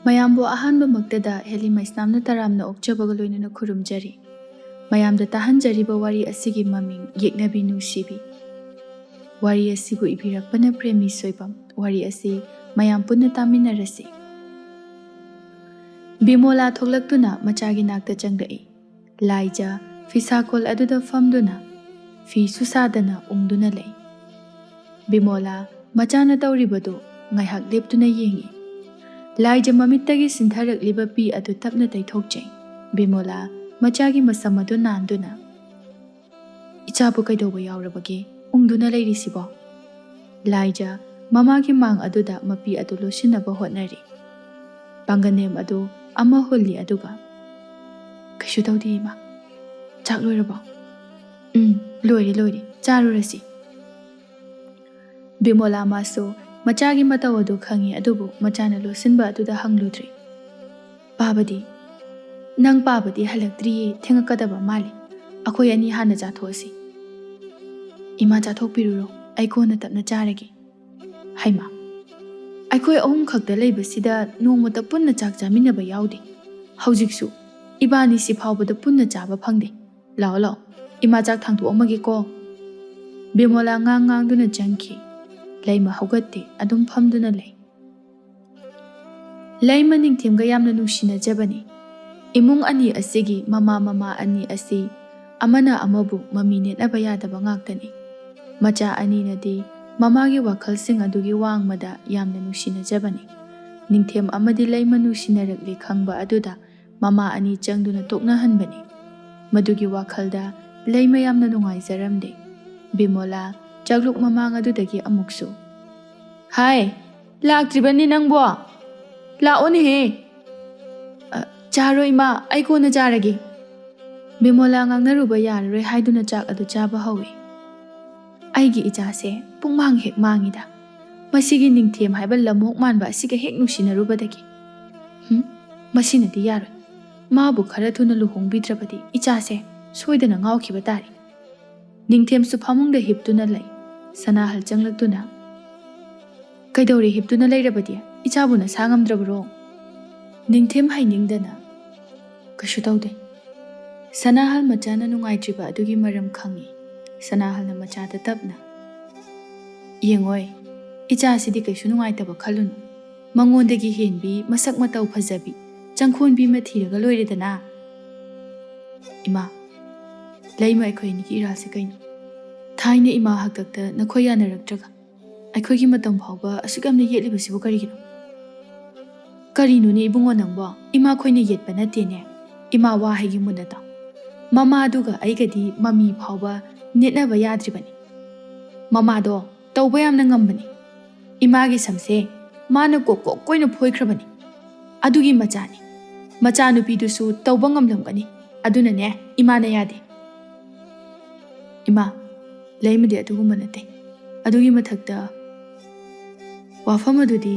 ꯃꯌꯥꯝꯕꯨ ꯑꯍꯥꯟꯕꯃꯛꯇꯗ ꯍꯦꯂꯤꯃꯩꯁꯅꯥꯝꯅ ꯇꯔꯥꯝꯅ ꯑꯣꯛꯆꯕꯒ ꯂꯣꯏꯅꯅ ꯈꯨꯔꯨꯝꯖꯔꯤ꯫ ꯃꯌꯥꯝꯗ ꯇꯥꯍꯟꯖꯔꯤꯕ ꯋꯥꯔꯤ ꯑꯁꯤꯒꯤ ꯃꯃꯤꯡ ꯌꯦꯛꯅꯕꯤ ꯅꯨꯡꯁꯤꯕꯤ꯫ ꯋꯥꯔꯤ ꯑꯁꯤꯕꯨ ꯏꯕꯤꯔꯛꯄꯅ ꯄ꯭ꯔꯦꯃꯤ ꯁꯣꯏꯕꯝ꯫ ꯋꯥꯔꯤ ꯑꯁꯤ ꯃꯌꯥꯝ ꯄꯨꯟꯅ ꯇꯥꯃꯤꯟꯅꯔꯁꯤ꯫ ꯕꯤꯃꯣꯂꯥ ꯊꯣꯛꯂꯛꯇꯨꯅ ꯃꯆꯥꯒꯤ ꯅꯥꯛꯇ ꯆꯪꯂꯛꯏ꯫ ꯂꯥꯏꯖ ꯐꯤꯁꯥꯀꯣꯜ ꯑꯗꯨꯗ ꯐꯝꯗꯨꯅ ꯐꯤꯁꯨ ꯁꯥꯗꯅ ꯎꯪꯗꯨꯅ ꯂꯩ꯫ ꯕꯤꯃꯣꯂꯥ ꯃꯆꯥꯅ ꯇꯧꯔꯤꯕꯗꯨ ꯉꯥꯏꯍꯥꯛ ꯂꯦꯞꯇꯨꯅ ꯌꯦꯡꯏ꯫ ꯂꯥꯏꯖ ꯃꯃꯤꯠꯇꯒꯤ ꯁꯤꯟꯊꯔꯛꯂꯤꯕ ꯄꯤ ꯑꯗꯨ ꯇꯞꯅ ꯇꯩꯊꯣꯛꯆꯩ꯫ ꯕꯤꯃꯣꯂꯥ ꯃꯆꯥꯒꯤ ꯃꯁꯝ ꯑꯗꯨ ꯅꯥꯟꯗꯨꯅ "ꯏꯆꯥꯕꯨ ꯀꯩꯗꯧꯕ ꯌꯥꯎꯔꯕꯒꯦ ꯎꯪꯗꯨꯅ ꯂꯩꯔꯤꯁꯤꯕꯣ?" ꯂꯥꯏꯖ ꯃꯃꯥꯒꯤ ꯃꯥꯡ ꯑꯗꯨꯗ ꯃꯄꯤ ꯑꯗꯨ ꯂꯣꯠꯁꯤꯟꯅꯕ ꯍꯣꯠꯅꯔꯤ꯫ ꯄꯥꯡꯒꯜꯅꯦꯝ ꯑꯗꯨ ꯑꯃ ꯍꯨꯜꯂꯤ ꯑꯗꯨꯒ "ꯀꯩꯁꯨ ꯇꯧꯗꯦ ꯏꯃꯥ꯫ ꯆꯥꯛ ꯂꯣꯏꯔꯕꯣ?" ꯂꯣꯏꯔꯦ ꯆꯥꯔꯨꯔꯁꯤ." ꯕꯤꯃꯣꯂꯥ ꯃꯥꯁꯨ ꯃꯆꯥꯒꯤ ꯃꯇꯧ ꯑꯗꯨ ꯈꯪꯏ, ꯑꯗꯨꯕꯨ ꯃꯆꯥꯅ ꯂꯣꯠꯁꯤꯟꯕ ꯑꯗꯨꯗ ꯍꯪꯂꯨꯗ꯭ꯔꯤ꯫ "ꯅꯪ ꯄꯥꯕꯗꯤ ꯍꯜꯂꯛꯇ꯭ꯔꯤꯌꯦ, ꯊꯦꯡꯉꯛꯀꯗꯕ ꯃꯥꯜꯂꯤ꯫ ꯑꯩꯈꯣꯏ ꯑꯅꯤ ꯍꯥꯟꯅ ꯆꯥꯊꯣꯛꯑꯁꯤ." "ꯏꯃꯥ ꯆꯥꯊꯣꯛꯄꯤꯔꯨꯔꯣ, ꯑꯩ ꯀꯣꯟꯅ ꯇꯞꯅ ꯆꯥꯔꯒꯦ." "ꯍꯩꯃꯥ, ꯑꯩꯈꯣꯏ ꯑꯍꯨꯝ ꯈꯛꯇ ꯂꯩꯕꯁꯤꯗ ꯅꯣꯡꯃꯇ ꯄꯨꯟꯅ ꯆꯥꯛ ꯆꯥꯃꯤꯟꯅꯕ ꯌꯥꯎꯗꯦ꯫ ꯍꯧꯖꯤꯛꯁꯨ ꯏꯕꯥꯅꯤꯁꯤ ꯐꯥꯎꯕꯗ ꯄꯨꯟꯅ ꯆꯥꯕ ꯐꯪꯗꯦ꯫ ꯂꯥꯛꯑꯣ, ꯏꯃꯥ ꯆꯥꯛ ꯊꯥꯡꯗꯣꯛꯑꯝꯃꯒꯦꯀꯣ." ꯕꯤꯃꯣꯂꯥ ꯉꯥꯡꯗꯨꯅ ꯆꯪꯈꯤ꯫ ꯂꯩꯃ ꯍꯧꯒꯠꯇꯦ, ꯑꯗꯨꯝ ꯐꯝꯗꯨꯅ ꯂꯩ꯫ ꯂꯩꯃ ꯅꯤꯡꯊꯦꯝꯒ ꯌꯥꯝꯅ ꯅꯨꯡꯁꯤꯅꯖꯕꯅꯤ꯫ ꯏꯃꯨꯡ ꯑꯅꯤ ꯑꯁꯤꯒꯤ ꯃꯃꯥ ꯑꯅꯤ ꯑꯁꯤ ꯑꯃꯅ ꯑꯃꯕꯨ ꯃꯃꯤ ꯅꯦꯠꯅꯕ ꯌꯥꯗꯕ ꯉꯥꯛꯇꯅꯤ꯫ ꯃꯆꯥ ꯑꯅꯤꯅꯗꯤ ꯃꯃꯥꯒꯤ ꯋꯥꯈꯜꯁꯤꯡ ꯑꯗꯨꯒꯤ ꯋꯥꯡꯃꯗ ꯌꯥꯝꯅ ꯅꯨꯡꯁꯤꯅꯖꯕꯅꯤ꯫ ꯅꯤꯡꯊꯦꯝ ꯑꯃꯗꯤ ꯂꯩꯃ ꯅꯨꯡꯁꯤꯅꯔꯛꯂꯤ ꯈꯪꯕ ꯑꯗꯨꯗ ꯃꯃꯥ ꯑꯅꯤ ꯆꯪꯗꯨꯅ ꯇꯣꯛꯅꯍꯟꯕꯅꯤ꯫ ꯃꯗꯨꯒꯤ ꯋꯥꯈꯜꯗ ꯂꯩꯃ ꯌꯥꯝꯅ ꯅꯨꯡꯉꯥꯏꯖꯔꯝꯗꯦ꯫ ꯕꯤꯃꯣꯂꯥ ꯆꯥꯛꯂꯨꯛ ꯃꯃꯥꯡ ꯑꯗꯨꯗꯒꯤ ꯑꯃꯨꯛꯁꯨ "ꯍꯥꯏ, ꯂꯥꯛꯇ꯭ꯔꯤꯕꯅꯤ ꯅꯪꯕꯣ? ꯂꯥꯛꯑꯣꯅꯦꯍꯦ." "ꯆꯥꯔꯣ ꯏꯃꯥ, ꯑꯩ ꯀꯣꯟꯅ ꯆꯥꯔꯒꯦ." ꯕꯤꯃꯣꯂꯥ ꯉꯥꯡꯅꯔꯨꯕ ꯌꯥꯔꯔꯣꯏ ꯍꯥꯏꯗꯨꯅ ꯆꯥꯛ ꯑꯗꯨ ꯆꯥꯕ ꯍꯧꯏ꯫ "ꯑꯩꯒꯤ ꯏꯆꯥꯁꯦ ꯄꯨꯡꯃꯥꯡ ꯍꯦꯛ ꯃꯥꯡꯉꯤꯗ, ꯃꯁꯤꯒꯤ ꯅꯤꯡꯊꯦꯝ ꯍꯥꯏꯕ ꯂꯝꯑꯣꯛ ꯃꯥꯟꯕ ꯑꯁꯤꯒ ꯍꯦꯛ ꯅꯨꯡꯁꯤꯅꯔꯨꯕꯗꯒꯤ꯫ ꯃꯁꯤꯅꯗꯤ ꯌꯥꯔꯣꯏ. ꯃꯥꯕꯨ ꯈꯔ ꯊꯨꯅ ꯂꯨꯍꯣꯡꯕꯤꯗ꯭ꯔꯕꯗꯤ ꯏꯆꯥꯁꯦ ꯁꯣꯏꯗꯅ ꯉꯥꯎꯈꯤꯕ ꯇꯥꯔꯤ." ꯅꯤꯡꯊꯦꯝꯁꯨ ꯐꯃꯨꯡꯗ ꯍꯤꯞꯇꯨꯅ ꯂꯩ꯫ ꯁꯅꯥꯍꯜ ꯆꯪꯂꯛꯇꯨꯅ "ꯀꯩꯗꯧꯔꯦ ꯍꯤꯞꯇꯨꯅ ꯂꯩꯔꯕꯗꯤ? ꯏꯆꯥꯕꯨ ꯅꯁꯥ ꯉꯝꯗ꯭ꯔꯕꯔꯣ?" ꯅꯤꯡꯊꯦꯝ ꯍꯩꯅꯤꯡꯗꯅ "ꯀꯩꯁꯨ ꯇꯧꯗꯦ." ꯁꯅꯥꯍꯜ ꯃꯆꯥꯅ ꯅꯨꯡꯉꯥꯏꯇ꯭ꯔꯤꯕ ꯑꯗꯨꯒꯤ ꯃꯔꯝ ꯈꯪꯏ꯫ ꯁꯅꯥꯍꯜꯅ ꯃꯆꯥꯗ ꯇꯞꯅ "ꯌꯦꯡꯉꯣꯏ, ꯏꯆꯥꯁꯤꯗꯤ ꯀꯩꯁꯨ ꯅꯨꯡꯉꯥꯏꯇꯕ ꯈꯜꯂꯨꯅꯨ. ꯃꯉꯣꯟꯗꯒꯤ ꯍꯦꯟꯕꯤ, ꯃꯁꯛ ꯃꯇꯧ ꯐꯖꯕꯤ, ꯆꯪꯈꯣꯟꯕꯤ ꯑꯃ ꯊꯤꯔꯒ ꯂꯣꯏꯔꯦꯗꯅ." "ꯏꯃꯥ, ꯂꯩꯃ ꯑꯩꯈꯣꯏ ꯑꯅꯤꯒꯤ ꯏꯔꯥꯜꯁꯦ ꯀꯩꯅꯣ? ꯊꯥꯏꯅ ꯏꯃꯥ ꯍꯥꯛꯇꯛꯇ ꯅꯈꯣꯏ ꯌꯥꯅꯔꯛꯇ꯭ꯔꯒ ꯑꯩꯈꯣꯏꯒꯤ ꯃꯇꯝ ꯐꯥꯎꯕ ꯑꯁꯨꯛ ꯌꯥꯝꯅ ꯌꯦꯠꯂꯤꯕꯁꯤꯕꯨ ꯀꯔꯤꯒꯤꯅꯣ?" "ꯀꯔꯤꯅꯣꯅꯦ ꯏꯕꯨꯡꯉꯣ ꯅꯪꯕꯣ? ꯏꯃꯥ ꯈꯣꯏꯅ ꯌꯦꯠꯄ ꯅꯠꯇꯦꯅꯦ. ꯏꯃꯥ ꯋꯥ ꯍꯩꯒꯤ ꯃꯨꯟꯅ ꯇꯥꯎ. ꯃꯃꯥꯗꯨꯒ ꯑꯩꯒꯗꯤ ꯃꯃꯤ ꯐꯥꯎꯕ ꯅꯦꯠꯅꯕ ꯌꯥꯗ꯭ꯔꯤꯕꯅꯤ. ꯃꯃꯥꯗꯣ ꯇꯧꯕ ꯌꯥꯝꯅ ꯉꯝꯕꯅꯤ. ꯏꯃꯥꯒꯤ ꯁꯝꯁꯦ ꯃꯥꯅ ꯀꯣꯛ ꯀꯣꯏꯅ ꯐꯣꯏꯈ꯭ꯔꯕꯅꯤ. ꯑꯗꯨꯒꯤ ꯃꯆꯥꯅꯤ. ꯃꯆꯥꯅꯨꯄꯤꯗꯨꯁꯨ ꯇꯧꯕ ꯉꯝꯂꯝꯒꯅꯤ. ꯑꯗꯨꯅꯅꯦ ꯏꯃꯥꯅ ꯌꯥꯗꯦ." "ꯏꯃꯥ, ꯂꯩꯃꯗꯤ ꯑꯗꯨꯒꯨꯝꯕ ꯅꯠꯇꯦ. ꯑꯗꯨꯒꯤ ꯃꯊꯛꯇ ꯋꯥꯐꯝ ꯑꯗꯨꯗꯤ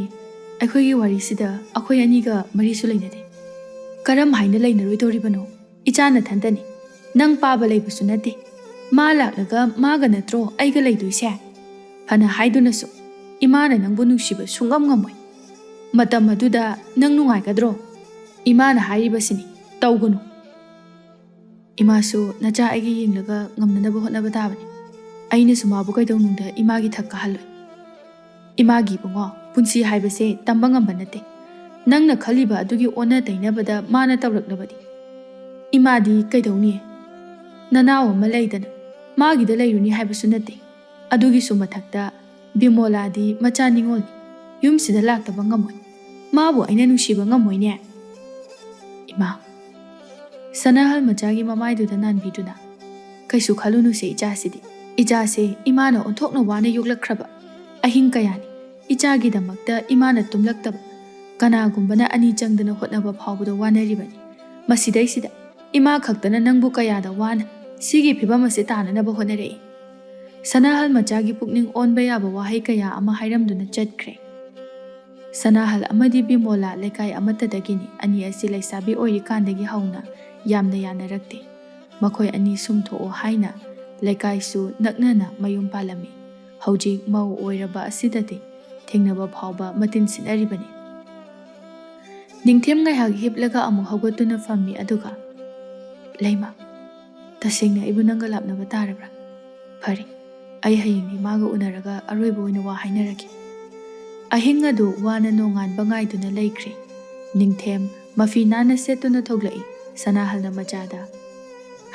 ꯑꯩꯈꯣꯏꯒꯤ ꯋꯥꯔꯤꯁꯤꯗ ꯑꯩꯈꯣꯏ ꯑꯅꯤꯒ ꯃꯔꯤꯁꯨ ꯂꯩꯅꯗꯦ." "ꯀꯔꯝ ꯍꯥꯏꯅ ꯂꯩꯅꯔꯣꯏꯗꯧꯔꯤꯕꯅꯣ? ꯏꯆꯥ ꯅꯊꯟꯇꯅꯤ. ꯅꯪ ꯄꯥꯕ ꯂꯩꯕꯁꯨ ꯅꯠꯇꯦ. ꯃꯥ ꯂꯥꯛꯂꯒ ꯃꯥꯒ ꯅꯠꯇ꯭ꯔꯣ ꯑꯩꯒ ꯂꯩꯗꯣꯏꯁꯦ? ꯐꯅ ꯍꯥꯏꯗꯨꯅꯁꯨ ꯏꯃꯥꯅ ꯅꯪꯕꯨ ꯅꯨꯡꯁꯤꯕ ꯁꯨꯡꯉꯝ ꯉꯝꯃꯣꯏ. ꯃꯇꯝ ꯑꯗꯨꯗ ꯅꯪ ꯅꯨꯡꯉꯥꯏꯒꯗ꯭ꯔꯣ? ꯏꯃꯥꯅ ꯍꯥꯏꯔꯤꯕꯁꯤꯅꯤ, ꯇꯧꯒꯅꯨ." "ꯏꯃꯥꯁꯨ ꯅꯆꯥ ꯑꯩꯒꯤ ꯌꯦꯡꯂꯒ ꯉꯝꯅꯅꯕ ꯍꯣꯠꯅꯕ ꯇꯥꯕꯅꯤ. ꯑꯩꯅꯁꯨ ꯃꯥꯕꯨ ꯀꯩꯗꯧꯅꯨꯡꯗ ꯏꯃꯥꯒꯤ ꯊꯛ ꯀꯥꯍꯜꯂꯣꯏ." "ꯏꯃꯥꯒꯤ ꯏꯕꯨꯡꯉꯣ, ꯄꯨꯟꯁꯤ ꯍꯥꯏꯕꯁꯦ ꯇꯝꯕ ꯉꯝꯕ ꯅꯠꯇꯦ. ꯅꯪꯅ ꯈꯜꯂꯤꯕ ꯑꯗꯨꯒꯤ ꯑꯣꯟꯅ ꯇꯩꯅꯕꯗ ꯃꯥꯅ ꯇꯧꯔꯛꯂꯕꯗꯤ ꯏꯃꯥꯗꯤ ꯀꯩꯗꯧꯅꯤ? ꯅꯅꯥꯎ ꯑꯃ ꯂꯩꯗꯅ ꯃꯥꯒꯤꯗ ꯂꯩꯔꯨꯅꯤ ꯍꯥꯏꯕꯁꯨ ꯅꯠꯇꯦ. ꯑꯗꯨꯒꯤꯁꯨ ꯃꯊꯛꯇ ꯕꯤꯃꯣꯂꯥꯗꯤ ꯃꯆꯥ ꯅꯤꯉꯣꯜꯅꯤ. ꯌꯨꯝꯁꯤꯗ ꯂꯥꯛꯇꯕ ꯉꯝꯃꯣꯏ. ꯃꯥꯕꯨ ꯑꯩꯅ ꯅꯨꯡꯁꯤꯕ ꯉꯝꯃꯣꯏꯅꯦ." "ꯏꯃꯥ." ꯁꯅꯥꯍꯜ ꯃꯆꯥꯒꯤ ꯃꯃꯥꯏꯗꯨꯗ ꯅꯥꯟꯕꯤꯗꯨꯅ "ꯀꯩꯁꯨ ꯈꯜꯂꯨꯅꯨꯁꯦ ꯏꯆꯥꯁꯤꯗꯤ. ꯏꯆꯥꯁꯦ ꯏꯃꯥꯅ ꯑꯣꯟꯊꯣꯛꯅ ꯋꯥꯅ ꯌꯣꯛꯂꯛꯈ꯭ꯔꯕ ꯑꯍꯤꯡ ꯀꯌꯥꯅꯤ. ꯏꯆꯥꯒꯤꯗꯃꯛꯇ ꯏꯃꯥꯅ ꯇꯨꯝꯂꯛꯇꯕ, ꯀꯅꯥꯒꯨꯝꯕꯅ ꯑꯅꯤ ꯆꯪꯗꯅ ꯍꯣꯠꯅꯕ ꯐꯥꯎꯕꯗ ꯋꯥꯅꯔꯤꯕꯅꯤ. ꯃꯁꯤꯗꯩꯁꯤꯗ ꯏꯃా ꯈꯛꯇꯅ ꯅꯪꯕꯨ ꯀꯌꯥꯗ ꯋꯥꯅ ꯁꯤꯒꯤ ꯐꯤꯕꯝ ꯑꯁꯤ ꯇꯥꯅꯅꯕ ꯍꯣꯠꯅꯔꯛꯏ." ꯁꯅꯥꯍꯜ ꯃꯆꯥꯒꯤ ꯄꯨꯛꯅꯤꯡ ꯑꯣꯟꯕ ꯌꯥꯕ ꯋꯥꯍꯩ ꯀꯌా ꯑꯃ ꯍꯥꯏꯔꯝꯗꯨꯅ ꯆꯠꯈ꯭ꯔꯦ꯫ ꯁꯅꯥꯍꯜ ꯑꯃꯗꯤ ꯕꯤꯃꯣꯂꯥ ꯂꯩꯀꯥꯏ ꯑꯃꯠꯇꯗꯒꯤꯅꯤ꯫ ꯑꯅꯤ ꯑꯁꯤ ꯂꯩꯁꯥꯕꯤ ꯑꯣꯏꯔꯤꯀꯥꯟꯗꯒꯤ ꯍꯧꯅ ꯌꯥꯝꯅ ꯌꯥꯅꯔꯛꯇꯦ꯫ ꯃꯈꯣꯏ ꯑꯅꯤ ꯁꯨꯝꯊꯣꯛꯑꯣ ꯍꯥꯏꯅ ꯂꯩꯀꯥꯏꯁꯨ ꯅꯛꯅꯅ ꯃꯌꯨꯝ ꯄꯥꯜꯂꯝꯃꯤ꯫ ꯍꯧꯖꯤꯛ ꯃꯧ ꯑꯣꯏꯔꯕ ꯑꯁꯤꯗꯗꯤ ꯊꯦꯡꯅꯕ ꯐꯥꯎꯕ ꯃꯇꯤꯟ ꯁꯤꯠꯅꯔꯤꯕꯅꯤ꯫ ꯅꯤꯡꯊꯦꯝ ꯉꯥꯏꯍꯥꯛ ꯍꯤꯞꯂꯒ ꯑꯃꯨꯛ ꯍꯧꯒꯠꯇꯨꯅ ꯐꯝꯃꯤ ꯑꯗꯨꯒ ꯂꯩꯃ, ꯇꯁꯦꯡꯅ ꯑꯩꯕꯨ ꯅꯪꯒ ꯂꯥꯞꯅꯕ ꯇꯥꯔꯕ꯭ꯔꯥ? ꯐꯔꯦ, ꯑꯩ ꯍꯌꯦꯡꯗꯤ ꯃꯥꯒ ꯎꯅꯔꯒ ꯑꯔꯣꯏꯕ ꯑꯣꯏꯅ ꯋꯥ ꯍꯥꯏꯅꯔꯒꯦ꯫ ꯑꯍꯤꯡ ꯑꯗꯨ ꯋꯥꯅ ꯅꯣꯡꯉꯥꯟꯕ ꯉꯥꯏꯗꯨꯅ ꯂꯩꯈ꯭ꯔꯦ꯫ ꯅꯤꯡꯊꯦꯝ ꯃꯐꯤ ꯅꯥꯟꯅ ꯁꯦꯠꯇꯨꯅ ꯊꯣꯛꯂꯛꯏ꯫ ꯁꯅꯥꯍꯜꯅ ꯃꯆꯥꯗ,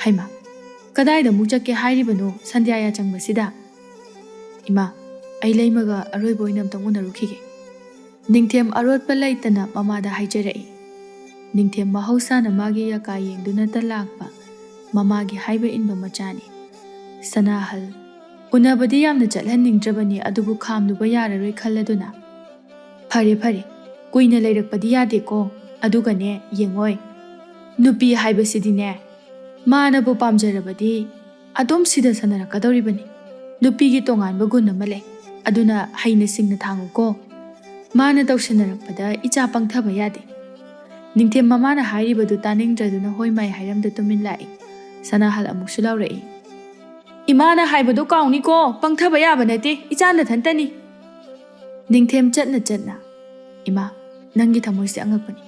ꯍꯩꯃꯥ, ꯀꯗꯥꯏꯗ ꯑꯃꯨꯛ ꯆꯠꯀꯦ ꯍꯥꯏꯔꯤꯕꯅꯣ ꯁꯟꯙ꯭ꯌꯥ ꯌꯥꯆꯪꯕꯁꯤꯗ? ꯏꯃꯥ, ꯑꯩ ꯂꯩꯃꯒ ꯑꯔꯣꯏꯕ ꯑꯣꯏꯅ ꯑꯝꯇꯪ ꯎꯅꯔꯨꯈꯤꯒꯦ꯫ ꯅꯤꯡꯊꯦꯝ ꯑꯔꯣꯠꯄ ꯂꯩꯇꯅ ꯃꯃꯥꯗ ꯍꯥꯏꯖꯔꯛꯏ꯫ ꯅꯤꯡꯊꯦꯝ ꯃꯍꯧꯁꯥꯅ ꯃꯥꯒꯤ ꯌꯥꯀꯥ ꯌꯦꯡꯗꯨꯅꯇ ꯂꯥꯛꯄ ꯃꯃꯥꯒꯤ ꯍꯥꯏꯕ ꯏꯟꯕ ꯃꯆꯥꯅꯤ꯫ ꯁꯅꯥꯍꯜ ꯎꯅꯕꯗꯤ ꯌꯥꯝꯅ ꯆꯠꯍꯟꯅꯤꯡꯗ꯭ꯔꯕꯅꯤ, ꯑꯗꯨꯕꯨ ꯈꯥꯝꯂꯨꯕ ꯌꯥꯔꯔꯣꯏ ꯈꯜꯂꯗꯨꯅ, ꯐꯔꯦ ꯐꯔꯦ, ꯀꯨꯏꯅ ꯂꯩꯔꯛꯄꯗꯤ ꯌꯥꯗꯦꯀꯣ, ꯑꯗꯨꯒꯅꯦ ꯌꯦꯡꯉꯣꯏ, ꯅꯨꯄꯤ ꯍꯥꯏꯕꯁꯤꯗꯤꯅꯦ, ꯃꯥꯅꯕꯨ ꯄꯥꯝꯖꯔꯕꯗꯤ ꯑꯗꯨꯝ ꯁꯤꯗ ꯁꯥꯟꯅꯔꯛꯀꯗꯧꯔꯤꯕꯅꯤ꯫ ꯅꯨꯄꯤꯒꯤ ꯇꯣꯉꯥꯟꯕ ꯒꯨꯟ ꯑꯃ ꯂꯩ, ꯑꯗꯨꯅ ꯍꯩꯅ ꯁꯤꯡꯅ ꯊꯥꯡꯉꯨꯀꯣ꯫ ꯃꯥꯅ ꯇꯧꯁꯟꯅꯔꯛꯄꯗ ꯏꯆꯥ ꯄꯪꯊꯕ ꯌꯥꯗꯦ꯫ ꯅꯤꯡꯊꯦꯝ ꯃꯃꯥꯅ ꯍꯥꯏꯔꯤꯕꯗꯨ ꯇꯥꯅꯤꯡꯗ꯭ꯔꯗꯨꯅ ꯍꯣꯏ ꯃꯥꯏ ꯍꯥꯏꯔꯝꯗ ꯇꯨꯃꯤꯟ ꯂꯥꯛꯏ꯫ ꯁꯅꯥꯍꯜ ꯑꯃꯨꯛꯁꯨ ꯂꯥꯎꯔꯛꯏ, ꯏꯃꯥꯅ ꯍꯥꯏꯕꯗꯨ ꯀꯥꯎꯅꯤꯀꯣ, ꯄꯪꯊꯕ ꯌꯥꯕ ꯅꯠꯇꯦ, ꯏꯆꯥ ꯅꯊꯟꯇꯅꯤ꯫ ꯅꯤꯡꯊꯦꯝ ꯆꯠꯅ ꯆꯠꯅ, ꯏꯃꯥ, ꯅꯪꯒꯤ ꯊꯃꯣꯏꯁꯦ ꯑꯉꯛꯄꯅꯤ,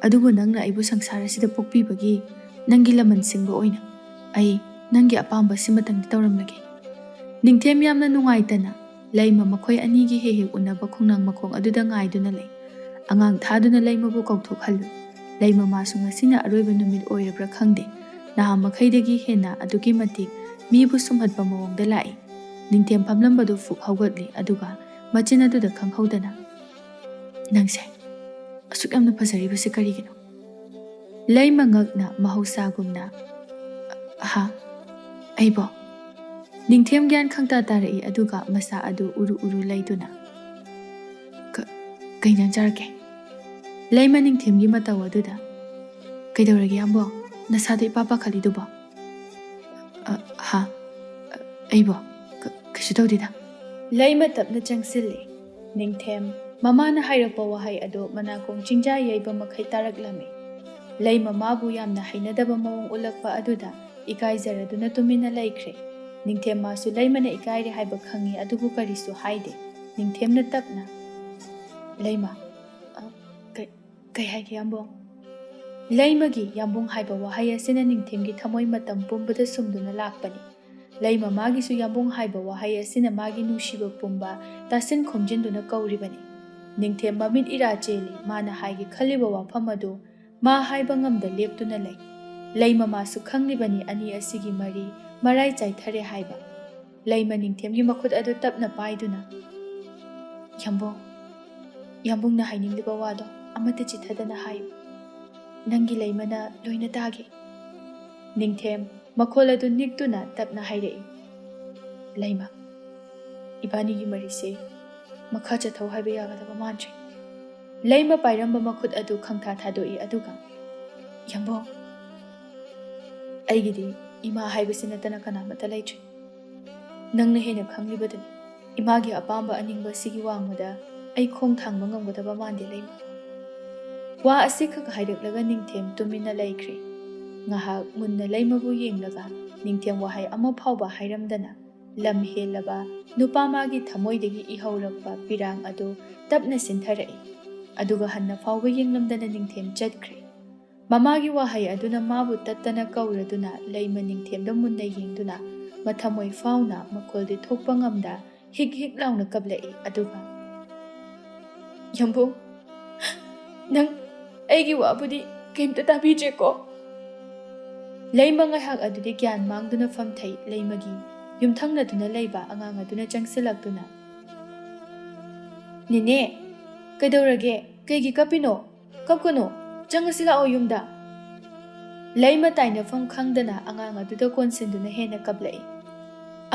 ꯑꯗꯨꯕꯨ ꯅꯪꯅ ꯑꯩꯕꯨ ꯁꯪꯁꯥꯔ ꯑꯁꯤꯗ ꯄꯣꯛꯄꯤꯕꯒꯤ ꯅꯪꯒꯤ ꯂꯃꯟ ꯁꯤꯡꯕ ꯑꯣꯏꯅ ꯑꯩ ꯅꯪꯒꯤ ꯑꯄꯥꯝꯕ ꯁꯤꯃꯇꯪꯗꯤ ꯇꯧꯔꯝꯂꯒꯦ꯫ ꯅꯤꯡꯊꯦꯝ ꯌꯥꯝꯅ ꯅꯨꯡꯉꯥꯏꯇꯅ ꯂꯩꯃ ꯃꯈꯣꯏ ꯑꯅꯤꯒꯤ ꯍꯦꯛ ꯍꯦꯛ ꯎꯅꯕ ꯈꯣꯡꯅꯥꯡ ꯃꯈꯣꯡ ꯑꯗꯨꯗ ꯉꯥꯏꯗꯨꯅ ꯂꯩ꯫ ꯑꯉꯥꯡ ꯊꯥꯗꯨꯅ ꯂꯩꯃꯕꯨ ꯀꯧꯊꯣꯛꯍꯜꯂꯨ꯫ ꯂꯩꯃ ꯃꯥꯁꯨ ꯉꯁꯤꯅ ꯑꯔꯣꯏꯕ ꯅꯨꯃꯤꯠ ꯑꯣꯏꯔꯕ꯭ꯔꯥ ꯈꯪꯗꯦ, ꯅꯍꯥ ꯃꯈꯩꯗꯒꯤ ꯍꯦꯟꯅ ꯑꯗꯨꯛꯀꯤ ꯃꯇꯤꯛ ꯃꯤꯕꯨ ꯁꯨꯝꯍꯠꯄ ꯃꯑꯣꯡꯗ ꯂꯥꯛꯏ꯫ ꯅꯤꯡꯊꯦꯝ ꯐꯝꯂꯝꯕꯗꯨ ꯐꯨꯛ ꯍꯧꯒꯠꯂꯤ, ꯑꯗꯨꯒ ꯃꯆꯤꯟ ꯑꯗꯨꯗ ꯈꯪꯍꯧꯗꯅ, ꯅꯪꯁꯦ ꯑꯁꯨꯛ ꯌꯥꯝꯅ ꯐꯖꯔꯤꯕꯁꯦ ꯀꯔꯤꯒꯤꯅꯣ? ꯂꯩꯃ ꯉꯛꯅ ꯃꯍꯧꯁꯥꯒꯨꯝꯅ, ꯍꯥ, ꯑꯩꯕꯣ? ꯅꯤꯡꯊꯦꯝ ꯒ꯭ꯌꯥꯟ ꯈꯪꯇꯥ ꯇꯥꯔꯛꯏ, ꯑꯗꯨꯒ ꯃꯁꯥ ꯑꯗꯨ ꯎꯔꯨ ꯎꯔꯨ ꯂꯩꯗꯨꯅ, ꯀꯩ ꯏꯟꯖꯥꯡ ꯆꯥꯔꯒꯦ? ꯂꯩꯃ ꯅꯤꯡꯊꯦꯝꯒꯤ ꯃꯇꯧ ꯑꯗꯨꯗ, ꯀꯩꯗꯧꯔꯒꯦ ꯌꯥꯝꯕꯣ? ꯅꯁꯥꯗꯣ ꯏꯄꯥ ꯄꯥꯈꯠꯂꯤꯗꯨꯕꯣ? ꯍꯥ, ꯑꯩꯕꯣ? ꯀꯩꯁꯨ ꯇꯧꯗꯦꯗ꯫ ꯂꯩꯃ ꯇꯞꯅ ꯆꯪꯁꯤꯜꯂꯤ꯫ ꯅꯤꯡꯊꯦꯝ ꯃꯃꯥꯅ ꯍꯥꯏꯔꯛꯄ ꯋꯥꯍꯩ ꯑꯗꯨ ꯃꯅꯥꯀꯣꯡ ꯆꯤꯡꯖꯥ ꯌꯩꯕ ꯃꯈꯩ ꯇꯥꯔꯛꯂꯝꯃꯤ꯫ ꯂꯩꯃ ꯃꯥꯕꯨ ꯌꯥꯝꯅ ꯍꯩꯅꯗꯕ ꯃꯑꯣꯡ ꯎꯠꯂꯛꯄ ꯑꯗꯨꯗ ꯏꯀꯥꯏꯖꯔꯗꯨꯅ ꯇꯨꯃꯤꯟꯅ ꯂꯩꯈ꯭ꯔꯦ꯫ ꯅꯤꯡꯊꯦꯝ ꯃꯥꯁꯨ ꯂꯩꯃꯅ ꯏꯀꯥꯏꯔꯦ ꯍꯥꯏꯕ ꯈꯪꯉꯤ, ꯑꯗꯨꯕꯨ ꯀꯔꯤꯁꯨ ꯍꯥꯏꯗꯦ꯫ ꯅꯤꯡꯊꯦꯝꯅ ꯇꯞꯅ, ꯂꯩꯃ, ꯀꯩ ꯍꯥꯏꯒꯦ ꯌꯥꯝꯕꯣ? ꯂꯩꯃꯒꯤ ꯌꯥꯝꯕꯨꯡ ꯍꯥꯏꯕ ꯋꯥꯍꯩ ꯑꯁꯤꯅ ꯅꯤꯡꯊꯦꯝꯒꯤ ꯊꯃꯣꯏ ꯃꯇꯝ ꯄꯨꯝꯕꯗ ꯁꯨꯝꯗꯨꯅ ꯂꯥꯛꯄꯅꯤ꯫ ꯂꯩꯃ ꯃꯥꯒꯤꯁꯨ ꯌꯥꯝꯕꯨꯡ ꯍꯥꯏꯕ ꯋꯥꯍꯩ ꯑꯁꯤꯅ ꯃꯥꯒꯤ ꯅꯨꯡꯁꯤꯕ ꯄꯨꯝꯕ ꯇꯥꯁꯤꯟ ꯈꯣꯝꯖꯤꯟꯗꯨꯅ ꯀꯧꯔꯤꯕꯅꯤ꯫ ꯅꯤꯡꯊꯦꯝ ꯃꯃꯤꯠ ꯏꯔꯥ ꯆꯦꯜꯂꯤ, ꯃꯥꯅ ꯍꯥꯏꯒꯦ ꯈꯜꯂꯤꯕ ꯋꯥꯐꯝ ꯑꯗꯨ ꯃꯥ ꯍꯥꯏꯕ ꯉꯝꯗ ꯂꯦꯞꯇꯨꯅ ꯂꯩ꯫ ꯂꯩꯃ ꯃꯥꯁꯨ ꯈꯪꯂꯤꯕꯅꯤ ꯑꯅꯤ ꯑꯁꯤꯒꯤ ꯃꯔꯤ ꯃꯔꯥꯏ ꯆꯥꯏꯊꯔꯦ ꯍꯥꯏꯕ꯫ ꯂꯩꯃ ꯅꯤꯡꯊꯦꯝꯒꯤ ꯃꯈꯨꯠ ꯑꯗꯨ ꯇꯞꯅ ꯄꯥꯏꯗꯨꯅ, ꯌꯥꯝꯕꯨꯡ, ꯌꯥꯝꯕꯨꯡꯅ ꯍꯥꯏꯅꯤꯡꯂꯤꯕ ꯋꯥꯗꯣ ꯑꯃꯠꯇ ꯆꯤꯊꯗꯅ ꯍꯥꯏꯌꯨ, ꯅꯪꯒꯤ ꯂꯩꯃꯅ ꯂꯣꯏꯅ ꯇꯥꯒꯦ꯫ ꯅꯤꯡꯊꯦꯝ ꯃꯈꯣꯜ ꯑꯗꯨ ꯅꯤꯛꯇꯨꯅ ꯇꯞꯅ ꯍꯥꯏꯔꯛꯏ, ꯂꯩꯃ, ꯏꯕꯥꯅꯤꯒꯤ ꯃꯔꯤꯁꯦ ꯃꯈꯥ ꯆꯠꯊꯧ ꯍꯥꯏꯕ ꯌꯥꯒꯗꯕ ꯃꯥꯟꯗ꯭ꯔꯦ꯫ ꯂꯩꯃ ꯄꯥꯏꯔꯝꯕ ꯃꯈꯨꯠ ꯑꯗꯨ ꯈꯪꯊꯥ ꯊꯥꯗꯣꯛꯏ, ꯑꯗꯨꯒ, ꯌꯥꯝꯕꯨꯡ, ꯑꯩꯒꯤꯗꯤ ꯏꯃꯥ ꯍꯥꯏꯕꯁꯤ ꯅꯠꯇꯅ ꯀꯅꯥꯃꯠꯇ ꯂꯩꯇ꯭ꯔꯦ꯫ ꯅꯪꯅ ꯍꯦꯟꯅ ꯈꯪꯂꯤꯕꯗꯨꯅꯤ, ꯏꯃꯥꯒꯤ ꯑꯄꯥꯝꯕ ꯑꯅꯤꯡꯕ ꯑꯁꯤꯒꯤ ꯋꯥꯡꯃꯗ ꯑꯩ ꯈꯣꯡ ꯊꯥꯡꯕ ꯉꯝꯒꯗꯕ ꯃꯥꯟꯗꯦ ꯂꯩꯃ꯫ ꯋꯥ ꯑꯁꯤ ꯈꯛ ꯍꯥꯏꯔꯛꯂꯒ ꯅꯤꯡꯊꯦꯝ ꯇꯨꯃꯤꯟꯅ ꯂꯩꯈ꯭ꯔꯦ꯫ ꯉꯥꯏꯍꯥꯛ ꯃꯨꯟꯅ ꯂꯩꯃꯕꯨ ꯌꯦꯡꯂꯒ ꯅꯤꯡꯊꯦꯝ ꯋꯥꯍꯩ ꯑꯃ ꯐꯥꯎꯕ ꯍꯥꯏꯔꯝꯗꯅ ꯂꯝ ꯍꯦꯜꯂꯕ ꯅꯨꯄꯥ ꯃꯥꯒꯤ ꯊꯃꯣꯏꯗꯒꯤ ꯏꯍꯧꯔꯛꯄ ꯄꯤꯔꯥꯡ ꯑꯗꯨ ꯇꯞꯅ ꯁꯤꯟꯊꯔꯛꯏ, ꯑꯗꯨꯒ ꯍꯟꯅ ꯐꯥꯎꯕ ꯌꯦꯡꯂꯝꯗꯅ ꯅꯤꯡꯊꯦꯝ ꯆꯠꯈ꯭ꯔꯦ꯫ ꯃꯃꯥꯒꯤ ꯋꯥꯍꯩ ꯑꯗꯨꯅ ꯃꯥꯕꯨ ꯇꯠꯇꯅ ꯀꯧꯔꯗꯨꯅ ꯂꯩꯃ ꯅꯤꯡꯊꯦꯝꯗ ꯃꯨꯟꯅ ꯌꯦꯡꯗꯨꯅ ꯃꯊꯃꯣꯏ ꯐꯥꯎꯅ ꯃꯈꯣꯜꯗꯤ ꯊꯣꯛꯄ ꯉꯝꯗ ꯍꯤꯛ ꯍꯤꯛ ꯂꯥꯎꯅ ꯀꯞꯂꯛꯏ, ꯑꯗꯨꯒ, ꯌꯥꯝꯕꯨꯡ, ꯅꯪ ꯑꯩꯒꯤ ꯋꯥꯕꯨꯗꯤ ꯀꯩꯝꯇ ꯇꯥꯕꯤꯗ꯭ꯔꯦꯀꯣ? ꯂꯩꯃ ꯉꯥꯏꯍꯥꯛ ꯑꯗꯨꯗꯤ ꯒ꯭ꯌꯥꯟ ꯃꯥꯡꯗꯨꯅ ꯐꯝꯊꯩ꯫ ꯂꯩꯃꯒꯤ ꯌꯨꯝꯊꯪꯅꯗꯨꯅ ꯂꯩꯕ ꯑꯉꯥꯡ ꯑꯗꯨꯅ ꯆꯪꯁꯤꯜꯂꯛꯇꯨꯅ, ꯅꯦꯅꯦ, ꯀꯩꯗꯧꯔꯒꯦ? ꯀꯩꯒꯤ ꯀꯞꯄꯤꯅꯣ? ꯀꯞꯀꯅꯨ, ꯆꯪꯉꯁꯤ ꯂꯥꯛꯑꯣ ꯌꯨꯝꯗ꯫ ꯂꯩꯃ ꯇꯥꯏꯅꯐꯝ ꯈꯪꯗꯅ ꯑꯉꯥꯡ ꯑꯗꯨꯗ ꯀꯣꯟꯁꯤꯟꯗꯨꯅ ꯍꯦꯟꯅ ꯀꯞꯂꯛꯏ꯫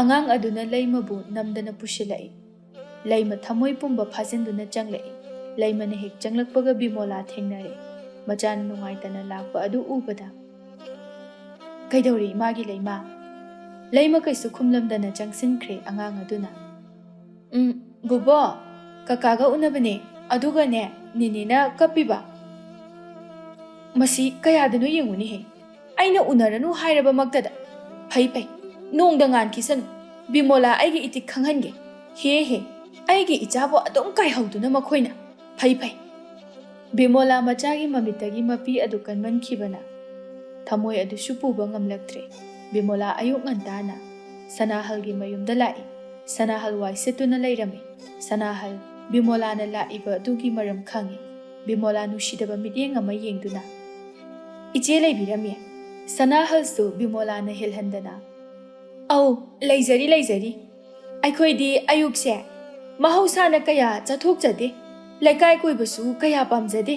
ꯑꯉꯥꯡ ꯑꯗꯨꯅ ꯂꯩꯃꯕꯨ ꯅꯝꯗꯅ ꯄꯨꯁꯤꯜꯂꯛꯏ꯫ ꯂꯩꯃ ꯊꯃꯣꯏ ꯄꯨꯝꯕ ꯐꯥꯖꯤꯟꯗꯨꯅ ꯆꯪꯂꯛꯏ꯫ ꯂꯩꯃꯅ ꯍꯦꯛ ꯆꯪꯂꯛꯄꯒ ꯕꯤꯃꯣꯂꯥ ꯊꯦꯡꯅꯔꯦ꯫ ꯃꯆꯥꯅ ꯅꯨꯡꯉꯥꯏꯇꯅ ꯂꯥꯛꯄ ꯑꯗꯨ ꯎꯕꯗ, ꯀꯩꯗꯧꯔꯤ ꯏꯃꯥꯒꯤ ꯂꯩꯃ? ꯂꯩꯃ ꯀꯩꯁꯨ ꯈꯨꯝꯂꯝꯗꯅ ꯆꯪꯁꯤꯟꯈ꯭ꯔꯦ꯫ ꯑꯉꯥꯡ ꯑꯗꯨꯅ, ꯕꯨꯕꯣ, ꯀꯀꯥꯒ ꯎꯅꯕꯅꯦ, ꯑꯗꯨꯒꯅꯦ ꯅꯦꯅꯦꯅ ꯀꯞꯄꯤꯕ꯫ ꯃꯁꯤ ꯀꯌꯥꯗꯅꯣ ꯌꯦꯡꯉꯨꯅꯦꯍꯦ, ꯑꯩꯅ ꯎꯅꯔꯅꯨ ꯍꯥꯏꯔꯕꯃꯛꯇꯗ꯫ ꯐꯩ ꯐꯩ, ꯅꯣꯡꯗ ꯉꯥꯟꯈꯤꯁꯅꯨ, ꯕꯤꯃꯣꯂꯥ ꯑꯩꯒꯤ ꯏꯇꯤꯛ ꯈꯪꯍꯟꯒꯦ꯫ ꯍꯦ ꯍꯦ, ꯑꯩꯒꯤ ꯏꯆꯥꯕꯨ ꯑꯗꯨꯝ ꯀꯥꯏꯍꯧꯗꯨꯅ ꯃꯈꯣꯏꯅ, ꯐꯩ ꯐꯩ꯫ ꯕꯤꯃꯣꯂꯥ ꯃꯆꯥꯒꯤ ꯃꯃꯤꯠꯇꯒꯤ ꯃꯄꯤ ꯑꯗꯨ ꯀꯟꯃꯟꯈꯤꯕꯅ ꯊꯃꯣꯏ ꯑꯗꯨꯁꯨ ꯄꯨꯕ ꯉꯝꯂꯛꯇ꯭ꯔꯦ꯫ ꯕꯤꯃꯣꯂꯥ ꯑꯌꯨꯛ ꯉꯟꯇꯥꯅ ꯁꯅꯥꯍꯜꯒꯤ ꯃꯌꯨꯝꯗ ꯂꯥꯛꯏ꯫ ꯁꯅꯥꯍꯜ ꯋꯥꯏ ꯁꯤꯠꯇꯨꯅ ꯂꯩꯔꯝꯃꯤ꯫ ꯁꯅꯥꯍꯜ ꯕꯤꯃꯣꯂꯥꯅ ꯂꯥꯛꯏꯕ ꯑꯗꯨꯒꯤ ꯃꯔꯝ ꯈꯪꯏ꯫ ꯕꯤꯃꯣꯂꯥ ꯅꯨꯡꯁꯤꯗꯕ ꯃꯤꯠꯌꯦꯡ ꯑꯃ ꯌꯦꯡꯗꯨꯅ "ꯏꯆꯦ ꯂꯩꯕꯤꯔꯝꯃꯤ?" ꯁꯅꯥꯍꯜꯁꯨ ꯕꯤꯃꯣꯂꯥꯅ ꯍꯦꯜꯍꯟꯗꯅ "ꯑꯧ ꯂꯩꯖꯔꯤ ꯂꯩꯖꯔꯤ꯫ ꯑꯩꯈꯣꯏꯗꯤ ꯑꯌꯨꯛꯁꯦ ꯃꯍꯧꯁꯥꯅ ꯀꯌꯥ ꯆꯠꯊꯣꯛꯆꯗꯦ, ꯂꯩꯀꯥꯏ ꯀꯣꯏꯕꯁꯨ ꯀꯌꯥ ꯄꯥꯝꯖꯗꯦ."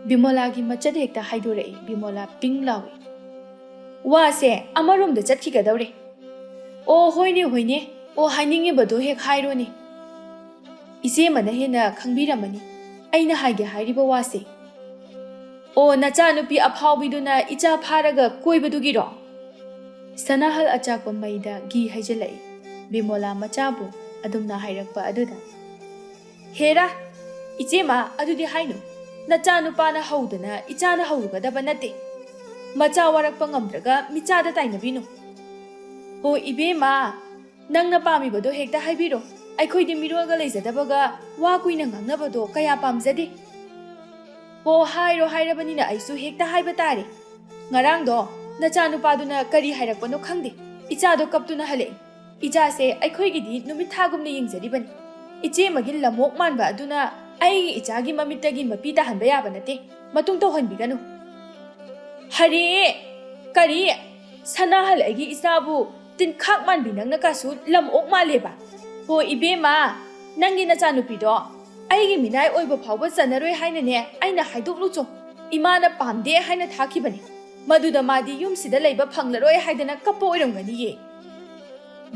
ꯕꯤꯃꯣꯂꯥꯒꯤ ꯃꯆꯠ ꯍꯦꯛꯇ ꯍꯥꯏꯗꯣꯔꯛꯏ꯫ ꯕꯤꯃꯣꯂꯥ ꯄꯤꯡ ꯂꯥꯎꯏ꯫ "ꯋꯥꯁꯦ ꯑꯃꯔꯣꯝꯗ ꯆꯠꯈꯤꯒꯗꯧꯔꯦ." "ꯑꯣ ꯍꯣꯏꯅꯦ ꯍꯣꯏꯅꯦ, ꯑꯣ ꯍꯥꯏꯅꯤꯡꯉꯤꯕꯗꯣ ꯍꯦꯛ ꯍꯥꯏꯔꯣꯅꯦ꯫ ꯏꯆꯦꯃꯅ ꯍꯦꯟꯅ ꯈꯪꯕꯤꯔꯝꯃꯅꯤ ꯑꯩꯅ ꯍꯥꯏꯒꯦ ꯍꯥꯏꯔꯤꯕ ꯋꯥꯁꯦ." "ꯑꯣ ꯅꯆꯥꯅꯨꯄꯤ ꯑꯐꯥꯎꯕꯤꯗꯨꯅ ꯏꯆꯥ ꯐꯥꯔꯒ ꯀꯣꯏꯕꯗꯨꯒꯤꯔꯣ?" ꯁꯅꯥꯍꯜ ꯑꯆꯥꯛꯄ ꯃꯩꯗ ꯘꯤ ꯍꯩꯖꯤꯜꯂꯛꯏ꯫ ꯕꯤꯃꯣꯂꯥ ꯃꯆꯥꯕꯨ ꯑꯗꯨꯝꯅ ꯍꯥꯏꯔꯛꯄ ꯑꯗꯨꯗ "ꯍꯦꯔꯥ ꯏꯆꯦꯃ ꯑꯗꯨꯗꯤ ꯍꯥꯏꯅꯨ, ꯅꯆꯥꯅꯨꯄꯥꯅ ꯍꯧꯗꯅ ꯏꯆꯥꯅ ꯍꯧꯔꯨꯒꯗꯕ ꯅꯠꯇꯦ꯫ ꯃꯆꯥ ꯋꯥꯔꯛꯄ ꯉꯝꯗ꯭ꯔꯒ ꯃꯤꯆꯥꯗ ꯇꯥꯏꯅꯕꯤꯅꯨ." "ꯍꯣ ꯏꯕꯦꯝꯃ, ꯅꯪꯅ ꯄꯥꯝꯃꯤꯕꯗꯣ ꯍꯦꯛꯇ ꯍꯥꯏꯕꯤꯔꯣ꯫ ꯑꯩꯈꯣꯏꯗꯤ ꯃꯤꯔꯣꯜꯒ ꯂꯩꯖꯗꯕꯒ ꯋꯥ ꯀꯨꯏꯅ ꯉꯥꯡꯅꯕꯗꯣ ꯀꯌꯥ ꯄꯥꯝꯖꯗꯦ." "ꯍꯣ ꯍꯥꯏꯔꯣ ꯍꯥꯏꯔꯕꯅꯤꯅ ꯑꯩꯁꯨ ꯍꯦꯛꯇ ꯍꯥꯏꯕ ꯇꯥꯔꯦ꯫ ꯉꯔꯥꯡꯗꯣ ꯅꯆꯥꯅꯨꯄꯥꯗꯨꯅ ꯀꯔꯤ ꯍꯥꯏꯔꯛꯄꯅꯣ ꯈꯪꯗꯦ, ꯏꯆꯥꯗꯣ ꯀꯞꯇꯨꯅ ꯍꯜꯂꯛꯏ꯫ ꯏꯆꯥꯁꯦ ꯑꯩꯈꯣꯏꯒꯤꯗꯤ ꯅꯨꯃꯤꯠ ꯊꯥꯒꯨꯝꯅ ꯌꯦꯡꯖꯔꯤꯕꯅꯤ꯫ ꯏꯆꯦꯃꯒꯤ ꯂꯝꯃꯣꯛ मानबा ꯑꯗꯨꯅ ꯑꯩꯒꯤ ꯏꯆꯥꯒꯤ ꯃꯃꯤꯠꯇꯒꯤ ꯃꯄꯤ ꯇꯥꯍꯟꯕ ꯌꯥꯕ ꯅꯠꯇꯦ, ꯃꯇꯨꯡ ꯇꯧꯍꯟꯕꯤꯒꯅꯨ." "ꯍꯔꯦ ꯀꯔꯤ ꯁꯅꯥꯍꯜ ꯑꯩꯒꯤ ꯏꯆꯥꯕꯨ ꯇꯤꯟꯈꯥꯛ ꯃꯥꯟꯕꯤ ꯅꯪꯅ ꯀꯥꯁꯨ ꯂꯝꯑꯣꯛ ꯃꯥꯜꯂꯦꯕ? ꯍꯣ ꯏꯕꯦꯝꯃ, ꯅꯪꯒꯤ ꯅꯆꯥꯅꯨꯄꯤꯗꯣ ꯑꯩꯒꯤ ꯃꯤꯅꯥꯏ ꯑꯣꯏꯕ ꯐꯥꯎꯕ ꯆꯟꯅꯔꯣꯏ ꯍꯥꯏꯅꯅꯦ ꯑꯩꯅ ꯍꯥꯏꯗꯣꯛꯂꯨꯆꯣ꯫ ꯏꯃꯥꯅ ꯄꯥꯝꯗꯦ ꯍꯥꯏꯅ ꯊꯥꯈꯤꯕꯅꯤ꯫ ꯃꯗꯨꯗ ꯃꯥꯗꯤ ꯌꯨꯝꯁꯤꯗ ꯂꯩꯕ ꯐꯪꯂꯔꯣꯏ ꯍꯥꯏꯗꯅ ꯀꯞꯄ ꯑꯣꯏꯔꯝꯒꯅꯤꯌꯦ."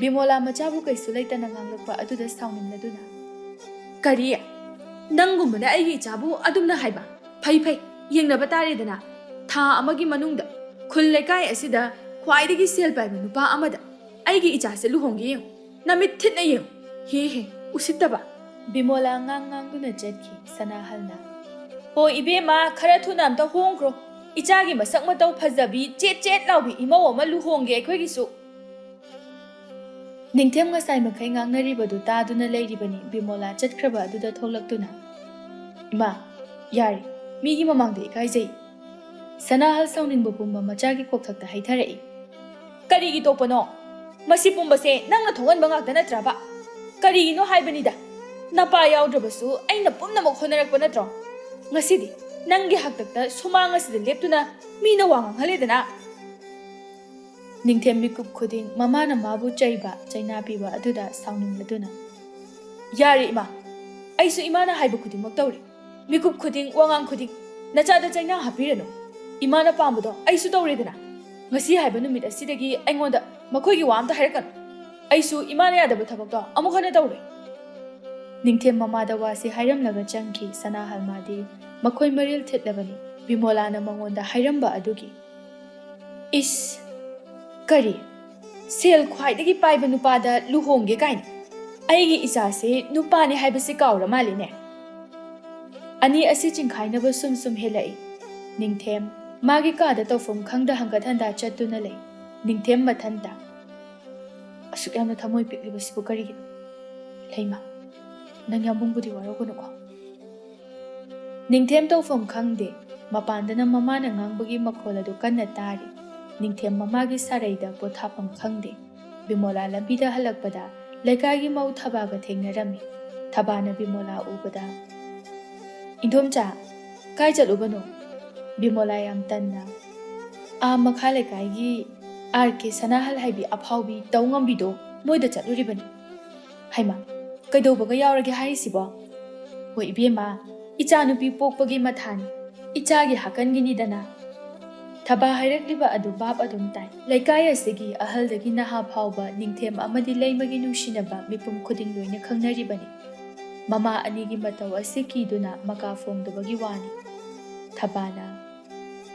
ꯕꯤꯃꯣꯂꯥ ꯃꯆꯥꯕꯨ ꯀꯩꯁꯨ ꯂꯩꯇꯅ ꯉꯥꯡꯂꯛꯄ ꯑꯗꯨꯗ ꯁꯥꯎꯅꯤꯡꯂꯗꯨꯅ "ꯀꯔꯤ ꯅꯪꯒꯨꯝꯕꯅ ꯑꯩꯒꯤ ꯏꯆꯥꯕꯨ ꯑꯗꯨꯝꯅ ꯍꯥꯏꯕ? ꯐꯩ ꯐꯩ, ꯌꯦꯡꯅꯕ ꯇꯥꯔꯦꯗꯅ꯫ ꯊꯥ ꯑꯃꯒꯤ ꯃꯅꯨꯡꯗ ꯈꯨꯜ ꯂꯩꯀꯥꯏ ꯑꯁꯤꯗ ꯈ꯭ꯋꯥꯏꯗꯒꯤ ꯁꯦꯜ ꯄꯥꯏꯕ ꯅꯨꯄꯥ ꯑꯃꯗ ꯑꯩꯒꯤ ꯏꯆꯥꯁꯦ ꯂꯨꯍꯣꯡꯒꯦ ꯌꯦꯡꯉꯨ, ꯅꯃꯤꯠ ꯊꯤꯠꯅ ꯌꯦꯡꯉꯨ꯫ ꯍꯦ ꯍꯦ ꯎꯁꯤꯠꯇꯕ." ꯕꯤꯃꯣꯂꯥ ꯉꯥꯡꯗꯨꯅ ꯆꯠꯈꯤ꯫ ꯁꯅꯥꯍꯜꯅ "ꯍꯣ ꯏꯕꯦꯝꯃ, ꯈꯔ ꯊꯨꯅ ꯑꯝꯇ ꯍꯣꯡꯈ꯭ꯔꯣ꯫ ꯏꯆꯥꯒꯤ ꯃꯁꯛ ꯃꯇꯧ ꯐꯖꯕꯤ ꯆꯦꯠ ꯆꯦꯠ ꯂꯥꯎꯕꯤ ꯏꯃꯧ ꯑꯃ ꯂꯨꯍꯣꯡꯒꯦ ꯑꯩꯈꯣꯏꯒꯤꯁꯨ." ꯅꯤꯡꯊꯦꯝ ꯉꯁꯥꯏ ꯃꯈꯩ ꯉꯥꯡꯅꯔꯤꯕꯗꯨ ꯇꯥꯗꯨꯅ ꯂꯩꯔꯤꯕꯅꯤ꯫ ꯕꯤꯃꯣꯂꯥ ꯆꯠꯈ꯭ꯔꯕ ꯑꯗꯨꯗ ꯊꯣꯛꯂꯛꯇꯨꯅ "ꯏꯃꯥ ꯌꯥꯔꯦ, ꯃꯤꯒꯤ ꯃꯃꯥꯡꯗ ꯏꯀꯥꯏꯖꯩ." ꯁꯅꯥꯍꯜ ꯁꯥꯎꯅꯤꯡꯕ ꯄꯨꯝꯕ ꯃꯆꯥꯒꯤ ꯀꯣꯛꯊꯛꯇ ꯍꯩꯊꯔꯛꯏ꯫ "ꯀꯔꯤꯒꯤ ꯇꯣꯛꯄꯅꯣ? ꯃꯁꯤ ꯄꯨꯝꯕꯁꯦ ꯅꯪꯅ ꯊꯣꯛꯍꯟꯕ ꯉꯥꯛꯇ ꯅꯠꯇ꯭ꯔꯕ? ꯀꯔꯤꯒꯤꯅꯣ ꯍꯥꯏꯕꯅꯤꯗ꯫ ꯅꯄꯥ ꯌꯥꯎꯗ꯭ꯔꯕꯁꯨ ꯑꯩꯅ ꯄꯨꯝꯅꯃꯛ ꯍꯣꯠꯅꯔꯛꯄ ꯅꯠꯇ꯭ꯔꯣ? ꯉꯁꯤꯗꯤ ꯅꯪꯒꯤ ꯍꯥꯛꯇꯛꯇ ꯁꯨꯃꯥꯡ ꯑꯁꯤꯗ ꯂꯦꯞꯇꯨꯅ ꯃꯤꯅ ꯋꯥ ꯉꯥꯡꯍꯜꯂꯦꯗꯅ." ꯅꯤꯡꯊꯦꯝ ꯃꯤꯀꯨꯞ ꯈꯨꯗꯤꯡ ꯃꯃꯥꯅ ꯃꯥꯕꯨ ꯆꯩꯕ ꯆꯩꯅꯥꯕꯤꯕ ꯑꯗꯨꯗ ꯁꯥꯎꯅꯤꯡꯂꯗꯨꯅ "ꯌꯥꯔꯦ ꯏꯃꯥ, ꯑꯩꯁꯨ ꯏꯃꯥꯅ ꯍꯥꯏꯕ ꯈꯨꯗꯤꯡꯃꯛ ꯇꯧꯔꯤ꯫ ꯃꯤꯀꯨꯞ ꯈꯨꯗꯤꯡ ꯋꯥꯉꯥꯡ ꯈꯨꯗꯤꯡ ꯅꯆꯥꯗ ꯆꯩꯅꯥ ꯍꯥꯞꯄꯤꯔꯅꯨ꯫ ꯏꯃꯥꯅ ꯄꯥꯝꯕꯗꯣ ꯑꯩꯁꯨ ꯇꯧꯔꯦꯗꯅ꯫ ꯉꯁꯤ ꯍꯥꯏꯕ ꯅꯨꯃꯤꯠ ꯑꯁꯤꯗꯒꯤ ꯑꯩꯉꯣꯟꯗ ꯃꯈꯣꯏꯒꯤ ꯋꯥ ꯑꯝꯇ ꯍꯥꯏꯔꯛꯀꯅꯨ꯫ ꯑꯩꯁꯨ ꯏꯃꯥꯅ ꯌꯥꯗꯕ ꯊꯕꯛꯇꯣ ꯑꯃꯨꯛ ꯍꯟꯅ ꯇꯧꯔꯣꯏ." ꯅꯤꯡꯊꯦꯝ ꯃꯃꯥꯗ ꯋꯥꯁꯤ ꯍꯥꯏꯔꯝꯂꯒ ꯆꯪꯈꯤ꯫ ꯁꯅꯥꯍꯜ ꯃꯥꯗꯤ ꯃꯈꯣꯏ ꯃꯔꯤꯜ ꯊꯤꯠꯂꯕꯅꯤ ꯕꯤꯃꯣꯂꯥꯅ ꯃꯉꯣꯟꯗ ꯍꯥꯏꯔꯝꯕ ꯑꯗꯨꯒꯤ꯫ "ꯏꯁ ꯀꯔꯤ ꯁꯦꯜ ꯈ꯭ꯋꯥꯏꯗꯒꯤ ꯄꯥꯏꯕ ꯅꯨꯄꯥꯗ ꯂꯨꯍꯣꯡꯒꯦ ꯀꯥꯏꯅ? ꯑꯩꯒꯤ ꯏꯆꯥꯁꯦ ꯅꯨꯄꯥꯅꯦ ꯍꯥꯏꯕꯁꯤ ꯀꯥꯎꯔ ꯃꯥꯜꯂꯤꯅꯦ." ꯑꯅꯤ ꯑꯁꯤ ꯆꯤꯡꯈꯥꯏꯅꯕ ꯁꯨꯝ ꯍꯦꯜꯂꯛꯏ꯫ ꯅꯤꯡꯊꯦꯝ ꯃꯥꯒꯤ ꯀꯥꯗ ꯇꯧꯐꯝ ꯈꯪꯗ ꯍꯪꯒꯠ ꯍꯟꯗꯥ ꯆꯠꯇꯨꯅ ꯂꯩ꯫ ꯅꯤꯡꯊꯦꯝ ꯃꯊꯟꯇ "ꯑꯁꯨꯛ ꯌꯥꯝꯅ ꯊꯃꯣꯏ ꯄꯤꯛꯂꯤꯕꯁꯤꯕꯨ ꯀꯔꯤꯒꯤꯅꯣ? ꯂꯩꯃ, ꯅꯪ ꯌꯥꯝꯕꯨꯡꯕꯨꯗꯤ ꯋꯥꯔꯧꯒꯅꯨꯀꯣ." ꯅꯤꯡꯊꯦꯝ ꯇꯧꯐꯝ ꯈꯪꯗꯦ꯫ ꯃꯄꯥꯟꯗꯅ ꯃꯃꯥꯅ ꯉꯥꯡꯕꯒꯤ ꯃꯈꯣꯜ ꯑꯗꯨ ꯀꯟꯅ तारी। निंगथेम ममागी सारैदा पोथाफम खंगदे। बिमोला लंबीदा हलकपदा लेकागी मौ थबागा थेंगनरमी। थबाना बिमोला उबदा इंदोमचा काय चलुबनो? बिमोला याम तन्ना आ मखा लेकागी आरके सनाहल हाइबी अफाउबी तौंगंबीदो मोइदा चलुरिबनी। हाइमा कैदौबगा यावरगे हाइसिबो? हो इबेमा इचानुपी पोकपगी मथानी इचागी हाकनगिनीदना। थबा हाइरक्लिबा अदु बाप अदुम ताई। लेकाय असिगी अहलदगी नहा फाउबा निंगथेम अमदी लैमगी नुसिनबा मिपुम खुदिंग लोइना खंगनरिबनी। ममा अनिगी मतौ असि कीदुना मका फोंगदबगी वानी। थबाना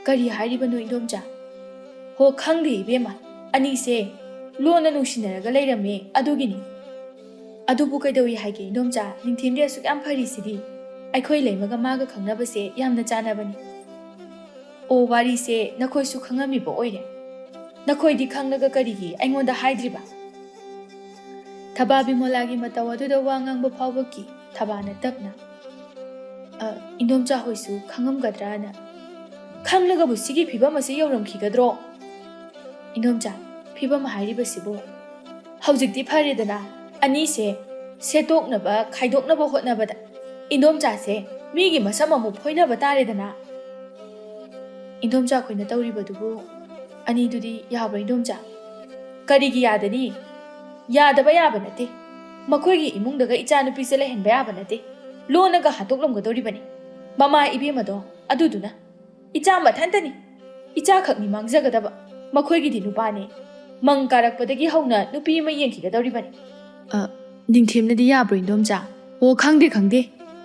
करी हाइरिबनो इंदोमचा? हो खंगदे इबेमा अनिसे लोना नुसिनरगा लैरमे अदुगिनी। अदुबु कैदौई हाइगे इंदोमचा निंगथेमदि असुक याम फरिसिदी अखोई लैमगा मागा खंगनबसे यामना चानबनी। ओ वारीसे नखोइसु खंगमिबो ओइरे। नखोइदि खंगलगा करिगी अइंगोंदा हाइद्रिबा? थबा बिमोलागी मतौ अदुदा वा ngang फाउबकी थबाना तपना ꯏꯟꯗꯣꯝꯆꯥ ꯍꯣꯏꯁꯨ ꯈꯪꯉꯝꯒꯗ꯭ꯔꯥꯅ ꯈꯪꯂꯒꯕꯨ ꯁꯤꯒꯤ ꯐꯤꯕꯝ ꯑꯁꯤ ꯌꯧꯔꯝꯈꯤꯒꯗ꯭ꯔꯣ ꯏꯟꯗꯣꯝꯆꯥ ꯐꯤꯕꯝ ꯍꯥꯏꯔꯤꯕꯁꯤꯕꯨ ꯍꯧꯖꯤꯛꯇꯤ ꯐꯔꯦꯗꯅ ꯑꯅꯤꯁꯦ ꯁꯦꯠꯇꯣꯛꯅꯕ ꯈꯥꯏꯗꯣꯛꯅꯕ ꯍꯣꯠꯅꯕꯗ ꯏꯟꯗꯣꯝꯆꯥꯁꯦ ꯃꯤꯒꯤ ꯃꯁꯝ ꯑꯃꯨꯛ ꯐꯣꯏꯅꯕ ꯇꯥꯔꯦꯗꯅ ꯏꯟꯗꯣꯝꯆꯥ ꯑꯩꯈꯣꯏꯅ ꯇꯧꯔꯤꯕꯗꯨꯕꯨ ꯑꯅꯤꯗꯨꯗꯤ ꯌꯥꯕ꯭ꯔꯥ ꯏꯟꯗꯣꯝꯆꯥ ꯀꯔꯤꯒꯤ ꯌꯥꯗꯅꯤ ꯌꯥꯗꯕ ꯌꯥꯕ ꯅꯠꯇꯦ ꯃꯈꯣꯏꯒꯤ ꯏꯃꯨꯡꯗꯒ ꯏꯆꯥꯅꯨꯄꯤꯁꯦ ꯂꯩꯍꯟꯕ ꯌꯥꯕ ꯅꯠꯇꯦ ꯂꯣꯟꯅꯒ ꯍꯥꯠꯇꯣꯛꯂꯝꯒꯗꯧꯔꯤꯕꯅꯤ ꯃꯃꯥ ꯏꯕꯦꯝꯃꯗꯣ ꯑꯗꯨꯗꯨꯅ ꯏꯆꯥ ꯃꯊꯟꯇꯅꯤ ꯏꯆꯥꯈꯛꯅꯤ ꯃꯥꯡꯖꯒꯗꯕ ꯃꯈꯣꯏꯒꯤꯗꯤ ꯅꯨꯄꯥꯅꯤ ꯃꯪ ꯀꯥꯔꯛꯄꯗꯒꯤ ꯍꯧꯅ ꯅꯨꯄꯤ ꯑꯃ ꯌꯦꯡꯈꯤꯒꯗꯧꯔꯤꯕꯅꯤ ꯅꯤꯡꯊꯦꯝꯅꯗꯤ ꯌꯥꯕ꯭ꯔꯣ ꯏꯟꯗꯣꯝꯆꯥ ꯑꯣ ꯈꯪꯗꯦ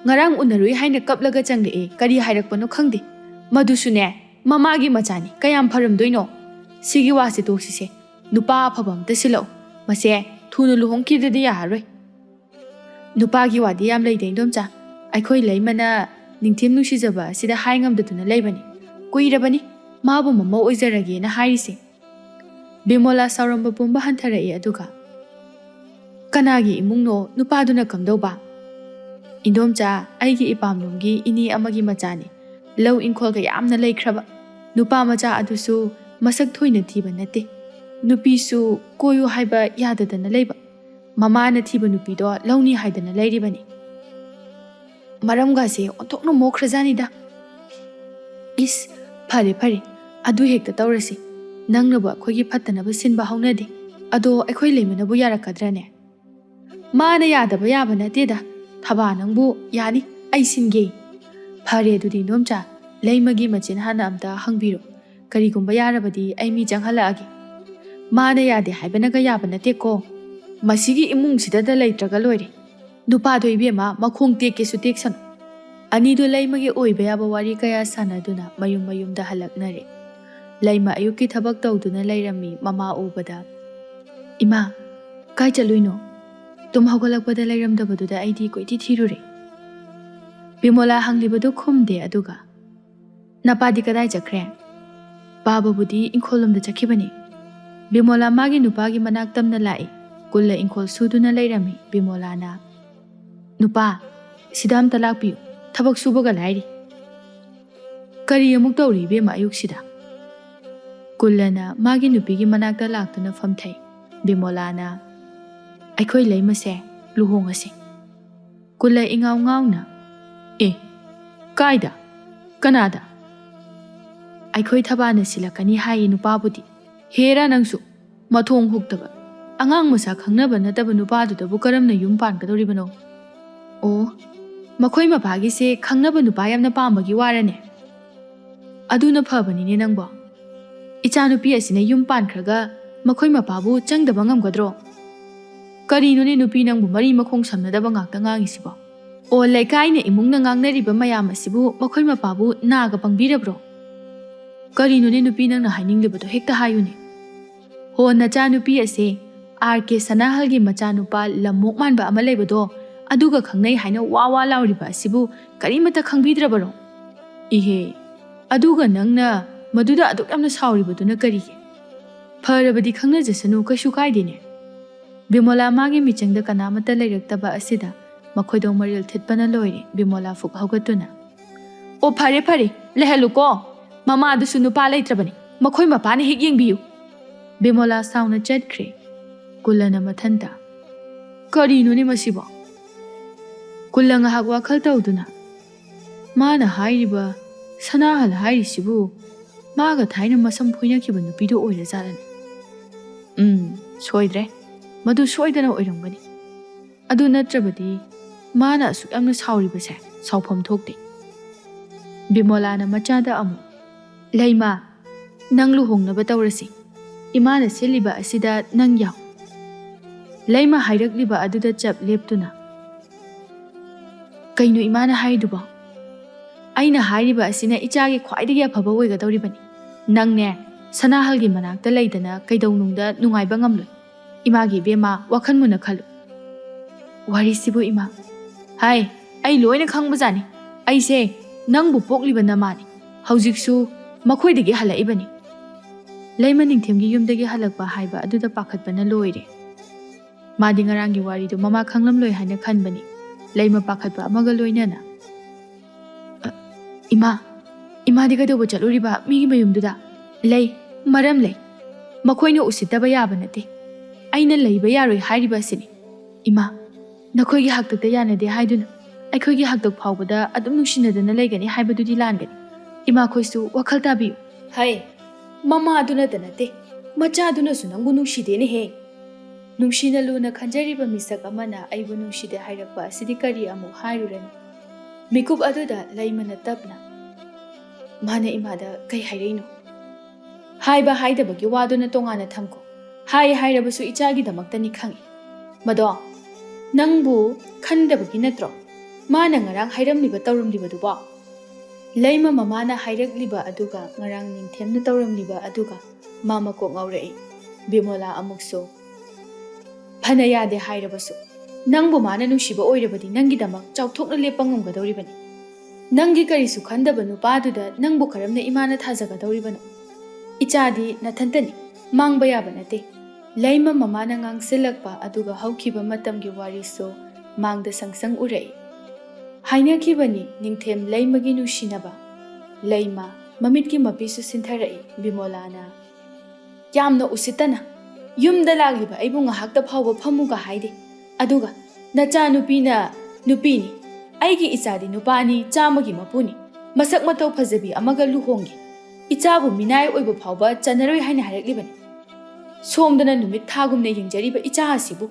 ꯉꯔꯥꯡ ꯎꯅꯔꯨꯏ ꯍꯥꯏꯅ ꯀꯞꯂꯒ ꯆꯪꯂꯛꯑꯦ ꯀꯔꯤ ꯍꯥꯏꯔꯛꯄꯅꯣ ꯈꯪꯗꯦ ꯃꯗꯨꯁꯨꯅꯦ ꯃꯃꯥꯒꯤ ꯃꯆꯥꯅꯤ ꯀꯌꯥꯝ ꯐꯔꯝꯗꯣꯏꯅꯣ ꯁꯤꯒꯤ ꯋꯥꯁꯦ ꯇꯣꯛꯁꯤꯁꯦ ꯅꯨꯄꯥ ꯑꯐꯕ ꯑꯝꯇ ꯁꯤꯜꯂꯛꯎ ꯃꯁꯦ ꯊꯨꯅ ꯂꯨꯍꯣꯡꯈꯤꯗ꯭ꯔꯗꯤ ꯌꯥꯔꯔꯣꯏ ꯅꯨꯄꯥꯒꯤ ꯋꯥꯗꯤ ꯌꯥꯝ ꯂꯩꯗꯦ ꯏꯟꯗꯣꯝꯆꯥ ꯑꯩꯈꯣꯏ ꯂꯩꯃꯅ ꯅꯤꯡꯊꯦꯝ ꯅꯨꯡꯁꯤꯖꯕ ꯑꯁꯤꯗ ꯍꯥꯏ ꯉꯝꯗꯗꯨꯅ ꯂꯩꯕꯅꯤ ꯀꯨꯏꯔꯕꯅꯤ ꯃꯥꯕꯨ ꯃꯃꯧ ꯑꯣꯏꯖꯔꯒꯦꯅ ꯍꯥꯏꯔꯤꯁꯦ ꯕꯤꯃꯣꯂꯥ ꯁꯥꯎꯔꯝꯕ ꯄꯨꯝꯕ ꯍꯟꯊꯔꯛꯏ ꯑꯗꯨꯒ ꯀꯅꯥꯒꯤ ꯏꯃꯨꯡꯅꯣ ꯅꯨꯄꯥꯗꯨꯅ ꯀꯝꯗꯧꯕ ꯏꯟꯗꯣꯝꯆꯥ ꯑꯩꯒꯤ ꯏꯄꯥꯝꯂꯣꯝꯒꯤ ꯏꯅꯦ ꯑꯃꯒꯤ ꯃꯆꯥꯅꯤ ꯂꯧ ꯏꯪꯈꯣꯜꯒ ꯌꯥꯝꯅ ꯂꯩꯈ꯭ꯔꯕ ꯅꯨꯄꯥ ꯃꯆꯥ ꯑꯗꯨꯁꯨ ꯃꯁꯛ ꯊꯣꯏꯅ ꯊꯤꯕ ꯅꯠꯇꯦ ꯅꯨꯄꯤꯁꯨ ꯀꯣꯏꯌꯨ ꯍꯥꯏꯕ ꯌꯥꯗꯗꯅ ꯂꯩꯕ ꯃꯃꯥꯅ ꯊꯤꯕ ꯅꯨꯄꯤꯗꯣ ꯂꯧꯅꯤ ꯍꯥꯏꯗꯅ ꯂꯩꯔꯤꯕꯅꯤ ꯃꯔꯝꯒꯥꯁꯦ ꯑꯣꯟꯊꯣꯛꯅ ꯃꯣꯛꯈ꯭ꯔꯖꯥꯅꯤꯗ ꯏꯁ ꯐꯔꯦ ꯑꯗꯨ ꯍꯦꯛꯇ ꯇꯧꯔꯁꯤ ꯅꯪꯅꯕꯨ ꯑꯩꯈꯣꯏꯒꯤ ꯐꯠꯇꯅꯕ ꯁꯤꯟꯕ ꯍꯧꯅꯗꯦ ꯑꯗꯣ ꯑꯩꯈꯣꯏ ꯂꯩꯃꯅꯕꯨ ꯌꯥꯔꯛꯀꯗ꯭ꯔꯅꯦ ꯃꯥꯅ ꯌꯥꯗꯕ ꯌꯥꯕ ꯅꯠꯇꯦꯗ ꯊꯕꯥ ꯅꯪꯕꯨ ꯌꯥꯅꯤ ꯑꯩ ꯁꯤꯟꯒꯦ ꯐꯔꯦ ꯑꯗꯨꯗꯤ ꯏꯟꯗꯣꯝꯆꯥ ꯂꯩꯃꯒꯤ ꯃꯆꯤꯟ ꯍꯥꯟꯅ ꯑꯝꯇ ꯍꯪꯕꯤꯔꯣ ꯀꯔꯤꯒꯨꯝꯕ ꯌꯥꯔꯕꯗꯤ ꯑꯩ ꯃꯤ ꯆꯪꯍꯜꯂꯛꯑꯒꯦ ꯃꯥꯅ ꯌꯥꯗꯦ ꯍꯥꯏꯕꯅꯒ ꯌꯥꯕ ꯅꯠꯇꯦꯀꯣ ꯃꯁꯤꯒꯤ ꯏꯃꯨꯡꯁꯤꯗ ꯂꯩꯇ꯭ꯔꯒ ꯂꯣꯏꯔꯦ ꯅꯨꯄꯥꯗꯣ ꯏꯕꯦꯝꯃ ꯃꯈꯣꯡ ꯇꯦꯛꯀꯦꯁꯨ ꯇꯦꯛꯁꯅꯨ ꯑꯅꯤꯗꯨ ꯂꯩꯃꯒꯤ ꯑꯣꯏꯕ ꯌꯥꯕ ꯋꯥꯔꯤ ꯀꯌꯥ ꯁꯥꯟꯅꯗꯨꯅ ꯃꯌꯨꯝꯗ ꯍꯜꯂꯛꯅꯔꯦ ꯂꯩꯃ ꯑꯌꯨꯛꯀꯤ ꯊꯕꯛ ꯇꯧꯗꯨꯅ ꯂꯩꯔꯝꯃꯤ ꯃꯃꯥ ꯎꯕꯗ ꯏꯃꯥ ꯀꯥꯏ ꯆꯠꯂꯨꯏꯅꯣ ꯇꯨꯝ ꯍꯧꯒꯠꯂꯛꯄꯗ ꯂꯩꯔꯝꯗꯕꯗꯨꯗ ꯑꯩꯗꯤ ꯀꯣꯏꯊꯤ ꯊꯤꯔꯨꯔꯦ ꯕꯤꯃꯣꯂꯥ ꯍꯪꯂꯤꯕꯗꯨ ꯈꯨꯝꯗꯦ ꯑꯗꯨꯒ ꯅꯄꯥꯗꯤ ꯀꯗꯥꯏ ꯆꯠꯈ꯭ꯔꯦ ꯄꯥꯕꯕꯨꯗꯤ ꯏꯪꯈꯣꯜꯂꯣꯝꯗ ꯆꯠꯈꯤꯕꯅꯤ ꯕꯤꯃꯣꯂꯥ ꯃꯥꯒꯤ ꯅꯨꯄꯥꯒꯤ ꯃꯅꯥꯛ ꯇꯝꯅ ꯂꯥꯛꯏ ꯀꯨꯜꯂ ꯏꯪꯈꯣꯜ ꯁꯨꯗꯨꯅ ꯂꯩꯔꯝꯃꯤ ꯕꯤꯃꯣꯂꯥꯅ ꯅꯨꯄꯥ ꯁꯤꯗ ꯑꯝꯇ ꯂꯥꯛꯄꯤꯌꯨ ꯊꯕꯛ ꯁꯨꯕꯒ ꯂꯥꯏꯔꯤ ꯀꯔꯤ ꯑꯃꯨꯛ ꯇꯧꯔꯤ ꯏꯕꯦꯝꯃ ꯑꯌꯨꯛꯁꯤꯗ ꯀꯨꯜꯂꯅ ꯃꯥꯒꯤ ꯅꯨꯄꯤꯒꯤ ꯃꯅꯥꯛꯇ ꯂꯥꯛꯇꯨꯅ ꯐꯝꯊꯩ ꯕꯤꯃꯣꯂꯥꯅ ꯑꯩꯈꯣꯏ ꯂꯩꯃꯁꯦ ꯂꯨꯍꯣꯡꯉꯁꯤ ꯀꯨꯜꯂ ꯏꯉꯥꯎ ꯉꯥꯎꯅ ꯑꯦ ꯀꯥꯏꯗ ꯀꯅꯥꯗ ꯑꯩꯈꯣꯏ ꯊꯕꯥꯅ ꯁꯤꯜꯂꯛꯀꯅꯤ ꯍꯥꯏꯌꯦ ꯅꯨꯄꯥꯕꯨꯗꯤ ꯍꯦꯔꯥ ꯅꯪꯁꯨ ꯃꯊꯣꯡ ꯍꯨꯛꯇꯕ ꯑꯉꯥꯡ ꯃꯁꯥ ꯈꯪꯅꯕ ꯅꯠꯇꯕ ꯅꯨꯄꯥꯗꯨꯗꯕꯨ ꯀꯔꯝꯅ ꯌꯨꯝ ꯄꯥꯟꯒꯗꯧꯔꯤꯕꯅꯣ ꯑꯣ ꯃꯈꯣꯏ ꯃꯄꯥꯒꯤꯁꯦ ꯈꯪꯅꯕ ꯅꯨꯄꯥ ꯌꯥꯝꯅ ꯄꯥꯝꯕꯒꯤ ꯋꯥꯔꯅꯦ ꯑꯗꯨꯅ ꯐꯕꯅꯤꯅꯦ ꯅꯪꯕꯣ ꯏꯆꯥꯅꯨꯄꯤ ꯑꯁꯤꯅ ꯌꯨꯝ ꯄꯥꯟꯈ꯭ꯔꯒ ꯃꯈꯣꯏ ꯃꯄꯥꯕꯨ ꯆꯪꯗꯕ ꯉꯝꯒꯗ꯭ꯔꯣ ꯀꯔꯤꯅꯣꯅꯦ ꯅꯨꯄꯤ ꯅꯪꯕꯨ ꯃꯔꯤ ꯃꯈꯣꯡ ꯁꯝꯅꯗꯕ ꯉꯥꯛꯇ ꯉꯥꯡꯉꯤꯁꯤꯕꯣ ꯑꯣ ꯂꯩꯀꯥꯏꯅ ꯏꯃꯨꯡꯅ ꯉꯥꯡꯅꯔꯤꯕ ꯃꯌꯥꯝ ꯑꯁꯤꯕꯨ ꯃꯈꯣꯏ ꯃꯄꯥꯕꯨ ꯅꯥꯒ ꯄꯪꯕꯤꯔꯕ꯭ꯔꯣ ꯀꯔꯤꯅꯣꯅꯦ ꯅꯨꯄꯤ ꯅꯪꯅ ꯍꯥꯏꯅꯤꯡꯂꯤꯕꯗꯣ ꯍꯦꯛꯇ ꯍꯥꯏꯌꯨꯅꯦ ꯍꯣ ꯅꯆꯥꯅꯨꯄꯤ ꯑꯁꯦ RK ꯁꯅꯥꯍꯜꯒꯤ ꯃꯆꯥꯅꯨꯄꯥ ꯂꯝꯃꯣꯛ ꯃꯥꯟꯕ ꯑꯃ ꯂꯩꯕꯗꯣ ꯑꯗꯨꯒ ꯈꯪꯅꯩ ꯍꯥꯏꯅ ꯋꯥ ꯂꯥꯎꯔꯤꯕ ꯑꯁꯤꯕꯨ ꯀꯔꯤꯃꯠꯇ ꯈꯪꯕꯤꯗ꯭ꯔꯕꯔꯣ ꯏꯍꯦ ꯑꯗꯨꯒ ꯅꯪꯅ ꯃꯗꯨꯗ ꯑꯗꯨꯛ ꯌꯥꯝꯅ ꯁꯥꯎꯔꯤꯕꯗꯨꯅ ꯀꯔꯤꯒꯤ ꯐꯔꯕꯗꯤ ꯈꯪꯅꯖꯁꯅꯨ ꯀꯩꯁꯨ ꯀꯥꯏꯗꯦꯅꯦ ꯕꯤꯃꯣꯂꯥ ꯃꯥꯒꯤ ꯃꯤꯆꯪꯗ ꯀꯅꯥꯃꯠꯇ ꯂꯩꯔꯛꯇꯕ ꯑꯁꯤꯗ ꯃꯈꯣꯏꯗꯣ ꯃꯔꯤꯜ ꯊꯤꯠꯄꯅ ꯂꯣꯏꯔꯦ ꯕꯤꯃꯣꯂꯥ ꯐꯨꯛ ꯍꯧꯒꯠꯇꯨꯅ ꯑꯣ ꯐꯔꯦ ꯂꯩꯍꯜꯂꯨꯀꯣ ꯃꯃꯥꯗꯨꯁꯨ ꯅꯨꯄꯥ ꯂꯩꯇ꯭ꯔꯕꯅꯤ ꯃꯈꯣꯏ ꯃꯄꯥꯅ ꯍꯦꯛ ꯌꯦꯡꯕꯤꯌꯨ ꯕꯤꯃꯣꯂꯥ ꯁꯥꯎꯅ ꯆꯠꯈ꯭ꯔꯦ ꯀꯨꯜꯂꯅ ꯃꯊꯟꯇ ꯀꯔꯤꯅꯣꯅꯦ ꯃꯁꯤꯕꯣ ꯀꯨꯜꯂ ꯉꯥꯏꯍꯥꯛ ꯋꯥꯈꯜ ꯇꯧꯗꯨꯅ ꯃꯥꯅ ꯍꯥꯏꯔꯤꯕ ꯁꯅꯥꯍꯜ ꯍꯥꯏꯔꯤꯁꯤꯕꯨ ꯃꯥꯒ ꯊꯥꯏꯅ ꯃꯁꯝ ꯐꯣꯏꯅꯈꯤꯕ ꯅꯨꯄꯤꯗꯣ ꯑꯣꯏꯔꯖꯥꯠꯂꯅꯤ ꯁꯣꯏꯗ꯭ꯔꯦ ꯃꯗꯨ ꯁꯣꯏꯗꯅ ꯑꯣꯏꯔꯝꯒꯅꯤ ꯑꯗꯨ ꯅꯠꯇ꯭ꯔꯕꯗꯤ ꯃꯥꯅ ꯑꯁꯨꯛ ꯌꯥꯝꯅ ꯁꯥꯎꯔꯤꯕꯁꯦ ꯁꯥꯎꯐꯝ ꯊꯣꯛꯇꯦ ꯕꯤꯃꯣꯂꯥꯅ ꯃꯆꯥꯗ ꯑꯃꯨꯛ ꯂꯩꯃ ꯅꯪ ꯂꯨꯍꯣꯡꯅꯕ ꯇꯧꯔꯁꯤ ꯏꯃꯥꯅ ꯁꯤꯜꯂꯤꯕ ꯑꯁꯤꯗ ꯅꯪ ꯌꯥꯎ ꯂꯩꯃ ꯍꯥꯏꯔꯛꯂꯤꯕ ꯑꯗꯨꯗ ꯆꯞ ꯂꯦꯞꯇꯨꯅ ꯀꯩꯅꯣ ꯏꯃꯥꯅ ꯍꯥꯏꯔꯤꯗꯨꯕꯣ ꯑꯩꯅ ꯍꯥꯏꯔꯤꯕ ꯑꯁꯤꯅ ꯏꯆꯥꯒꯤ ꯈ꯭ꯋꯥꯏꯗꯒꯤ ꯑꯐꯕ ꯑꯣꯏꯒꯗꯧꯔꯤꯕꯅꯤ ꯅꯪꯅꯦ ꯁꯅꯥꯍꯜꯒꯤ ꯃꯅꯥꯛꯇ ꯂꯩꯗꯅ ꯀꯩꯗꯧꯅꯨꯡꯗ ꯅꯨꯡꯉꯥꯏꯕ ꯉꯝꯂꯣꯏ ꯏꯃꯥꯒꯤ ꯏꯕꯦꯝꯃ ꯋꯥꯈꯜ ꯃꯨꯟꯅ ꯈꯜꯂꯨ ꯋꯥꯔꯤꯁꯤꯕꯨ ꯏꯃꯥ ꯍꯥꯏ ꯑꯩ ꯂꯣꯏꯅ ꯈꯪꯕꯖꯥꯠꯅꯤ ꯑꯩꯁꯦ ꯅꯪꯕꯨ ꯄꯣꯛꯂꯤꯕ ꯅꯃꯥꯅꯤ ꯍꯧꯖꯤꯛꯁꯨ ꯃꯈꯣꯏꯗꯒꯤ ꯍꯜꯂꯛꯏꯕꯅꯤ ꯂꯩꯃ ꯅꯤꯡꯊꯦꯝꯒꯤ ꯌꯨꯝꯗꯒꯤ ꯍꯜꯂꯛꯄ ꯍꯥꯏꯕ ꯑꯗꯨꯗ ꯄꯥꯈꯠꯄꯅ ꯂꯣꯏꯔꯦ ꯃꯥꯗꯤ ꯉꯔꯥꯡꯒꯤ ꯋꯥꯔꯤꯗꯨ ꯃꯃꯥ ꯈꯪꯂꯝꯂꯣꯏ ꯍꯥꯏꯅ ꯈꯟꯕꯅꯤ ꯂꯩꯃ ꯄꯥꯈꯠꯄ ꯑꯃꯒ ꯂꯣꯏꯅꯅ ꯏꯃꯥ, ꯏꯃꯥꯗꯤ ꯀꯩꯗꯧꯕ ꯆꯠꯂꯨꯔꯤꯕ ꯃꯤꯒꯤ ꯃꯌꯨꯝꯗꯨꯗ? ꯂꯩ, ꯃꯔꯝ ꯂꯩ. ꯃꯈꯣꯏꯅ ꯎꯁꯤꯠꯇꯕ ꯌꯥꯕ ꯅꯠꯇꯦ. ꯑꯩꯅ ꯂꯩꯕ ꯌꯥꯔꯣꯏ ꯍꯥꯏꯔꯤꯕ ꯑꯁꯤꯅꯤ. ꯏꯃꯥ, ꯅꯈꯣꯏꯒꯤ ꯍꯥꯛꯇꯛꯇ ꯌꯥꯅꯗꯦ ꯍꯥꯏꯗꯨꯅ ꯑꯩꯈꯣꯏꯒꯤ ꯍꯥꯛꯇꯛ ꯐꯥꯎꯕꯗ ꯑꯗꯨꯝ ꯅꯨꯡꯁꯤꯅꯗꯅ ꯂꯩꯒꯅꯤ ꯍꯥꯏꯕꯗꯨꯗꯤ ꯂꯥꯟꯒꯅꯤ. ꯏꯃꯥꯈꯣꯏꯁꯨ ꯋꯥꯈꯜ ꯇꯥꯕꯤꯌꯨ. ꯍꯩ, ꯃꯃꯥꯗꯨꯅꯇ ꯅꯠꯇꯦ, ꯃꯆꯥꯗꯨꯅꯁꯨ ꯅꯪꯕꯨ ꯅꯨꯡꯁꯤꯗꯦꯅꯦꯍꯦ. ꯅꯨꯡꯁꯤꯅ ꯂꯨꯅ ꯈꯟꯖꯔꯤꯕ ꯃꯤꯁꯛ ꯑꯃꯅ ꯑꯩꯕꯨ ꯅꯨꯡꯁꯤꯗꯦ ꯍꯥꯏꯔꯛꯄ ꯑꯁꯤꯗꯤ ꯀꯔꯤ ꯑꯃꯨꯛ ꯍꯥꯏꯔꯨꯔꯅꯤ? ꯃꯤꯀꯨꯞ ꯑꯗꯨꯗ ꯂꯩꯃꯅ ꯇꯞꯅ, ꯃꯥꯅ ꯏꯃꯥꯗ ꯀꯩ ꯍꯥꯏꯔꯛꯏꯅꯣ? ꯍꯥꯏꯕ ꯍꯥꯏꯗꯕꯒꯤ ꯋꯥꯗꯨꯅ ꯇꯣꯉꯥꯟꯅ ꯊꯝꯈꯣ. ꯍꯥꯏ ꯍꯥꯏꯔꯕꯁꯨ ꯏꯆꯥꯒꯤꯗꯃꯛꯇꯅꯤ ꯈꯪꯏ. ꯃꯗꯣ ꯅꯪꯕꯨ ꯈꯟꯗꯕꯒꯤ ꯅꯠꯇ꯭ꯔꯣ ꯃꯥꯅ ꯉꯔꯥꯡ ꯍꯥꯏꯔꯝꯂꯤꯕ ꯇꯧꯔꯝꯂꯤꯕꯗꯨꯕꯣ? ꯂꯩꯃ ꯃꯃꯥꯅ ꯍꯥꯏꯔꯛꯂꯤꯕ ꯑꯗꯨꯒ ꯉꯔꯥꯡ ꯅꯤꯡꯊꯦꯝꯅ ꯇꯧꯔꯝꯂꯤꯕ ꯑꯗꯨꯒ ꯃꯥ ꯃꯀꯣꯛ ꯉꯥꯎꯔꯛꯏ. ꯕꯤꯃꯣꯂꯥ ꯑꯃꯨꯛꯁꯨ, ꯐꯅ ꯌꯥꯗꯦ ꯍꯥꯏꯔꯕꯁꯨ ꯅꯪꯕꯨ ꯃꯥꯅ ꯅꯨꯡꯁꯤꯕ ꯑꯣꯏꯔꯕꯗꯤ ꯅꯪꯒꯤꯗꯃꯛ ꯆꯥꯎꯊꯣꯛꯅ ꯂꯦꯞꯄ ꯉꯝꯒꯗꯧꯔꯤꯕꯅꯤ. ꯅꯪꯒꯤ ꯀꯔꯤꯁꯨ ꯈꯟꯗꯕ ꯅꯨꯄꯥꯗꯨꯗ ꯅꯪꯕꯨ ꯀꯔꯝꯅ ꯏꯃꯥꯅ ꯊꯥꯖꯒꯗꯧꯔꯤꯕꯅꯣ? ꯏꯆꯥꯗꯤ ꯅꯊꯟꯇꯅꯤ, ꯃꯥꯡꯕ ꯌꯥꯕ ꯅꯠꯇꯦ. ꯂꯩꯃ ꯃꯃꯥꯅ ꯉꯥꯡꯁꯤꯜꯂꯛꯄ ꯑꯗꯨꯒ ꯍꯧꯈꯤꯕ ꯃꯇꯝꯒꯤ ꯋꯥꯔꯤꯁꯨ ꯃꯥꯡꯗ ꯁꯪꯁꯪ ꯎꯔꯛꯏ. ꯍꯥꯏꯅꯈꯤꯕꯅꯤ ꯅꯤꯡꯊꯦꯝ ꯂꯩꯃꯒꯤ ꯅꯨꯡꯁꯤꯅꯕ. ꯂꯩꯃ ꯃꯃꯤꯠꯀꯤ ꯃꯄꯤꯁꯨ ꯁꯤꯟꯊꯔꯛꯏ. ꯕꯤꯃꯣꯂꯥꯅ, ꯌꯥꯝꯅ ꯎꯁꯤꯠꯇꯅ ꯌꯨꯝꯗ ꯂꯥꯛꯂꯤꯕ ꯑꯩꯕꯨ ꯉꯥꯏꯍꯥꯛꯇ ꯐꯥꯎꯕ ꯐꯝꯃꯨꯒ ꯍꯥꯏꯗꯦ. ꯑꯗꯨꯒ ꯅꯆꯥ ꯅꯨꯄꯤꯅ ꯅꯨꯄꯤꯅꯤ, ꯑꯩꯒꯤ ꯏꯆꯥꯗꯤ ꯅꯨꯄꯥꯅꯤ, ꯆꯥꯝꯃꯒꯤ ꯃꯄꯨꯅꯤ, ꯃꯁꯛ ꯃꯇꯧ ꯐꯖꯕꯤ ꯑꯃꯒ ꯂꯨꯍꯣꯡꯒꯦ, ꯏꯆꯥꯕꯨ ꯃꯤꯅꯥꯏ ꯑꯣꯏꯕ ꯐꯥꯎꯕ ꯆꯟꯅꯔꯣꯏ ꯍꯥꯏꯅ ꯍꯥꯏꯔꯛꯂꯤꯕꯅꯤ. ꯁꯣꯝꯗꯅ ꯅꯨꯃꯤꯠ ꯊꯥꯒꯨꯝꯅ ꯌꯦꯡꯖꯔꯤꯕ ꯏꯆꯥ ꯑꯁꯤꯕꯨ.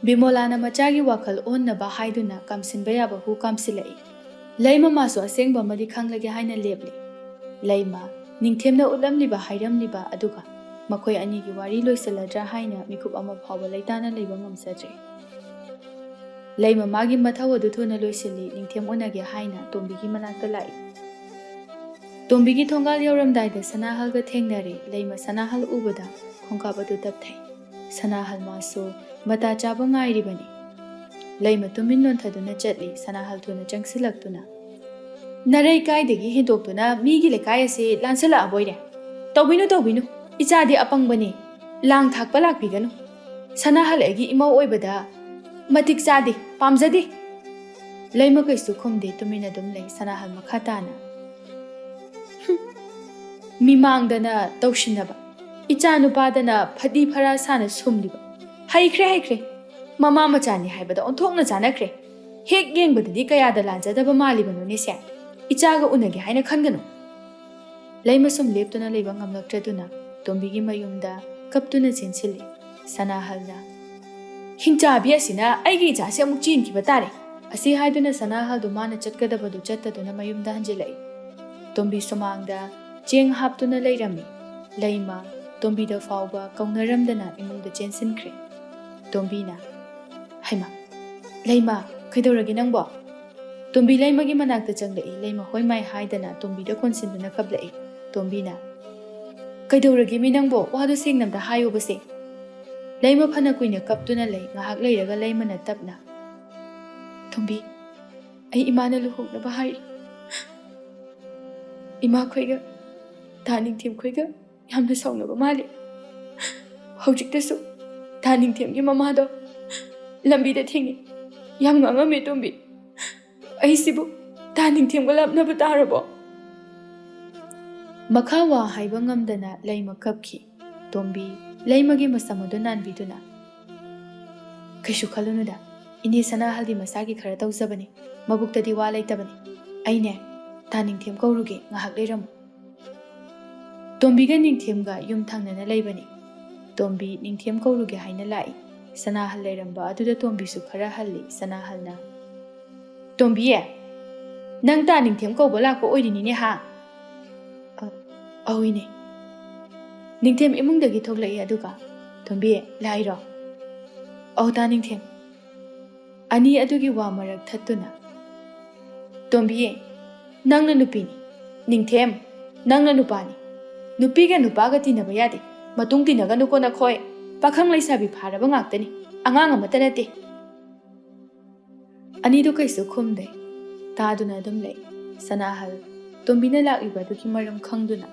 ꯕꯤꯃꯣꯂꯥꯅ ꯃꯆꯥꯒꯤ ꯋꯥꯈꯜ ꯑꯣꯟꯅꯕ ꯍꯥꯏꯗꯨꯅ ꯀꯥꯝꯁꯤꯟꯕ ꯌꯥꯕ ꯍꯨ ꯀꯥꯝꯁꯤꯜꯂꯛꯏ. ꯂꯩꯃꯃꯥꯁꯨ ꯑꯁꯦꯡꯕ ꯑꯃꯗꯤ ꯈꯪꯂꯒꯦ ꯍꯥꯏꯅ ꯂꯦꯞꯂꯤ. ꯂꯩꯃ ꯅꯤꯡꯊꯦꯝꯅ ꯎꯠꯂꯝꯂꯤꯕ ꯍꯥꯏꯔꯝꯂꯤꯕ ꯑꯗꯨꯒ ꯃꯈꯣꯏ ꯑꯅꯤꯒꯤ ꯋꯥꯔꯤ ꯂꯣꯏꯁꯤꯜꯂꯗ꯭ꯔꯥ ꯍꯥꯏꯅ ꯃꯤꯀꯨꯞ ꯑꯃ ꯐꯥꯎꯕ ꯂꯩꯇꯥꯅ ꯂꯩꯕ ꯉꯝꯖꯗ꯭ꯔꯦ. ꯂꯩꯃ ꯃꯥꯒꯤ ꯃꯊꯧ ꯑꯗꯨ ꯊꯨꯅ ꯂꯣꯏꯁꯤꯜꯂꯤ. ꯅꯤꯡꯊꯦꯝ ꯎꯅꯒꯦ ꯍꯥꯏꯅ ꯇꯣꯝꯕꯤꯒꯤ ꯃꯅꯥꯛꯇ ꯂꯥꯛꯏ. ꯇꯣꯝꯕꯤꯒꯤ ꯊꯣꯡꯒꯥꯜ ꯌꯧꯔꯝꯗꯥꯏꯗ ꯁꯅꯥꯍꯜꯒ ꯊꯦꯡꯅꯔꯦ. ꯂꯩꯃ ꯁꯅꯥꯍꯜ ꯎꯕꯗ ꯈꯣꯡꯀꯥꯞ ꯑꯗꯨ ꯇꯞꯊꯩ. ꯁꯅꯥꯍꯜ ꯃꯥꯁꯨ ꯃꯇꯥ ꯆꯥꯕ ꯉꯥꯏꯔꯤꯕꯅꯤ. ꯂꯩꯃ ꯇꯨꯃꯤꯟ ꯂꯣꯟꯊꯗꯨꯅ ꯆꯠꯂꯤ. ꯁꯅꯥꯍꯜ ꯊꯨꯅ ꯆꯪꯁꯤꯜꯂꯛꯇꯨꯅ, ꯅꯔꯩ ꯀꯥꯏꯗꯒꯤ ꯍꯦꯟꯗꯣꯛꯇꯨꯅ ꯃꯤꯒꯤ ꯂꯩꯀꯥꯏ ꯑꯁꯤ ꯂꯥꯟꯁꯤꯜꯂꯛꯑꯕꯣꯏꯔꯦ? ꯇꯧꯕꯤꯅꯨ ꯇꯧꯕꯤꯅꯨ, ꯏꯆꯥꯗꯤ ꯑꯄꯪꯕꯅꯤ, ꯂꯥꯡ ꯊꯥꯛꯄ ꯂꯥꯛꯄꯤꯒꯅꯨ. ꯁꯅꯥꯍꯜ ꯑꯩꯒꯤ ꯏꯃꯧ ꯑꯣꯏꯕꯗ ꯃꯇꯤꯛ ꯆꯥꯗꯦ, ꯄꯥꯝꯖꯗꯦ. ꯂꯩꯃ ꯀꯩꯁꯨ ꯈꯨꯝꯗꯦ, ꯇꯨꯃꯤꯟ ꯑꯗꯨꯝ ꯂꯩ. ꯁꯅꯥꯍꯜ ꯃꯈꯥ ꯇꯥꯅ, ꯃꯤꯃꯥꯡꯗꯅ ꯇꯧꯁꯤꯟꯅꯕ, ꯏꯆꯥ ꯅꯨꯄꯥꯗꯅ ꯐꯗꯤ ꯐꯔꯥ ꯁꯥꯅ ꯁꯨꯝꯂꯤꯕ. ꯍꯩꯈ꯭ꯔꯦ ꯍꯩꯈ꯭ꯔꯦ, ꯃꯃꯥ ꯃꯆꯥꯅꯤ ꯍꯥꯏꯕꯗ ꯑꯣꯟꯊꯣꯛꯅ ꯆꯥꯅꯈ꯭ꯔꯦ. ꯍꯦꯛ ꯌꯦꯡꯕꯗꯗꯤ ꯀꯌꯥꯗ ꯂꯥꯟꯖꯗꯕ ꯃꯥꯜꯂꯤꯕꯅꯣꯅꯦ ꯁꯦ? ꯏꯆꯥꯒ ꯎꯅꯒꯦ ꯍꯥꯏꯅ ꯈꯟꯒꯅꯨ. ꯂꯩꯃ ꯁꯨꯝ ꯂꯦꯞꯇꯨꯅ ꯂꯩꯕ ꯉꯝꯂꯛꯇ꯭ꯔꯗꯨꯅ ꯇꯣꯝꯕꯤꯒꯤ ꯃꯌꯨꯝꯗ ꯀꯞꯇꯨꯅ ꯆꯦꯟꯁꯤꯜꯂꯤ. ꯁꯅꯥꯍꯜꯅ, ꯍꯤꯡꯆꯥꯕꯤ ꯑꯁꯤꯅ ꯑꯩꯒꯤ ꯏꯆꯥꯁꯦ ꯑꯃꯨꯛ ꯆꯦꯟꯈꯤꯕ ꯇꯥꯔꯦ. ꯑꯁꯤ ꯍꯥꯏꯗꯨꯅ ꯁꯅꯥꯍꯜꯗꯨ ꯃꯥꯅ ꯆꯠꯀꯗꯕꯗꯨ ꯆꯠꯇꯗꯨꯅ ꯃꯌꯨꯝꯗ ꯍꯟꯖꯤꯜꯂꯛꯏ. ꯇꯣꯝꯕꯤ ꯁꯨꯃꯥꯡꯗ ꯆꯦꯡ ꯍꯥꯞꯇꯨꯅ ꯂꯩꯔꯝꯃꯤ. ꯂꯩꯃ ꯇꯣꯝꯕꯤꯗ ꯐꯥꯎꯕ ꯀꯧꯅꯔꯝꯗꯅ ꯏꯃꯨꯡꯗ ꯆꯦꯟꯁꯤꯟꯈ꯭ꯔꯦ. ꯇꯣꯝꯕꯤꯅ, ꯍꯩꯃ, ꯂꯩꯃ, ꯀꯩꯗꯧꯔꯒꯦ ꯅꯪꯕꯣ? ꯇꯣꯝꯕꯤ ꯂꯩꯃꯒꯤ ꯃꯅꯥꯛꯇ ꯆꯪꯂꯛꯏ. ꯂꯩꯃ ꯍꯣꯏ ꯃꯥꯏ ꯍꯥꯏꯗꯅ ꯇꯣꯝꯕꯤꯗ ꯀꯣꯟꯁꯤꯟꯗꯨꯅ ꯀꯞꯂꯛꯏ. ꯇꯣꯝꯕꯤꯅ, ꯀꯩꯗꯧꯔꯒꯦ ꯃꯤ ꯅꯪꯕꯣ? ꯋꯥꯗꯨ ꯁꯦꯡꯅ ꯍꯥꯏꯌꯣꯕꯁꯦ. ꯂꯩꯃ ꯐꯅ ꯀꯨꯏꯅ ꯀꯞꯇꯨꯅ ꯂꯩ. ꯉꯥꯏꯍꯥꯛ ꯂꯩꯔꯒ ꯂꯩꯃꯅ ꯇꯞꯅ, ꯇꯣꯝꯕꯤ, ꯑꯩ ꯏꯃꯥꯅ ꯂꯨꯍꯣꯡꯅꯕ ꯍꯥꯏꯔꯤ. ꯏꯃꯥꯈꯣꯏꯒ ꯗꯥ ꯅꯤꯡꯊꯦꯝꯈꯣꯏꯒ ꯌꯥꯝꯅ ꯁꯥꯎꯅꯕ ꯃꯥꯜꯂꯤ. ꯍꯧꯖꯤꯛꯇꯁꯨ ꯗꯥ ꯅꯤꯡꯊꯦꯝꯒꯤ ꯃꯃꯥꯗꯣ ꯂꯝꯕꯤꯗ ꯊꯦꯡꯅꯩ. ꯌꯥꯝ ꯉꯥꯡꯉꯝꯃꯦ ꯇꯣꯝꯕꯤ. ꯑꯩꯁꯤꯕꯨ ꯗꯥ ꯅꯤꯡꯊꯦꯝꯒ ꯂꯥꯞꯅꯕ ꯇꯥꯔꯕꯣ? ꯃꯈꯥ ꯋꯥ ꯍꯥꯏꯕ ꯉꯝꯗꯅ ꯂꯩꯃ ꯀꯞꯈꯤ. ꯇꯣꯝꯕꯤ ꯂꯩꯃꯒꯤ ꯃꯁꯝ ꯑꯗꯨ ꯅꯥꯟꯕꯤꯗꯨꯅ, ꯀꯩꯁꯨ ꯈꯜꯂꯨꯅꯨꯗ, ꯏꯅꯦ ꯁꯅꯥꯍꯜꯗꯤ ꯃꯁꯥꯒꯤ ꯈꯔ ꯇꯧꯖꯕꯅꯤ, ꯃꯕꯨꯛꯇꯗꯤ ꯋꯥ ꯂꯩꯇꯕꯅꯤ. ꯑꯩꯅꯦ ꯗꯥ ꯅꯤꯡꯊꯦꯝ ꯀꯧꯔꯨꯒꯦ, ꯉꯥꯏꯍꯥꯛ ꯂꯩꯔꯝꯃꯨ. ꯇꯣꯝꯕꯤꯒ ꯅꯤꯡꯊꯦꯝꯒ ꯌꯨꯝ ꯊꯪꯅꯅ ꯂꯩꯕꯅꯤ. ꯇꯣꯝꯕꯤ ꯅꯤꯡꯊꯦꯝ ꯀꯧꯔꯨꯒꯦ ꯍꯥꯏꯅ ꯂꯥꯛꯏ. ꯁꯅꯥꯍꯜ ꯂꯩꯔꯝꯕ ꯑꯗꯨꯗ ꯇꯣꯝꯕꯤꯁꯨ ꯈꯔ ꯍꯜꯂꯤ. ꯁꯅꯥꯍꯜꯅ, ꯇꯣꯝꯕꯤꯌꯦ, ꯅꯪ ꯗꯥ ꯅꯤꯡꯊꯦꯝ ꯀꯧꯕ ꯂꯥꯛꯄ ꯑꯣꯏꯔꯤꯅꯤꯅꯦ ꯍꯥ? ꯑꯧꯏꯅꯦ. ꯅꯤꯡꯊꯦꯝ ꯏꯃꯨꯡꯗꯒꯤ ꯊꯣꯛꯂꯛꯏ. ꯑꯗꯨꯒ, ꯇꯣꯝꯕꯤ ꯂꯥꯛꯏꯔꯣ? ꯑꯧ ꯗꯥ ꯅꯤꯡꯊꯦꯝ. ꯑꯅꯤ ꯑꯗꯨꯒꯤ ꯋꯥ ꯃꯔꯛ ꯊꯠꯇꯨꯅ, ꯇꯣꯝꯕꯤ, ꯅꯪꯅ ꯅꯨꯄꯤꯅꯤ, ꯅꯤꯡꯊꯦꯝ, ꯅꯪꯅ ꯅꯨꯄꯥꯅꯤ. ꯅꯨꯄꯤꯒ ꯅꯨꯄꯥꯒ ꯇꯤꯟꯅꯕ ꯌꯥꯗꯦ. ꯃꯇꯨꯡ ꯇꯤꯟꯅꯒꯅꯨꯀꯣ ꯅꯈꯣꯏ. ꯄꯥꯈꯪ ꯂꯩꯁꯥꯕꯤ ꯐꯥꯔꯕ ꯉꯥꯛꯇꯅꯤ, ꯑꯉꯥꯡ ꯑꯃꯠꯇ ꯅꯠꯇꯦ. ꯑꯅꯤꯗꯨ ꯀꯩꯁꯨ ꯈꯨꯝꯗꯦ, ꯇꯥꯗꯨꯅ ꯑꯗꯨꯝ ꯂꯩ. ꯁꯅꯥꯍꯜ ꯇꯣꯝꯕꯤꯅ ꯂꯥꯛꯂꯤꯕ ꯑꯗꯨꯒꯤ ꯃꯔꯝ ꯈꯪꯗꯨꯅ,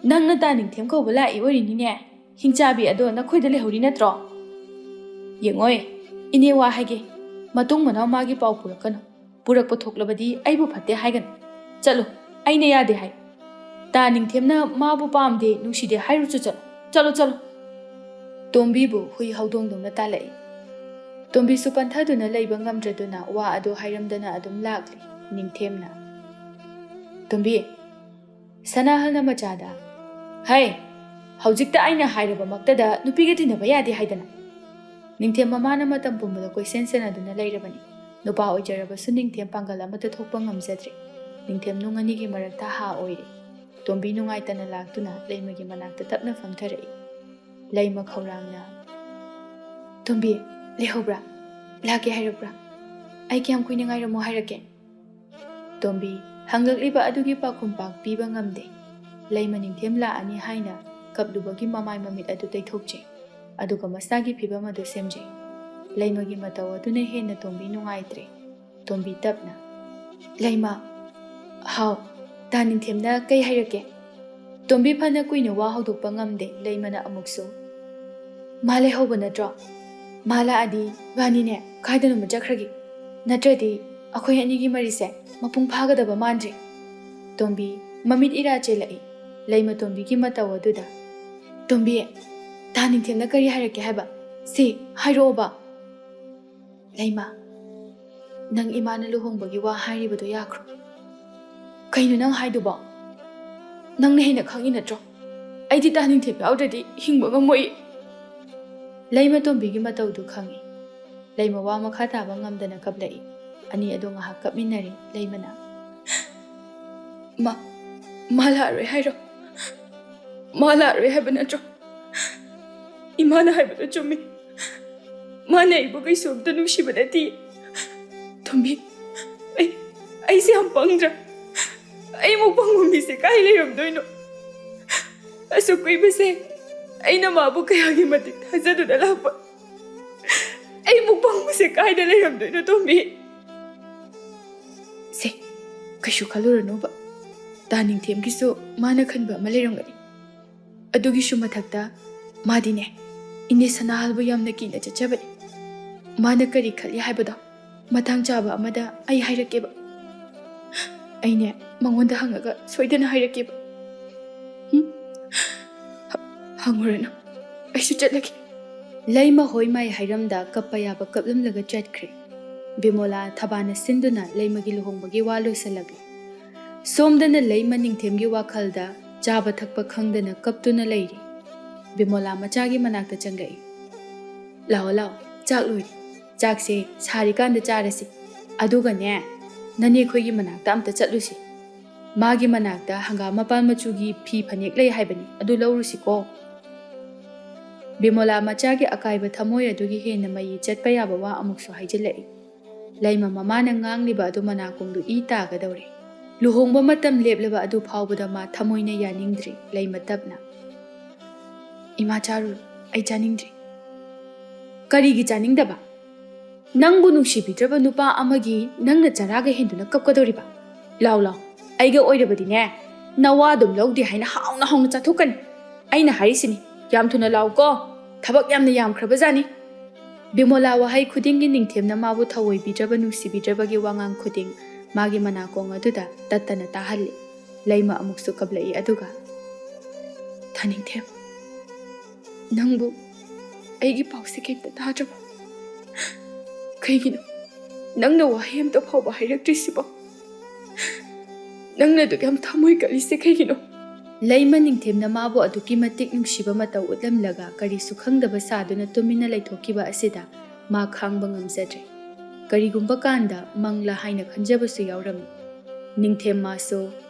ꯅꯪꯅ ꯗꯥ ꯅꯤꯡꯊꯦꯝ ꯀꯧꯕ ꯂꯥꯛꯏ ꯑꯣꯏꯔꯤꯅꯤꯅꯦ. ꯍꯤꯡꯆꯥꯕꯤ ꯑꯗꯣ ꯅꯈꯣꯏꯗ ꯂꯩꯍꯧꯔꯤ ꯅꯠꯇ꯭ꯔꯣ? ꯌꯦꯡꯉꯣꯏ, ꯏꯅꯦ ꯋꯥ ꯍꯥꯏꯒꯦ, ꯃꯇꯨꯡ ꯃꯅꯥꯎ ꯃꯥꯒꯤ ꯄꯥꯎ ꯄꯨꯔꯛꯀꯅꯨ. ꯄꯨꯔꯛꯄ ꯊꯣꯛꯂꯕꯗꯤ ꯑꯩꯕꯨ ꯐꯠꯇꯦ ꯍꯥꯏꯒꯅꯨ. ꯆꯠꯂꯣ ꯑꯩꯅ ꯌꯥꯗꯦ ꯍꯥꯏ ꯇꯥ ꯅꯤꯡꯊꯦꯝꯅ ꯃꯥꯕꯨ ꯄꯥꯝꯗꯦ ꯅꯨꯡꯁꯤꯗꯦ ꯍꯥꯏꯔꯨꯆꯣ ꯆꯠꯂꯣ ꯇꯣꯝꯕꯤꯕꯨ ꯍꯨꯏ ꯍꯧꯗꯣꯡꯗꯧꯅ ꯇꯥꯜꯂꯛꯏ ꯇꯣꯝꯕꯤꯁꯨ ꯄꯟꯊꯗꯨꯅ ꯂꯩꯕ ꯉꯝꯗ꯭ꯔꯗꯨꯅ ꯋꯥ ꯑꯗꯨ ꯍꯥꯏꯔꯝꯗꯅ ꯑꯗꯨꯝ ꯂꯥꯛꯂꯤ ꯅꯤꯡꯊꯦꯝꯅ ꯇꯣꯝꯕꯤ ꯁꯅꯥꯍꯜꯅ ꯃꯆꯥꯗ ꯍꯩ ꯍꯧꯖꯤꯛꯇ ꯑꯩꯅ ꯍꯥꯏꯔꯕꯃꯛꯇꯗ ꯅꯨꯄꯤꯒ ꯇꯤꯟꯅꯕ ꯌꯥꯗꯦ ꯍꯥꯏꯗꯅ ꯅꯤꯡꯊꯦꯝ ꯃꯃꯥꯅ ꯃꯇꯝ ꯄꯨꯝꯕꯗ ꯀꯣꯏꯁꯦꯟ ꯁꯦꯟꯅꯗꯨꯅ ꯂꯩꯔꯕꯅꯤ ꯅꯨꯄꯥ ꯑꯣꯏꯖꯔꯕꯁꯨ ꯅꯤꯡꯊꯦꯝ ꯄꯥꯡꯒꯜ ꯑꯃꯠꯇ ꯊꯣꯛꯄ ꯉꯝꯖꯗ꯭ꯔꯦ ꯅꯤꯡꯊꯦꯝ ꯅꯨꯡ ꯑꯅꯤꯒꯤ ꯃꯔꯛꯇ ꯍꯥ ꯑꯣꯏꯔꯤ ꯇꯣꯝꯕꯤ ꯅꯨꯡꯉꯥꯏꯇꯅ ꯂꯥꯛꯇꯨꯅ ꯂꯩꯃꯒꯤ ꯃꯅꯥꯛꯇ ꯇꯞꯅ ꯐꯝꯊꯔꯛꯏ ꯂꯩꯃ ꯈꯧꯔꯥꯡꯅ ꯇꯣꯝꯕꯤ ꯂꯩꯍꯧꯕ꯭ꯔꯥ ꯂꯥꯛꯀꯦ ꯍꯥꯏꯔꯛꯄ꯭ꯔꯥ ꯑꯩ ꯀꯌꯥꯝ ꯀꯨꯏꯅ ꯉꯥꯏꯔꯝꯃꯣ ꯍꯥꯏꯔꯛꯀꯦ ꯇꯣꯝꯕꯤ ꯍꯪꯂꯛꯂꯤꯕ ꯑꯗꯨꯒꯤ ꯄꯥꯎꯈꯨꯝ ꯄꯥꯛ ꯄꯤꯕ ꯉꯝꯗꯦ ꯂꯩꯃ ꯅꯤꯡꯊꯦꯝ ꯂꯥꯛꯑꯅꯤ ꯍꯥꯏꯅ ꯀꯞꯂꯨꯕꯒꯤ ꯃꯃꯥꯏ ꯃꯃꯤꯠ ꯑꯗꯨ ꯇꯩꯊꯣꯛꯆꯩ ꯑꯗꯨꯒ ꯃꯁꯥꯒꯤ ꯐꯤꯕꯝ ꯑꯗꯨ ꯁꯦꯝꯖꯩ ꯂꯩꯃꯒꯤ ꯃꯇꯧ ꯑꯗꯨꯅ ꯍꯦꯟꯅ ꯇꯣꯝꯕꯤ ꯅꯨꯡꯉꯥꯏꯇ꯭ꯔꯦ ꯇꯣꯝꯕꯤ ꯇꯞꯅ ꯂꯩꯃ ꯍꯥꯎ ꯇꯥ ꯅꯤꯡꯊꯦꯝꯅ ꯀꯩ ꯍꯥꯏꯔꯛꯀꯦ ꯇꯣꯝꯕꯤ ꯐꯅ ꯀꯨꯏꯅ ꯋꯥ ꯍꯧꯗꯣꯛꯄ ꯉꯝꯗꯦ ꯂꯩꯃꯅ ꯑꯃꯨꯛꯁꯨ ꯃꯥ ꯂꯩꯍꯧꯕ ꯅꯠꯇ꯭ꯔꯣ ꯃꯥ ꯂꯥꯛꯑꯗꯤ ꯏꯕꯥꯅꯤꯅꯦ ꯀꯥꯏꯗꯅꯣꯃ ꯆꯠꯈ꯭ꯔꯒꯦ ꯅꯠꯇ꯭ꯔꯗꯤ ꯑꯩꯈꯣꯏ ꯑꯅꯤꯒꯤ ꯃꯔꯤꯁꯦ ꯃꯄꯨꯡ ꯐꯥꯒꯗꯕ ꯃꯥꯟꯗ꯭ꯔꯦ ꯇꯣꯝꯕꯤ ꯃꯃꯤꯠ ꯏꯔꯥ ꯆꯦꯜꯂꯛꯏ ꯂꯩꯃ ꯇꯣꯝꯕꯤꯒꯤ ꯃꯇꯧ ꯑꯗꯨꯗ ꯇꯣꯝꯕꯤ ꯇꯥ ꯅꯤꯡꯊꯦꯝꯅ ꯀꯔꯤ ꯍꯥꯏꯔꯛꯀꯦ ꯍꯥꯏꯕ ꯁꯤ ꯍꯥꯏꯔꯛꯑꯣꯕ ꯂꯩꯃ ꯅꯪ ꯏꯃꯥꯅ ꯂꯨꯍꯣꯡꯕꯒꯤ ꯋꯥ ꯍꯥꯏꯔꯤꯕꯗꯣ ꯌꯥꯈ꯭ꯔꯣ ꯀꯩꯅꯣ ꯅꯪ ꯍꯥꯏꯗꯨꯕꯣ ꯅꯪꯅ ꯍꯦꯟꯅ ꯈꯪꯉꯤ ꯅꯠꯇ꯭ꯔꯣ ꯑꯩꯗꯤ ꯇꯥ ꯅꯤꯡꯊꯦꯝ ꯌꯥꯎꯗ꯭ꯔꯗꯤ ꯍꯤꯡꯕ ꯉꯝꯃꯣꯏ ꯂꯩꯃ ꯇꯣꯝꯕꯤꯒꯤ ꯃꯇꯧꯗꯨ ꯈꯪꯉꯤ ꯂꯩꯃ ꯋꯥ ꯃꯈꯥ ꯇꯥꯕ ꯉꯝꯗꯅ ꯀꯞꯂꯛꯏ ꯑꯅꯤ ꯑꯗꯨ ꯉꯥꯏꯍꯥꯛ ꯀꯞꯃꯤꯟꯅꯔꯤ ꯂꯩꯃꯅ ꯃꯥ ꯂꯥꯛꯑꯔꯣꯏ ꯍꯥꯏꯔꯣ ꯃꯥ ꯂꯥꯛꯑꯔꯣꯏ ꯍꯥꯏꯕ ꯅꯠꯇ꯭ꯔꯣ ꯏꯃꯥꯅ ꯍꯥꯏꯕꯗꯣ ꯆꯨꯝꯃꯤ ꯃꯥꯅ ꯑꯩꯕꯨ ꯀꯩꯁꯨ ꯑꯝꯇ ꯅꯨꯡꯁꯤꯕ ꯅꯠꯇꯦ ꯇꯣꯝꯕꯤ ꯑꯩꯁꯦ ꯌꯥꯝ ꯄꯪꯗ꯭ꯔꯥ ꯑꯩꯃꯨꯛ ꯄꯪꯕ ꯃꯤꯁꯦ ꯀꯥꯏ ꯂꯩꯔꯝꯗꯣꯏꯅꯣ ꯑꯁꯨꯛ ꯀꯨꯏꯕꯁꯦ ꯑꯩꯅ ꯃꯥꯕꯨ ꯀꯌꯥꯒꯤ ꯃꯇꯤꯛ ꯊꯥꯖꯗꯨꯅ ꯂꯥꯛꯄ ꯑꯩꯃꯨꯛ ꯄꯪꯕꯁꯦ ꯀꯥꯏꯗ ꯂꯩꯔꯝꯗꯣꯏꯅꯣ ꯇꯣꯝꯕꯤ ꯁꯦ ꯀꯩꯁꯨ ꯈꯜꯂꯨꯔꯅꯨꯕ ꯇꯥ ꯅꯤꯡꯊꯦꯝꯒꯤꯁꯨ ꯃꯥꯅ ꯈꯟꯕ ꯑꯃ ꯂꯩꯔꯝꯒꯅꯤ ꯑꯗꯨꯒꯤꯁꯨ ꯃꯊꯛꯇ ꯃꯥꯗꯤꯅꯦ ꯏꯅꯦ ꯁꯅꯥꯍꯜꯕꯨ ꯌꯥꯝꯅ ꯀꯤꯅ ꯆꯠꯆꯕꯅꯤ ꯃꯥꯅ ꯀꯔꯤ ꯈꯜꯂꯤ ꯍꯥꯏꯕꯗꯣ ꯃꯇꯥꯡ ꯆꯥꯕ ꯑꯃꯗ ꯑꯩ ꯍꯥꯏꯔꯛꯀꯦꯕ ꯑꯩꯅꯦ ꯃꯉꯣꯟꯗ ꯍꯪꯉꯒ ꯁꯣꯏꯗꯅ ꯍꯥꯏꯔꯛꯀꯦꯕ ꯍꯪꯉꯨꯔꯅꯨ ꯑꯩꯁꯨ ꯆꯠꯂꯒꯦ ꯂꯩꯃ ꯍꯣꯏ ꯃꯥꯏ ꯍꯥꯏꯔꯝꯗ ꯀꯞꯄ ꯌꯥꯕ ꯀꯞꯂꯝꯂꯒ ꯆꯠꯈ꯭ꯔꯦ ꯕꯤꯃꯣꯂꯥ ꯊꯕꯥꯅ ꯁꯤꯟꯗꯨꯅ ꯂꯩꯃꯒꯤ ꯂꯨꯍꯣꯡꯕꯒꯤ ꯋꯥ ꯂꯣꯏꯁꯤꯜꯂꯛꯂꯤ ꯁꯣꯝꯗꯅ ꯂꯩꯃ ꯅꯤꯡꯊꯦꯝꯒꯤ ꯋꯥꯈꯜꯗ ꯆꯥꯕ ꯊꯛꯄ ꯈꯪꯗꯅ ꯀꯞꯇꯨꯅ ꯂꯩꯔꯤ ꯕꯤꯃꯣꯂꯥ ꯃꯆꯥꯒꯤ ꯃꯅꯥꯛꯇ ꯆꯪꯂꯛꯏ ꯂꯥꯛꯑꯣ ꯆꯥꯛ ꯂꯣꯏꯔꯤ ꯆꯥꯛꯁꯦ ꯁꯥꯔꯤꯀꯥꯟꯗ ꯆꯥꯔꯁꯤ ꯑꯗꯨꯒꯅꯦ ꯅꯅꯦꯈꯣꯏꯒꯤ ꯃꯅꯥꯛꯇ ꯑꯝꯇ ꯆꯠꯂꯨꯁꯤ ꯃꯥꯒꯤ ꯃꯅꯥꯛꯇ ꯍꯪꯒꯥꯝ ꯃꯄꯥꯟ ꯃꯆꯨꯒꯤ ꯐꯤ ꯐꯅꯦꯛ ꯂꯩ ꯍꯥꯏꯕꯅꯤ ꯑꯗꯨ ꯂꯧꯔꯨꯁꯤꯀꯣ ꯕꯤꯃꯣꯂꯥ ꯃꯆꯥꯒꯤ ꯑꯀꯥꯏꯕ ꯊꯃꯣꯏ ꯑꯗꯨꯒꯤ ꯍꯦꯟꯅ ꯃꯌꯤ ꯆꯠꯄ ꯌꯥꯕ ꯋꯥ ꯑꯃꯨꯛꯁꯨ ꯍꯥꯏꯖꯤꯜꯂꯛꯏ ꯂꯩꯃ ꯃꯃꯥꯅ ꯉꯥꯡꯂꯤꯕ ꯑꯗꯨ ꯃꯅꯥꯀꯣꯡꯗꯨ ꯏ ꯇꯥꯒꯗꯧꯔꯦ ꯂꯨꯍꯣꯡꯕ ꯃꯇꯝ ꯂꯦꯞꯂꯕ ꯑꯗꯨ ꯐꯥꯎꯕꯗ ꯃꯥ ꯊꯃꯣꯏꯅ ꯌꯥꯅꯤꯡꯗ꯭ꯔꯤ ꯂꯩꯃ ꯇꯞꯅ ꯏꯃꯥ ꯆꯥꯔꯨꯔꯣ ꯑꯩ ꯆꯥꯅꯤꯡꯗ꯭ꯔꯤ ꯀꯔꯤꯒꯤ ꯆꯥꯅꯤꯡꯗꯕ ꯅꯪꯕꯨ ꯅꯨꯡꯁꯤꯕꯤꯗ꯭ꯔꯕ ꯅꯨꯄꯥ ꯑꯃꯒꯤ ꯅꯪꯅ ꯆꯔꯥꯒ ꯍꯦꯟꯗꯨꯅ ꯀꯞꯀꯗꯧꯔꯤꯕ ꯂꯥꯎ ꯑꯩꯒ ꯑꯣꯏꯔꯕꯗꯤꯅꯦ ꯅꯋꯥ ꯑꯗꯨꯝ ꯂꯧꯗꯦ ꯍꯥꯏꯅ ꯍꯥꯎꯅ ꯆꯥꯊꯣꯛꯀꯅꯤ ꯑꯩꯅ ꯍꯥꯏꯔꯤꯁꯤꯅꯤ ꯌꯥꯝ ꯊꯨꯅ ꯂꯥꯎꯀꯣ ꯊꯕꯛ ꯌꯥꯝꯅ ꯌꯥꯝꯈ꯭ꯔꯕꯖꯥꯅꯤ ꯕꯤꯃꯣꯂꯥ ꯋꯥꯍꯩ ꯈꯨꯗꯤꯡꯒꯤ ꯅꯤꯡꯊꯦꯝꯅ ꯃꯥꯕꯨ ꯊꯑꯣꯏꯕꯤꯗ꯭ꯔꯕ ꯅꯨꯡꯁꯤꯕꯤꯗ꯭ꯔꯕꯒꯤ ꯋꯥꯉꯥꯡ ꯈꯨꯗꯤꯡ ꯃꯥꯒꯤ ꯃꯅꯥꯀꯣꯡ ꯑꯗꯨꯗ ꯇꯠꯇꯅ ꯇꯥꯍꯜꯂꯤ ꯂꯩꯃ ꯑꯃꯨꯛꯁꯨ ꯀꯞꯂꯛꯏ ꯑꯗꯨꯒ ꯊꯥꯅꯤꯡꯊꯦꯝ ꯅꯪꯕꯨ ꯑꯩꯒꯤ ꯄꯥꯎꯁꯦ ꯀꯩꯝꯇ ꯇꯥꯗ꯭ꯔꯕ ꯀꯩꯒꯤꯅꯣ ꯅꯪꯅ ꯋꯥꯍꯩ ꯑꯝꯇ ꯐꯥꯎꯕ ꯍꯥꯏꯔꯛꯇ꯭ꯔꯤꯁꯤꯕꯣ ꯅꯪꯅ ꯑꯗꯨꯛ ꯌꯥꯝ ꯊꯃꯣꯏ ꯀꯜꯂꯤꯁꯦ ꯀꯩꯒꯤꯅꯣ ꯂꯩꯃ ꯅꯤꯡꯊꯦꯝꯅ ꯃꯥꯕꯨ ꯑꯗꯨꯛꯀꯤ ꯃꯇꯤꯛ ꯅꯨꯡꯁꯤꯕ ꯃꯇꯧ ꯎꯠꯂꯝꯂꯒ ꯀꯔꯤꯁꯨ ꯈꯪꯗꯕ ꯁꯥꯗꯨꯅ ꯇꯨꯃꯤꯟꯅ ꯂꯩꯊꯣꯛꯈꯤꯕ ꯑꯁꯤꯗ ꯃꯥ ꯈꯥꯡꯕ ꯉꯝꯖꯗ꯭ꯔꯦ ꯀꯔꯤꯒꯨꯝꯕ ꯀꯥꯟꯗ ꯃꯪꯂꯥ ꯍꯥꯏꯅ ꯈꯟꯖꯕꯁꯨ ꯌꯥꯎꯔꯝꯃꯤ ꯅꯤꯡꯊꯦꯝ ꯃꯥꯁꯨ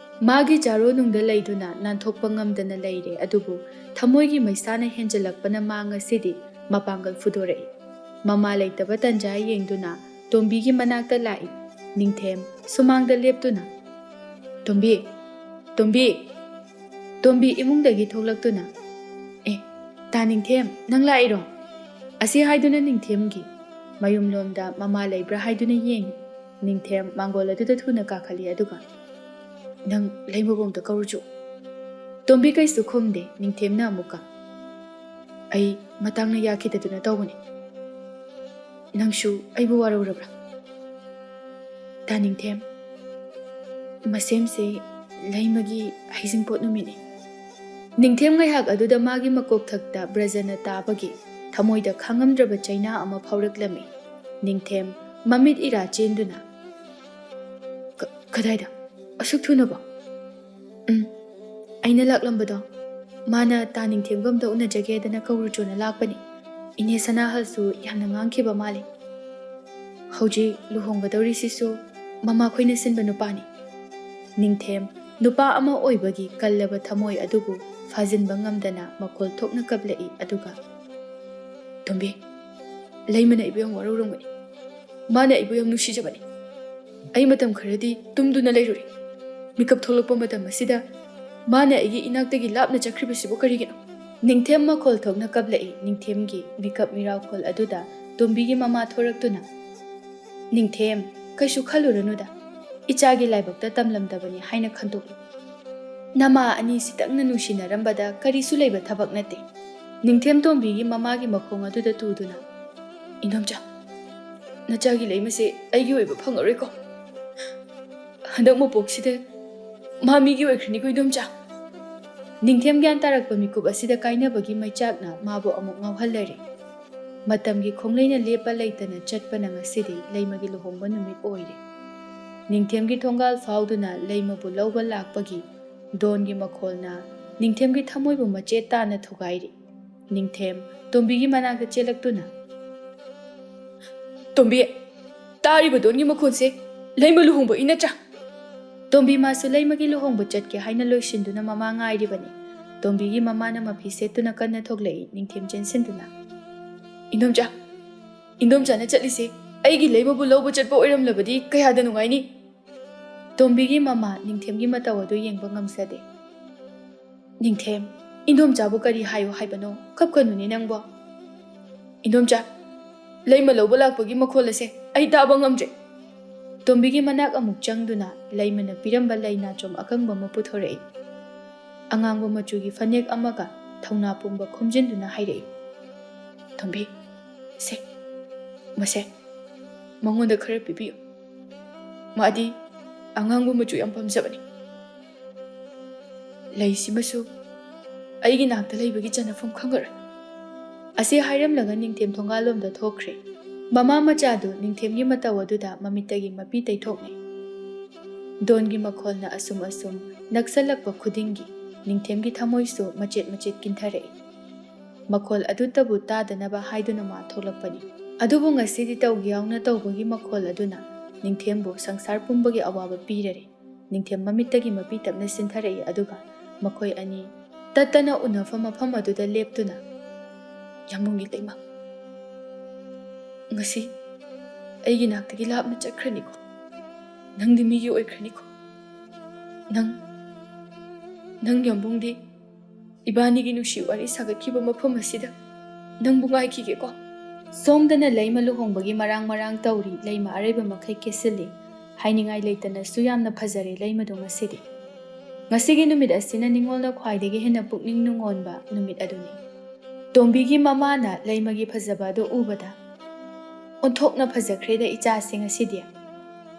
ꯃꯥꯒꯤ ꯆꯥꯔꯣꯅꯨꯡꯗ ꯂꯩꯗꯨꯅ ꯅꯥꯟꯊꯣꯛꯄ ꯉꯝꯗꯅ ꯂꯩꯔꯦ ꯑꯗꯨꯕꯨ ꯊꯃꯣꯏꯒꯤ ꯃꯩꯁꯥꯅ ꯍꯦꯟꯖꯜꯂꯛꯄꯅ ꯃꯥ ꯉꯁꯤꯗꯤ ꯃꯄꯥꯡꯒꯜ ꯐꯨꯗꯣꯔꯛꯏ ꯇꯣꯃꯥ ꯂꯩꯇꯕ ꯇꯟꯖꯥ ꯌꯦꯡꯗꯨꯅ ꯇꯣꯝꯕꯤꯒꯤ ꯃꯅꯥꯛꯇ ꯂꯥꯛꯏ ꯅꯤꯡꯊꯦꯝ ꯁꯨꯃꯥꯡꯗ ꯂꯦꯞꯇꯨꯅ ꯇꯣꯝꯕꯤ ꯏꯃꯨꯡꯗꯒꯤ ꯊꯣꯛꯂꯛꯇꯨꯅ ꯇꯥ ꯅꯤꯡꯊꯦꯝ ꯅꯪ ꯂꯥꯛꯏꯔꯣ ꯑꯁꯤ ꯍꯥꯏꯗꯨꯅ ꯅꯤꯡꯊꯦꯝꯒꯤ ꯃꯌꯨꯝꯂꯣꯝꯗ ꯃꯃꯥ ꯂꯩꯕ꯭ꯔꯥ ꯍꯥꯏꯗꯨꯅ ꯌꯦꯡꯉꯤ ꯅꯤꯡꯊꯦꯝ ꯃꯥꯡꯒꯣꯜ ꯑꯗꯨꯗ ꯊꯨꯅ ꯀꯥꯈꯠꯂꯤ ꯑꯗꯨꯒ ꯅꯪ ꯂꯩꯃꯕꯣꯝꯗ ꯀꯧꯔꯨꯆꯣ ꯇꯣꯝꯕꯤ ꯀꯩꯁꯨ ꯈꯨꯝꯗꯦ ꯅꯤꯡꯊꯦꯝꯅ ꯑꯃꯨꯛꯀ ꯑꯩ ꯃꯇꯥꯡꯅ ꯌꯥꯈꯤꯗꯗꯨꯅ ꯇꯧꯕꯅꯤ ꯅꯪꯁꯨ ꯑꯩꯕꯨ ꯋꯥꯔꯧꯔꯕ꯭ꯔꯥ ꯇꯥ ꯅꯤꯡꯊꯦꯝ ꯃꯁꯦꯝꯁꯦ ꯂꯩꯃꯒꯤ ꯍꯩꯖꯤꯡꯄꯣꯠ ꯅꯨꯃꯤꯠꯅꯤ꯫ ꯅꯤꯡꯊꯦꯝ ꯉꯥꯏꯍꯥꯛ ꯑꯗꯨꯗ ꯃꯥꯒꯤ ꯃꯀꯣꯛꯊꯛꯇ ꯕ꯭ꯔꯖꯅ ꯇꯥꯕꯒꯤ ꯊꯃꯣꯏꯗ ꯈꯥꯡꯉꯝꯗ꯭ꯔꯕ ꯆꯩꯅꯥ ꯑꯃ ꯐꯥꯎꯔꯛꯂꯝꯃꯤ꯫ ꯅꯤꯡꯊꯦꯝ ꯃꯃꯤꯠ ꯏꯔꯥ ꯆꯦꯟꯗꯨꯅ ꯀꯗꯥꯏꯗ ꯑꯁꯨꯛ ꯊꯨꯅꯕꯣ? ꯑꯩꯅ ꯂꯥꯛꯂꯝꯕꯗꯣ ꯃꯥꯅ ꯇꯥ ꯅꯤꯡꯊꯦꯝꯒ ꯑꯝꯇ ꯎꯅꯖꯒꯦꯗꯅ ꯀꯧꯔꯨꯆꯣꯅ ꯂꯥꯛꯄꯅꯤ꯫ ꯏꯅꯦ ꯁꯅꯥꯍꯜꯁꯨ ꯌꯥꯝꯅ ꯉꯥꯡꯈꯤꯕ ꯃꯥꯜꯂꯤ꯫ ꯍꯧꯖꯤꯛ ꯂꯨꯍꯣꯡꯒꯗꯧꯔꯤꯁꯤꯁꯨ ꯃꯃꯥꯈꯣꯏꯅ ꯁꯤꯟꯕ ꯅꯨꯄꯥꯅꯤ꯫ ꯅꯤꯡꯊꯦꯝ ꯅꯨꯄꯥ ꯑꯃ ꯑꯣꯏꯕꯒꯤ ꯀꯜꯂꯕ ꯊꯃꯣꯏ ꯑꯗꯨꯕꯨ ꯐꯥꯖꯤꯟꯕ ꯉꯝꯗꯅ ꯃꯈꯣꯜ ꯊꯣꯛꯅ ꯀꯞꯂꯛꯏ ꯑꯗꯨꯒ ꯇꯣꯝꯕꯤ, ꯂꯩꯃꯅ ꯑꯩꯕꯨ ꯌꯥꯝ ꯋꯥꯔꯧꯔꯝꯒꯅꯤ꯫ ꯃꯥꯅ ꯑꯩꯕꯨ ꯌꯥꯝ ꯅꯨꯡꯁꯤꯖꯕꯅꯤ꯫ ꯑꯩ ꯃꯇꯝ ꯈꯔꯗꯤ ꯇꯨꯝꯗꯨꯅ ꯂꯩꯔꯨꯔꯦ꯫ ꯃꯤꯀꯞ ꯊꯣꯛꯂꯛꯄ ꯃꯇꯝ ꯑꯁꯤꯗ ꯃꯥꯅ ꯑꯩꯒꯤ ꯏꯅꯥꯛꯇꯒꯤ ꯂꯥꯞꯅ ꯆꯠꯈ꯭ꯔꯤꯕꯁꯤꯕꯨ ꯀꯔꯤꯒꯤꯅꯣ? ꯅꯤꯡꯊꯦꯝ ꯃꯈꯣꯜ ꯊꯣꯛꯅ ꯀꯞꯂꯛꯏ꯫ ꯅꯤꯡꯊꯦꯝꯒꯤ ꯃꯤꯀꯞ ꯃꯤꯔꯥꯎꯈꯣꯜ ꯑꯗꯨꯗ ꯇꯣꯝꯕꯤꯒꯤ ꯃꯃꯥ ꯊꯣꯔꯛꯇꯨꯅ ꯅꯤꯡꯊꯦꯝ, ꯀꯩꯁꯨ ꯈꯜꯂꯨꯔꯅꯨꯗ, ꯏꯆꯥꯒꯤ ꯂꯥꯏꯕꯛꯇ ꯇꯝꯂꯝꯗꯕꯅꯤ ꯍꯥꯏꯅ ꯈꯟꯗꯣꯛꯏ꯫ ꯅꯃꯥ ꯑꯅꯤ ꯁꯤꯇꯪꯅ ꯅꯨꯡꯁꯤꯅꯔꯝꯕꯗ ꯀꯔꯤꯁꯨ ꯂꯩꯕ ꯊꯕꯛ ꯅꯠꯇꯦ꯫ ꯅꯤꯡꯊꯦꯝ ꯇꯣꯝꯕꯤꯒꯤ ꯃꯃꯥꯒꯤ ꯃꯈꯣꯡ ꯑꯗꯨꯗ ꯇꯨꯗꯨꯅ ꯏꯟꯗꯣꯝꯆꯥ, ꯅꯆꯥꯒꯤ ꯂꯩꯃꯁꯦ ꯑꯩꯒꯤ ꯑꯣꯏꯕ ꯐꯪꯉꯔꯣꯏꯀꯣ? ꯍꯟꯗꯛ ꯃꯄꯣꯛꯁꯤꯗ ꯃꯥ ꯃꯤꯒꯤ ꯑꯣꯏꯈ꯭ꯔꯅꯤꯀꯣ ꯏꯟꯗꯣꯝꯆꯥ? ꯅꯤꯡꯊꯦꯝ ꯒ꯭ꯌꯥꯟ ꯇꯥꯔꯛꯄ ꯃꯤꯀꯨꯞ ꯑꯁꯤꯗ ꯀꯥꯏꯅꯕꯒꯤ ꯃꯩꯆꯥꯛꯅ ꯃꯥꯕꯨ ꯑꯃꯨꯛ ꯉꯥꯎꯍꯜꯂꯔꯦ꯫ ꯃꯇꯝꯒꯤ ꯈꯣꯡꯂꯩꯅ ꯂꯦꯞꯄ ꯂꯩꯇꯅ ꯆꯠꯄꯅ ꯉꯁꯤꯗꯤ ꯂꯩꯃꯒꯤ ꯂꯨꯍꯣꯡꯕ ꯅꯨꯃꯤꯠ ꯑꯣꯏꯔꯦ꯫ ꯅꯤꯡꯊꯦꯝꯒꯤ ꯊꯣꯡꯒꯥꯜ ꯐꯥꯎꯗꯨꯅ ꯂꯩꯃꯕꯨ ꯂꯧꯕ ꯂꯥꯛꯄꯒꯤ ꯗꯣꯟꯒꯤ ꯃꯈꯣꯜꯅ ꯅꯤꯡꯊꯦꯝꯒꯤ ꯊꯃꯣꯏꯕꯨ ꯃꯆꯦꯠ ꯇꯥꯅ ꯊꯨꯒꯥꯏꯔꯤ꯫ ꯅꯤꯡꯊꯦꯝ ꯇꯣꯝꯕꯤꯒꯤ ꯃꯅꯥꯛꯇ ꯆꯦꯜꯂꯛꯇꯨꯅ ꯇꯣꯝꯕꯤ, ꯇꯥꯔꯤꯕ ꯗꯣꯟꯒꯤ ꯃꯈꯣꯟꯁꯦ ꯂꯩꯃ ꯂꯨꯍꯣꯡꯕꯒꯤ ꯅꯠꯇ꯭ꯔꯥ? ꯇꯣꯝꯕꯤ ꯃꯥꯁꯨ ꯂꯩꯃꯒꯤ ꯂꯨꯍꯣꯡꯕ ꯆꯠꯀꯦ ꯍꯥꯏꯅ ꯂꯣꯏꯁꯤꯟꯗꯨꯅ ꯃꯃꯥ ꯉꯥꯏꯔꯤꯕꯅꯤ꯫ ꯇꯣꯝꯕꯤꯒꯤ ꯃꯃꯥꯅ ꯃꯐꯤ ꯁꯦꯠꯇꯨꯅ ꯀꯟꯅ ꯊꯣꯛꯂꯛꯏ꯫ ꯅꯤꯡꯊꯦꯝ ꯆꯦꯟꯁꯤꯟꯗꯨꯅ ꯏꯟꯗꯣꯝꯆꯥ, ꯏꯟꯗꯣꯝꯆꯥꯅ ꯆꯠꯂꯤꯁꯦ ꯑꯩꯒꯤ ꯂꯩꯃꯕꯨ ꯂꯧꯕ ꯆꯠꯄ ꯑꯣꯏꯔꯝꯂꯕꯗꯤ ꯀꯌꯥꯗ ꯅꯨꯡꯉꯥꯏꯅꯤ꯫ ꯇꯣꯝꯕꯤꯒꯤ ꯃꯃꯥ ꯅꯤꯡꯊꯦꯝꯒꯤ ꯃꯇꯧ ꯑꯗꯨ ꯌꯦꯡꯕ ꯉꯝꯖꯗꯦ꯫ ꯅꯤꯡꯊꯦꯝ, ꯏꯟꯗꯣꯝꯆꯥꯕꯨ ꯀꯔꯤ ꯍꯥꯏꯌꯨ ꯍꯥꯏꯕꯅꯣ? ꯀꯞꯀꯅꯨꯅꯦ ꯅꯪꯕꯣ꯫ ꯏꯟꯗꯣꯝꯆꯥ, ꯂꯩꯃ ꯂꯧꯕ ꯂꯥꯛꯄꯒꯤ ꯃꯈꯣꯜ ꯑꯁꯦ ꯑꯩ ꯇꯥꯕ ꯉꯝꯗ꯭ꯔꯦ꯫ ꯇꯣꯝꯕꯤꯒꯤ ꯃꯅꯥꯛ ꯑꯃꯨꯛ ꯆꯪꯗꯨꯅ ꯂꯩꯃꯅ ꯄꯤꯔꯝꯕ ꯂꯩ ꯅꯥꯆꯣꯝ ꯑꯀꯪꯕ ꯑꯃ ꯄꯨꯊꯣꯔꯛꯏ꯫ ꯑꯉꯥꯡꯕ ꯃꯆꯨꯒꯤ ꯐꯅꯦꯛ ꯑꯃꯒ ꯊꯧꯅꯥ ꯄꯨꯝꯕ ꯈꯣꯝꯖꯤꯟꯗꯨꯅ ꯍꯥꯏꯔꯛꯏ꯫ ꯇꯣꯝꯕꯤ, ꯁꯦ, ꯃꯁꯦ ꯃꯉꯣꯟꯗ ꯈꯔ ꯄꯤꯕꯤꯌꯨ꯫ ꯃꯥꯗꯤ ꯑꯉꯥꯡꯕ ꯃꯆꯨ ꯌꯥꯝ ꯄꯥꯝꯖꯕꯅꯤ꯫ ꯂꯩꯁꯤꯃꯁꯨ ꯑꯩꯒꯤ ꯅꯥꯛꯇ ꯂꯩꯕꯒꯤ ꯆꯟꯅꯐꯝ ꯈꯪꯉꯔꯣꯏ꯫ ꯑꯁꯤ ꯍꯥꯏꯔꯝꯂꯒ ꯅꯤꯡꯊꯦꯝ ꯊꯣꯡꯒꯥꯜꯂꯣꯝꯗ ꯊꯣꯛꯈ꯭ꯔꯦ꯫ ꯃꯃꯥ ꯃꯆꯥꯗꯨ ꯅꯤꯡꯊꯦꯝꯒꯤ ꯃꯇꯧ ꯑꯗꯨꯗ ꯃꯃꯤꯠꯇꯒꯤ ꯃꯄꯤ ꯇꯩꯊꯣꯛꯅꯩ꯫ ꯗꯣꯟꯒꯤ ꯃꯈꯣꯜꯅ ꯑꯁꯨꯝ ꯑꯁꯨꯝ ꯅꯛꯁꯜꯂꯛꯄ ꯈꯨꯗꯤꯡꯒꯤ ꯅꯤꯡꯊꯦꯝꯒꯤ ꯊꯃꯣꯏꯁꯨ ꯃꯆꯦꯠ ꯃꯆꯦꯠ ꯀꯤꯟꯊꯔꯛꯏ꯫ ꯃꯈꯣꯜ ꯑꯗꯨꯇꯕꯨ ꯇꯥꯗꯅꯕ ꯍꯥꯏꯗꯨꯅ ꯃꯥ ꯊꯣꯛꯂꯛꯄꯅꯤ꯫ ꯑꯗꯨꯕꯨ ꯉꯁꯤꯗꯤ ꯇꯧꯒꯦ ꯌꯥꯎꯅ ꯇꯧꯕꯒꯤ ꯃꯈꯣꯜ ꯑꯗꯨꯅ ꯅꯤꯡꯊꯦꯝꯕꯨ ꯁꯪꯁꯥꯔ ꯄꯨꯝꯕꯒꯤ ꯑꯋꯥꯕ ꯄꯤꯔꯔꯦ꯫ ꯅꯤꯡꯊꯦꯝ ꯃꯃꯤꯠꯇꯒꯤ ꯃꯄꯤ ꯇꯞꯅ ꯆꯤꯟꯊꯔꯛꯏ ꯑꯗꯨꯒ ꯃꯈꯣꯏ ꯑꯅꯤ ꯇꯠꯇꯅ ꯎꯅꯐꯝ ꯃꯐꯝ ꯑꯗꯨꯗ ꯂꯦꯞꯇꯨꯅ ꯌꯥꯝꯕꯨꯡꯒꯤ ꯂꯩꯃ, ꯉꯁꯤ ꯑꯩꯒꯤ ꯅꯥꯛꯇꯒꯤ ꯂꯥꯞꯅ ꯆꯠꯈ꯭ꯔꯅꯤꯀꯣ? ꯅꯪꯗꯤ ꯃꯤꯒꯤ ꯑꯣꯏꯈ꯭ꯔꯅꯤꯀꯣ? ꯅꯪ ꯌꯥꯝꯕꯨꯡꯗꯤ ꯏꯕꯥꯅꯤꯒꯤ ꯅꯨꯡꯁꯤ ꯋꯥꯔꯤ ꯁꯥꯒꯠꯈꯤꯕ ꯃꯐꯝ ꯑꯁꯤꯗ ꯅꯪꯕꯨ ꯉꯥꯏꯈꯤꯒꯦꯀꯣ? ꯁꯣꯝꯗꯅ ꯂꯩꯃ ꯂꯨꯍꯣꯡꯕꯒꯤ ꯃꯔꯥꯡ ꯃꯔꯥꯡ ꯇꯧꯔꯤ꯫ ꯂꯩꯃ ꯑꯔꯩꯕ ꯃꯈꯩ ꯀꯦꯁꯤꯜꯂꯤ꯫ ꯍꯥꯏꯅꯤꯡꯉꯥꯏ ꯂꯩꯇꯅꯁꯨ ꯌꯥꯝꯅ ꯐꯖꯔꯦ ꯂꯩꯃꯗꯣ ꯉꯁꯤꯗꯤ꯫ ꯉꯁꯤꯒꯤ ꯅꯨꯃꯤꯠ ꯑꯁꯤꯅ ꯅꯤꯡꯉꯣꯜꯅ ꯈ꯭ꯋꯥꯏꯗꯒꯤ ꯍꯦꯟꯅ ꯄꯨꯛꯅꯤꯡ ꯅꯨꯡꯉꯣꯟꯕ ꯅꯨꯃꯤꯠ ꯑꯗꯨꯅꯤ꯫ ꯇꯣꯝꯕꯤꯒꯤ ꯃꯃꯥꯅ ꯂꯩꯃꯒꯤ ꯐꯖꯕ ꯑꯗꯨ ꯎꯕꯗ ꯑꯣꯟꯊꯣꯛꯅ ꯐꯖꯈ꯭ꯔꯦꯗ ꯏꯆꯥꯁꯦ ꯉꯁꯤꯗꯤ꯫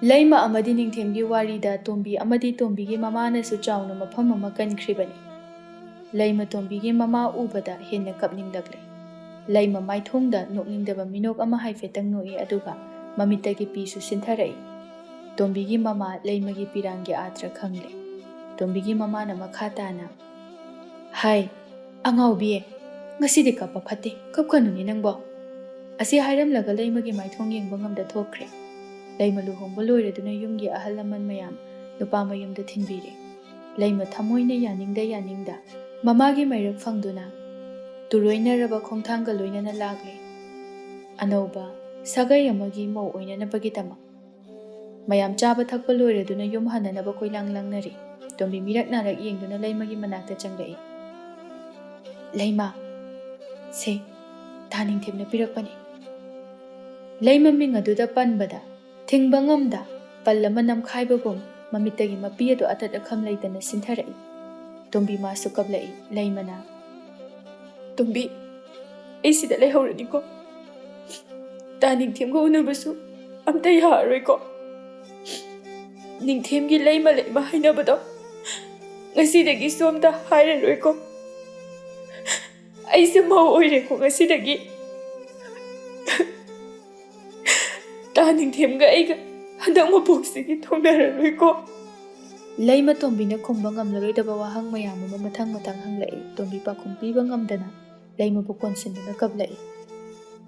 ꯂꯩꯃ ꯑꯃꯗꯤ ꯅꯤꯡꯊꯦꯝꯒꯤ ꯋꯥꯔꯤꯗ ꯇꯣꯝꯕꯤ ꯑꯃꯗꯤ ꯇꯣꯝꯕꯤꯒꯤ ꯃꯃꯥꯅꯁꯨ ꯆꯥꯎꯅ ꯃꯐꯝ ꯑꯃ ꯀꯟꯈ꯭ꯔꯤꯕꯅꯤ꯫ ꯂꯩꯃ ꯇꯣꯝꯕꯤꯒꯤ ꯃꯃꯥ ꯎꯕꯗ ꯍꯦꯟꯅ ꯀꯞꯅꯤꯡꯂꯛꯂꯦ꯫ ꯂꯩꯃ ꯃꯥꯏꯊꯣꯡꯗ ꯅꯣꯛꯅꯤꯡꯗꯕ ꯃꯤꯅꯣꯛ ꯑꯃ ꯍꯥꯏꯐꯦꯠꯇꯪ ꯅꯣꯛꯏ ꯑꯗꯨꯒ ꯃꯃꯤꯠꯇꯒꯤ ꯄꯤꯁꯨ ꯁꯤꯟꯊꯔꯛꯏ꯫ ꯇꯣꯝꯕꯤꯒꯤ ꯃꯃꯥ ꯂꯩꯃꯒꯤ ꯄꯤꯔꯥꯡꯒꯤ ꯑꯥꯔꯊ ꯈꯪꯂꯦ꯫ ꯇꯣꯝꯕꯤꯒꯤ ꯃꯃꯥꯅ ꯃꯈꯥ ꯇꯥꯅ ꯍꯥꯏ ꯑꯉꯥꯎꯕꯤ, ꯉꯁꯤꯗꯤ ꯀꯞꯄ ꯐꯠꯇꯦ, ꯀꯞꯀꯅꯨꯅꯦ ꯅꯪꯕꯣ꯫ ꯑꯁꯤ ꯍꯥꯏꯔꯝꯂꯒ ꯂꯩꯃꯒꯤ ꯃꯥꯏꯊꯣꯡ ꯌꯦꯡꯕ ꯉꯝꯗ ꯊꯣꯛꯈ꯭ꯔꯦ꯫ ꯂꯩꯃ ꯂꯨꯍꯣꯡꯕ ꯂꯣꯏꯔꯗꯨꯅ ꯌꯨꯝꯒꯤ ꯑꯍꯜ ꯂꯃꯟ ꯃꯌꯥꯝ ꯅꯨꯄꯥ ꯃꯌꯨꯝꯗ ꯊꯤꯟꯕꯤꯔꯦ꯫ ꯂꯩꯃ ꯊꯃꯣꯏꯅ ꯌꯥꯅꯤꯡꯗ ꯃꯃꯥꯒꯤ ꯃꯥꯏꯔꯛ ꯐꯪꯗꯨꯅ ꯇꯨꯔꯣꯏꯅꯔꯕ ꯈꯣꯡꯊꯥꯡꯒ ꯂꯣꯏꯅꯅ ꯂꯥꯛꯂꯦ꯫ ꯑꯅꯧꯕ ꯁꯥꯒꯩ ꯑꯃꯒꯤ ꯃꯧ ꯑꯣꯏꯅꯅꯕꯒꯤꯗꯃꯛ ꯃꯌꯥꯝ ꯆꯥꯕ ꯊꯛꯄ ꯂꯣꯏꯔꯗꯨꯅ ꯌꯨꯝ ꯍꯟꯅꯅꯕ ꯀꯣꯏꯂꯥꯡ ꯂꯥꯡꯅꯔꯤ꯫ ꯇꯣꯝꯕꯤ ꯃꯤꯔꯛ ꯅꯥꯔꯛ ꯌꯦꯡꯗꯨꯅ ꯂꯩꯃꯒꯤ ꯃꯅꯥꯛꯇ ꯆꯪꯂꯛꯏ꯫ ꯂꯩꯃ, ꯁꯦ, ꯇꯥ ꯅꯤꯡꯊꯦꯝꯅ ꯄꯤꯔꯛꯄꯅꯤ꯫ ꯂꯩꯃ ꯃꯤꯡ ꯑꯗꯨꯗ ꯄꯟꯕꯗ ꯊꯤꯡꯕ ꯉꯝꯗ ꯄꯜ ꯑꯃ ꯅꯝꯈꯥꯏꯕꯒꯨꯝ ꯃꯃꯤꯠꯇꯒꯤ ꯃꯄꯤ ꯑꯗꯨ ꯑꯇꯠ ꯑꯈꯝ ꯂꯩꯇꯅ ꯁꯤꯟꯊꯔꯛꯏ꯫ ꯇꯣꯝꯕꯤ ꯃꯥꯁꯨ ꯀꯞꯂꯛꯏ꯫ ꯂꯩꯃꯅ ꯇꯣꯝꯕꯤ, ꯑꯩ ꯁꯤꯗ ꯂꯩꯍꯧꯔꯅꯤꯀꯣ? ꯇꯥ ꯅꯤꯡꯊꯦꯝꯒ ꯎꯅꯕꯁꯨ ꯑꯝꯇ ꯌꯥꯔꯔꯣꯏꯀꯣ? ꯅꯤꯡꯊꯦꯝꯒꯤ ꯂꯩꯃ ꯂꯩꯃ ꯍꯥꯏꯅꯕꯗꯣ ꯉꯁꯤꯗꯒꯤ ꯁꯣꯝꯗ ꯍꯥꯏꯔꯔꯣꯏꯀꯣ ꯑꯩꯁꯦ ꯃꯧ ꯑꯣꯏꯔꯦꯀꯣ ꯉꯁꯤꯗꯒꯤ ꯇꯥ ꯅꯤꯡꯊꯦꯝꯒ ꯑꯩꯒ ꯍꯟꯗꯛ ꯃꯄꯣꯛꯁꯤꯒꯤ ꯊꯨꯡꯅꯔꯔꯣꯏꯀꯣ ꯂꯩꯃ ꯇꯣꯝꯕꯤꯅ ꯈꯨꯝꯕ ꯉꯝꯂꯔꯣꯏꯗꯕ ꯋꯥꯍꯪ ꯃꯌꯥꯝ ꯑꯃ ꯃꯊꯪ ꯃꯊꯪ ꯍꯪꯂꯛꯏ ꯇꯣꯝꯕꯤ ꯄꯥꯎꯈꯨꯝ ꯄꯤꯕ ꯉꯝꯗꯅ ꯂꯩꯃꯕꯨ ꯀꯣꯟꯁꯤꯟꯗꯨꯅ ꯀꯞꯂꯛꯏ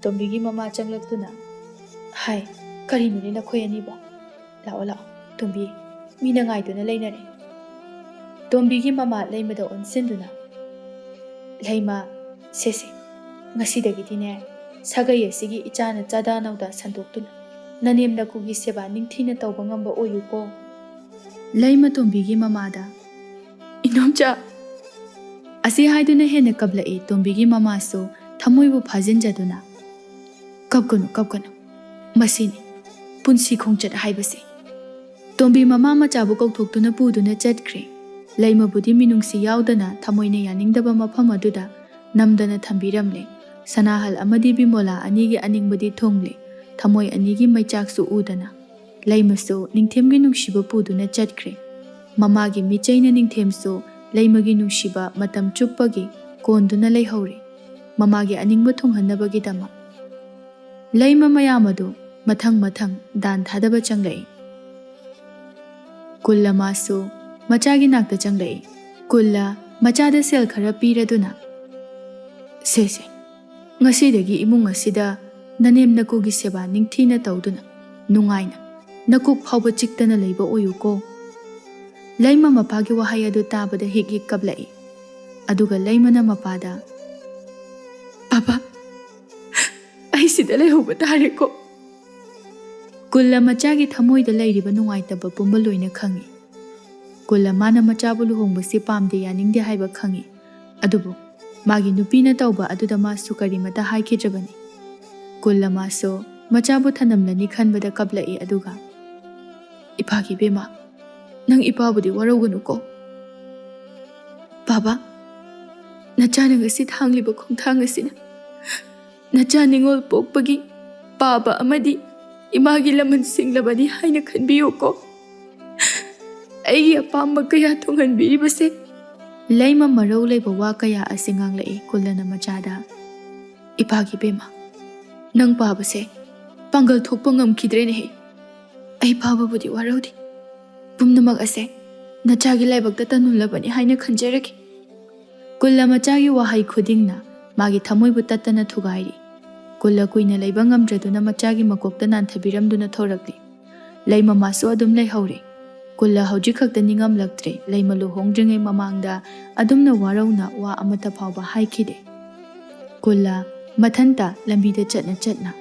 ꯇꯣꯝꯕꯤꯒꯤ ꯃꯃꯥ ꯆꯪꯂꯛꯇꯨꯅ ꯍꯥꯏ ꯀꯔꯤꯅꯣꯅꯦ ꯅꯈꯣꯏ ꯑꯅꯤꯕꯣ ꯂꯥꯛꯑꯣ ꯂꯥꯛꯑꯣ ꯇꯣꯝꯕꯤ ꯃꯤꯅ ꯉꯥꯏꯗꯨꯅ ꯂꯩꯅꯔꯦ ꯇꯣꯝꯕꯤꯒꯤ ꯃꯃꯥ ꯂꯩꯃꯗ ꯑꯣꯟꯁꯤꯟꯗꯨꯅ ꯂꯩꯃ ꯁꯦꯁꯦ ꯉꯁꯤꯗꯒꯤꯗꯤꯅꯦ ꯁꯥꯒꯩ ꯑꯁꯤꯒꯤ ꯏꯆꯥꯅ ꯆꯥꯗꯥ ꯅꯧꯗꯥ ꯁꯟꯗꯣꯛꯇꯨꯅ ꯅꯅꯦꯝ ꯅꯀꯨꯒꯤ ꯁꯦꯕꯥ ꯅꯤꯡꯊꯤꯅ ꯇꯧꯕ ꯉꯝꯕ ꯑꯣꯏꯌꯨꯀꯣ ꯂꯩꯃ ꯇꯣꯝꯕꯤꯒꯤ ꯃꯃꯥꯗ ꯏꯅꯣꯝꯆꯥ ꯑꯁꯤ ꯍꯥꯏꯗꯨꯅ ꯍꯦꯟꯅ ꯀꯞꯂꯛꯏ ꯇꯣꯝꯕꯤꯒꯤ ꯃꯃꯥꯁꯨ ꯊꯃꯣꯏꯕꯨ ꯐꯥꯖꯤꯟꯖꯗꯨꯅ ꯀꯞꯀꯅꯨ ꯀꯞꯀꯅꯨ ꯃꯁꯤꯅꯤ ꯄꯨꯟꯁꯤ ꯈꯣꯡꯆꯠ ꯍꯥꯏꯕꯁꯦ ꯇꯣꯝꯕꯤ ꯃꯃꯥ ꯃꯆꯥꯕꯨ ꯀꯧꯊꯣꯛꯇꯨꯅ ꯄꯨꯗꯨꯅ ꯆꯠꯈ꯭ꯔꯦ ꯂꯩꯃꯕꯨꯗꯤ ꯃꯤꯅꯨꯡꯁꯤ ꯌꯥꯎꯗꯅ ꯊꯃꯣꯏꯅ ꯌꯥꯅꯤꯡꯗꯕ ꯃꯐꯝ ꯑꯗꯨꯗ ꯅꯝꯗꯅ ꯊꯝꯕꯤꯔꯝꯂꯦ ꯁꯅꯥꯍꯜ ꯑꯃꯗꯤ ꯕꯤꯃꯣꯂꯥ ꯑꯅꯤꯒꯤ ꯑꯅꯤꯡꯕꯗꯤ ꯊꯨꯡꯂꯦ ꯊꯃꯣꯏ ꯑꯅꯤꯒꯤ ꯃꯩꯆꯥꯛꯁꯨ ꯎꯗꯅ ꯂꯩꯃꯁꯨ ꯅꯤꯡꯊꯦꯝꯒꯤ ꯅꯨꯡꯁꯤꯕ ꯄꯨꯗꯨꯅ ꯆꯠꯈ꯭ꯔꯦ ꯃꯃꯥꯒꯤ ꯃꯤꯆꯩꯅ ꯅꯤꯡꯊꯦꯝꯁꯨ ꯂꯩꯃꯒꯤ ꯅꯨꯡꯁꯤꯕ ꯃꯇꯝ ꯆꯨꯞꯄꯒꯤ ꯀꯣꯟꯗꯨꯅ ꯂꯩꯍꯧꯔꯦ ꯃꯃꯥꯒꯤ ꯑꯅꯤꯡꯕ ꯊꯨꯡꯍꯟꯅꯕꯒꯤꯗꯃꯛ ꯂꯩꯃ ꯃꯌꯥꯝ ꯑꯗꯨ ꯃꯊꯪ ꯃꯊꯪ ꯗꯥꯟ ꯊꯥꯗꯕ ꯆꯪꯂꯛꯏ ꯀꯨꯜꯂ ꯃꯥꯁꯨ ꯃꯆꯥꯒꯤ ꯅꯥꯛꯇ ꯆꯪꯂꯛꯏ ꯀꯨꯜꯂ ꯃꯆꯥꯗ ꯁꯦꯜ ꯈꯔ ꯄꯤꯔꯗꯨꯅ ꯁꯦꯁꯦ ꯉꯁꯤꯗꯒꯤ ꯏꯃꯨꯡ ꯑꯁꯤꯗ ꯅꯅꯦꯝ ꯅꯀꯨꯒꯤ ꯁꯦꯕꯥ ꯅꯤꯡꯊꯤꯅ ꯇꯧꯗꯨꯅ ꯅꯨꯡꯉꯥꯏꯅ ꯅꯀꯣꯛ ꯐꯥꯎꯕ ꯆꯤꯛꯇꯅ ꯂꯩꯕ ꯑꯣꯏꯌꯨꯀꯣ ꯂꯩꯃ ꯃꯄꯥꯒꯤ ꯋꯥꯍꯩ ꯑꯗꯨ ꯇꯥꯕꯗ ꯍꯤꯛ ꯍꯤꯛ ꯀꯞꯂꯛꯏ ꯑꯗꯨꯒ ꯂꯩꯃꯅ ꯃꯄꯥꯗ ꯄꯥꯄꯥ ꯑꯩ ꯁꯤꯗ ꯂꯩꯍꯧꯕ ꯇꯥꯔꯦꯀꯣ ꯀꯨꯜꯂ ꯃꯆꯥꯒꯤ ꯊꯃꯣꯏꯗ ꯂꯩꯔꯤꯕ ꯅꯨꯡꯉꯥꯏꯇꯕ ꯄꯨꯝꯕ ꯂꯣꯏꯅ ꯈꯪꯏ ꯀꯨꯜꯂ ꯃꯥꯅ ꯃꯆꯥꯕꯨ ꯂꯨꯍꯣꯡꯕꯁꯤ ꯄꯥꯝꯗꯦ ꯌꯥꯅꯤꯡꯗꯦ ꯍꯥꯏꯕ ꯈꯪꯏ ꯑꯗꯨꯕꯨ ꯃꯥꯒꯤ ꯅꯨꯄꯤꯅ ꯇꯧꯕ ꯑꯗꯨꯗ ꯃꯥꯁꯨ ꯀꯔꯤꯃꯇ ꯍꯥꯏꯈꯤꯗ꯭ꯔꯕꯅꯤ ꯀꯨꯜꯂ ꯃꯥꯁꯨ ꯃꯆꯥꯕꯨ ꯊꯅꯝꯂꯅꯤ ꯈꯟꯕꯗ ꯀꯞꯂꯛꯏ ꯑꯗꯨꯒ ꯏꯄꯥꯒꯤ ꯏꯕꯦꯝꯃ ꯅꯪ ꯏꯄꯥꯕꯨꯗꯤ ꯋꯥꯔꯧꯒꯅꯨꯀꯣ ꯕꯥꯕꯥ ꯅꯆꯥꯅ ꯉꯁꯤ ꯊꯥꯡꯂꯤꯕ ꯈꯣꯡꯊꯥꯡ ꯑꯁꯤꯅ ꯅꯆꯥ ꯅꯤꯡꯉꯣꯜ ꯄꯣꯛꯄꯒꯤ ꯄꯥꯕ ꯑꯃꯗꯤ ꯏꯃꯥꯒꯤ ꯂꯃꯟ ꯁꯤꯡꯂꯕꯅꯤ ꯍꯥꯏꯅ ꯈꯟꯕꯤꯌꯨꯀꯣ ꯑꯩꯒꯤ ꯑꯄꯥꯝꯕ ꯀꯌꯥ ꯊꯨꯡꯍꯟꯕꯤꯔꯤꯕꯁꯦ ꯂꯩꯃ ꯃꯔꯧ ꯂꯩꯕ ꯋꯥ ꯀꯌా ꯑꯁꯤ ꯉꯥꯡꯂꯛꯏ ꯀꯨꯜꯂꯅ ꯃꯆꯥꯗ ꯏꯄꯥꯒꯤ ꯏꯕꯦꯝꯃ ꯅꯪ ꯄꯥꯕꯁꯦ ꯄꯥꯡꯒꯜ ꯊꯣꯛꯄ ꯉꯝꯈꯤꯗ꯭ꯔꯦꯅꯦꯍꯦ ꯑꯩ ꯄꯥꯕꯕꯨꯗꯤ ꯋꯥꯔꯧꯗꯦ ꯄꯨꯝꯅꯃꯛ ꯑꯁꯦ ꯅꯆꯥꯒꯤ ꯂꯥꯏꯕꯛꯇ ꯇꯝꯂꯕꯅꯤ ꯍꯥꯏꯅ ꯈꯟꯖꯔꯒꯦ ꯀꯨꯜꯂ ꯃꯆꯥꯒꯤ ꯋꯥꯍꯩ ꯈꯨꯗꯤꯡꯅ ꯃꯥꯒꯤ ꯊꯃꯣꯏꯕꯨ ꯇꯠꯇꯅ ꯊꯨꯒꯥꯏꯔꯤ ꯀꯨꯜꯂ ꯀꯨꯏꯅ ꯂꯩꯕ ꯉꯝꯗ꯭ꯔꯗꯨꯅ ꯃꯆꯥꯒꯤ ꯃꯀꯣꯛꯇ ꯅꯥꯟꯊꯕꯤꯔꯝꯗꯨꯅ ꯊꯣꯔꯛꯂꯤ ꯂꯩꯃ ꯃꯥꯁꯨ ꯑꯗꯨꯝ ꯂꯩꯍꯧꯔꯦ ꯀꯨꯜꯂ ꯍꯧꯖꯤꯛ ꯈꯛꯇ ꯅꯤꯡꯉꯝꯂꯛꯇ꯭ꯔꯦ ꯂꯩꯃ ꯂꯨꯍꯣꯡꯗ꯭ꯔꯤꯉꯩ ꯃꯃꯥꯡꯗ ꯑꯗꯨꯝꯅ ꯋꯥꯔꯧꯅ ꯋꯥ ꯑꯃꯠꯇ ꯐꯥꯎꯕ ꯍꯥꯏꯈꯤꯗꯦ ꯀꯨꯜꯂ ꯃꯊꯟꯇ ꯂꯝꯕꯤꯗ ꯆꯠꯅ ꯆꯠꯅ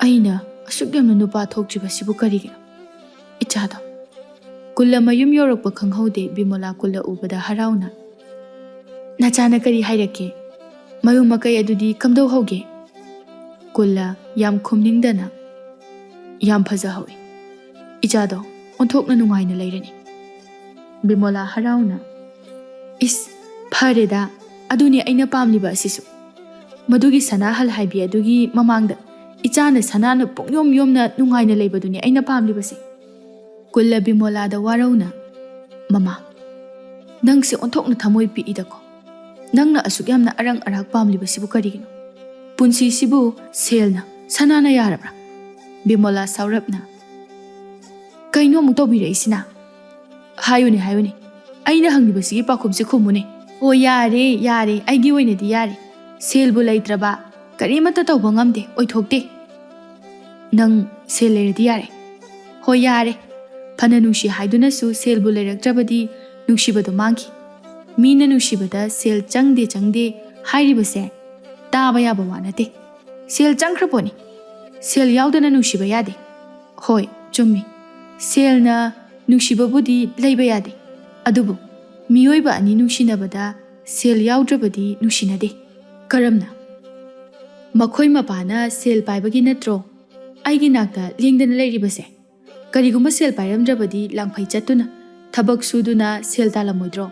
ꯑꯩꯅ ꯑꯁꯨꯛ ꯌꯥꯝꯅ ꯅꯨꯄꯥ ꯊꯣꯛꯇ꯭ꯔꯤꯕꯁꯤꯕꯨ ꯀꯔꯤꯒꯤꯅꯣ ꯏꯆꯥꯗꯣ ꯀꯨꯜꯂ ꯃꯌꯨꯝ ꯌꯧꯔꯛꯄ ꯈꯪꯍꯧꯗꯦ ꯕꯤꯃꯣꯂꯥ ꯀꯨꯜꯂ ꯎꯕꯗ ꯍꯔꯥꯎꯅ ꯅꯆꯥꯅ ꯀꯔꯤ ꯍꯥꯏꯔꯛꯀꯦ ꯃꯌꯨꯝ ꯃꯀꯩ ꯑꯗꯨꯗꯤ ꯀꯝꯗꯧꯍꯧꯒꯦ ꯀꯨꯜꯂ ꯌꯥꯝ ꯈꯨꯝꯅꯤꯡꯗꯅ ꯌꯥꯝ ꯐꯖꯍꯧꯏ ꯏꯆꯥꯗꯣ ꯑꯣꯟꯊꯣꯛꯅ ꯅꯨꯡꯉꯥꯏꯅ ꯂꯩꯔꯅꯤ ꯕꯤꯃꯣꯂꯥ ꯍꯔꯥꯎꯅ ꯏꯁ ꯐꯔꯦꯗ ꯑꯗꯨꯅꯤ ꯑꯩꯅ ꯄꯥꯝꯂꯤꯕ ꯑꯁꯤꯁꯨ ꯃꯗꯨꯒꯤ ꯁꯅꯥꯍꯜ ꯍꯥꯏꯕꯤ ꯑꯗꯨꯒꯤ ꯃꯃꯥꯡꯗ ꯏꯆꯥꯅ ꯁꯅꯥꯅ ꯄꯨꯡꯌꯣꯝ ꯌꯣꯝꯅ ꯅꯨꯡꯉꯥꯏꯅ ꯂꯩꯕꯗꯨꯅꯤ ꯑꯩꯅ ꯄꯥꯝꯂꯤꯕꯁꯦ ꯀꯨꯜꯂ ꯕꯤꯃꯣꯂꯥꯗ ꯋꯥꯔꯧꯅ ꯃꯃꯥ ꯅꯪꯁꯦ ꯑꯣꯟꯊꯣꯛꯅ ꯊꯃꯣꯏ ꯄꯤꯛꯏꯗꯀꯣ ꯅꯪꯅ ꯑꯁꯨꯛ ꯌꯥꯝꯅ ꯑꯔꯪ ꯑꯔꯥꯛ ꯄꯥꯝꯂꯤꯕꯁꯤꯕꯨ ꯀꯔꯤꯒꯤꯅꯣ ꯄꯨꯟꯁꯤꯁꯤꯕꯨ ꯁꯦꯜꯅ ꯁꯅꯥꯅ ꯌꯥꯔꯕ꯭ꯔꯥ ꯕꯤꯃꯣꯂꯥ ꯁꯥꯎꯔꯞꯅ ꯀꯩꯅꯣ ꯑꯃꯨꯛ ꯇꯧꯕꯤꯔꯛꯏꯁꯤꯅ ꯍꯥꯏꯌꯨꯅꯦ ꯍꯥꯏꯌꯨꯅꯦ ꯑꯩꯅ ꯍꯪꯂꯤꯕꯁꯤꯒꯤ ꯄꯥꯎꯈꯨꯝꯁꯤ ꯈꯨꯝꯃꯨꯅꯦ ꯑꯣ ꯌꯥꯔꯦ ꯌꯥꯔꯦ ꯑꯩꯒꯤ ꯑꯣꯏꯅꯗꯤ ꯌꯥꯔꯦ ꯁꯦꯜꯕꯨ ꯂꯩꯇ꯭ꯔꯕ ꯀꯔꯤꯃꯠꯇ ꯇꯧꯕ ꯉꯝꯗꯦ ꯑꯣꯏꯊꯣꯛꯇꯦ ꯅꯪ ꯁꯦꯜ ꯂꯩꯔꯗꯤ ꯌꯥꯔꯦ ꯍꯣꯏ ꯌꯥꯔꯦ ꯐꯅ ꯅꯨꯡꯁꯤ ꯍꯥꯏꯗꯨꯅꯁꯨ ꯁꯦꯜꯕꯨ ꯂꯩꯔꯛꯇ꯭ꯔꯕꯗꯤ ꯅꯨꯡꯁꯤꯕꯗꯣ マンキ ꯃꯤꯅ ꯅꯨꯡꯁꯤꯕꯗ ꯁꯦꯜ ꯆꯪꯗꯦ ꯆꯪꯗꯦ ꯍꯥꯏꯔꯤꯕꯁꯦ ꯇꯥꯕ ꯌꯥꯕ ꯋꯥ ꯅꯠꯇꯦ ꯁꯦꯜ ꯆꯪꯈ꯭ꯔꯄꯣꯠꯅꯤ ꯁꯦꯜ ꯌꯥꯎꯗꯅ ꯅꯨꯡꯁꯤꯕ ꯌꯥꯗꯦ ꯍꯣꯏ ꯆꯨꯝꯃꯤ ꯁꯦꯜꯅ ꯅꯨꯡꯁꯤꯕꯕꯨꯗꯤ ꯂꯩꯕ ꯌꯥꯗꯦ ꯑꯗꯨꯕꯨ ꯃꯤꯑꯣꯏꯕ ꯑꯅꯤ ꯅꯨꯡꯁꯤꯅꯕꯗ ꯁꯦꯜ ꯌꯥꯎꯗ꯭ꯔꯕꯗꯤ ꯅꯨꯡꯁꯤꯅꯗꯦ ꯀꯔꯝꯅ ꯃꯈꯣꯏ ꯃꯄꯥꯅ ꯁꯦꯜ ꯄꯥꯏꯕꯒꯤ ꯅꯠꯇ꯭ꯔꯣ ꯑꯩꯒꯤ ꯅꯥꯛꯇ ꯂꯦꯡꯗꯅ ꯂꯩꯔꯤꯕꯁꯦ ꯀꯔꯤꯒꯨꯝꯕ ꯁꯦꯜ ꯄꯥꯏꯔꯝꯗ꯭ꯔꯕꯗꯤ ꯂꯥꯡꯐꯩ ꯆꯠꯇꯨꯅ ꯊꯕꯛ ꯁꯨꯗꯨꯅ ꯁꯦꯜ ꯇꯥꯜꯂꯝꯃꯣꯏꯗ꯭ꯔꯣ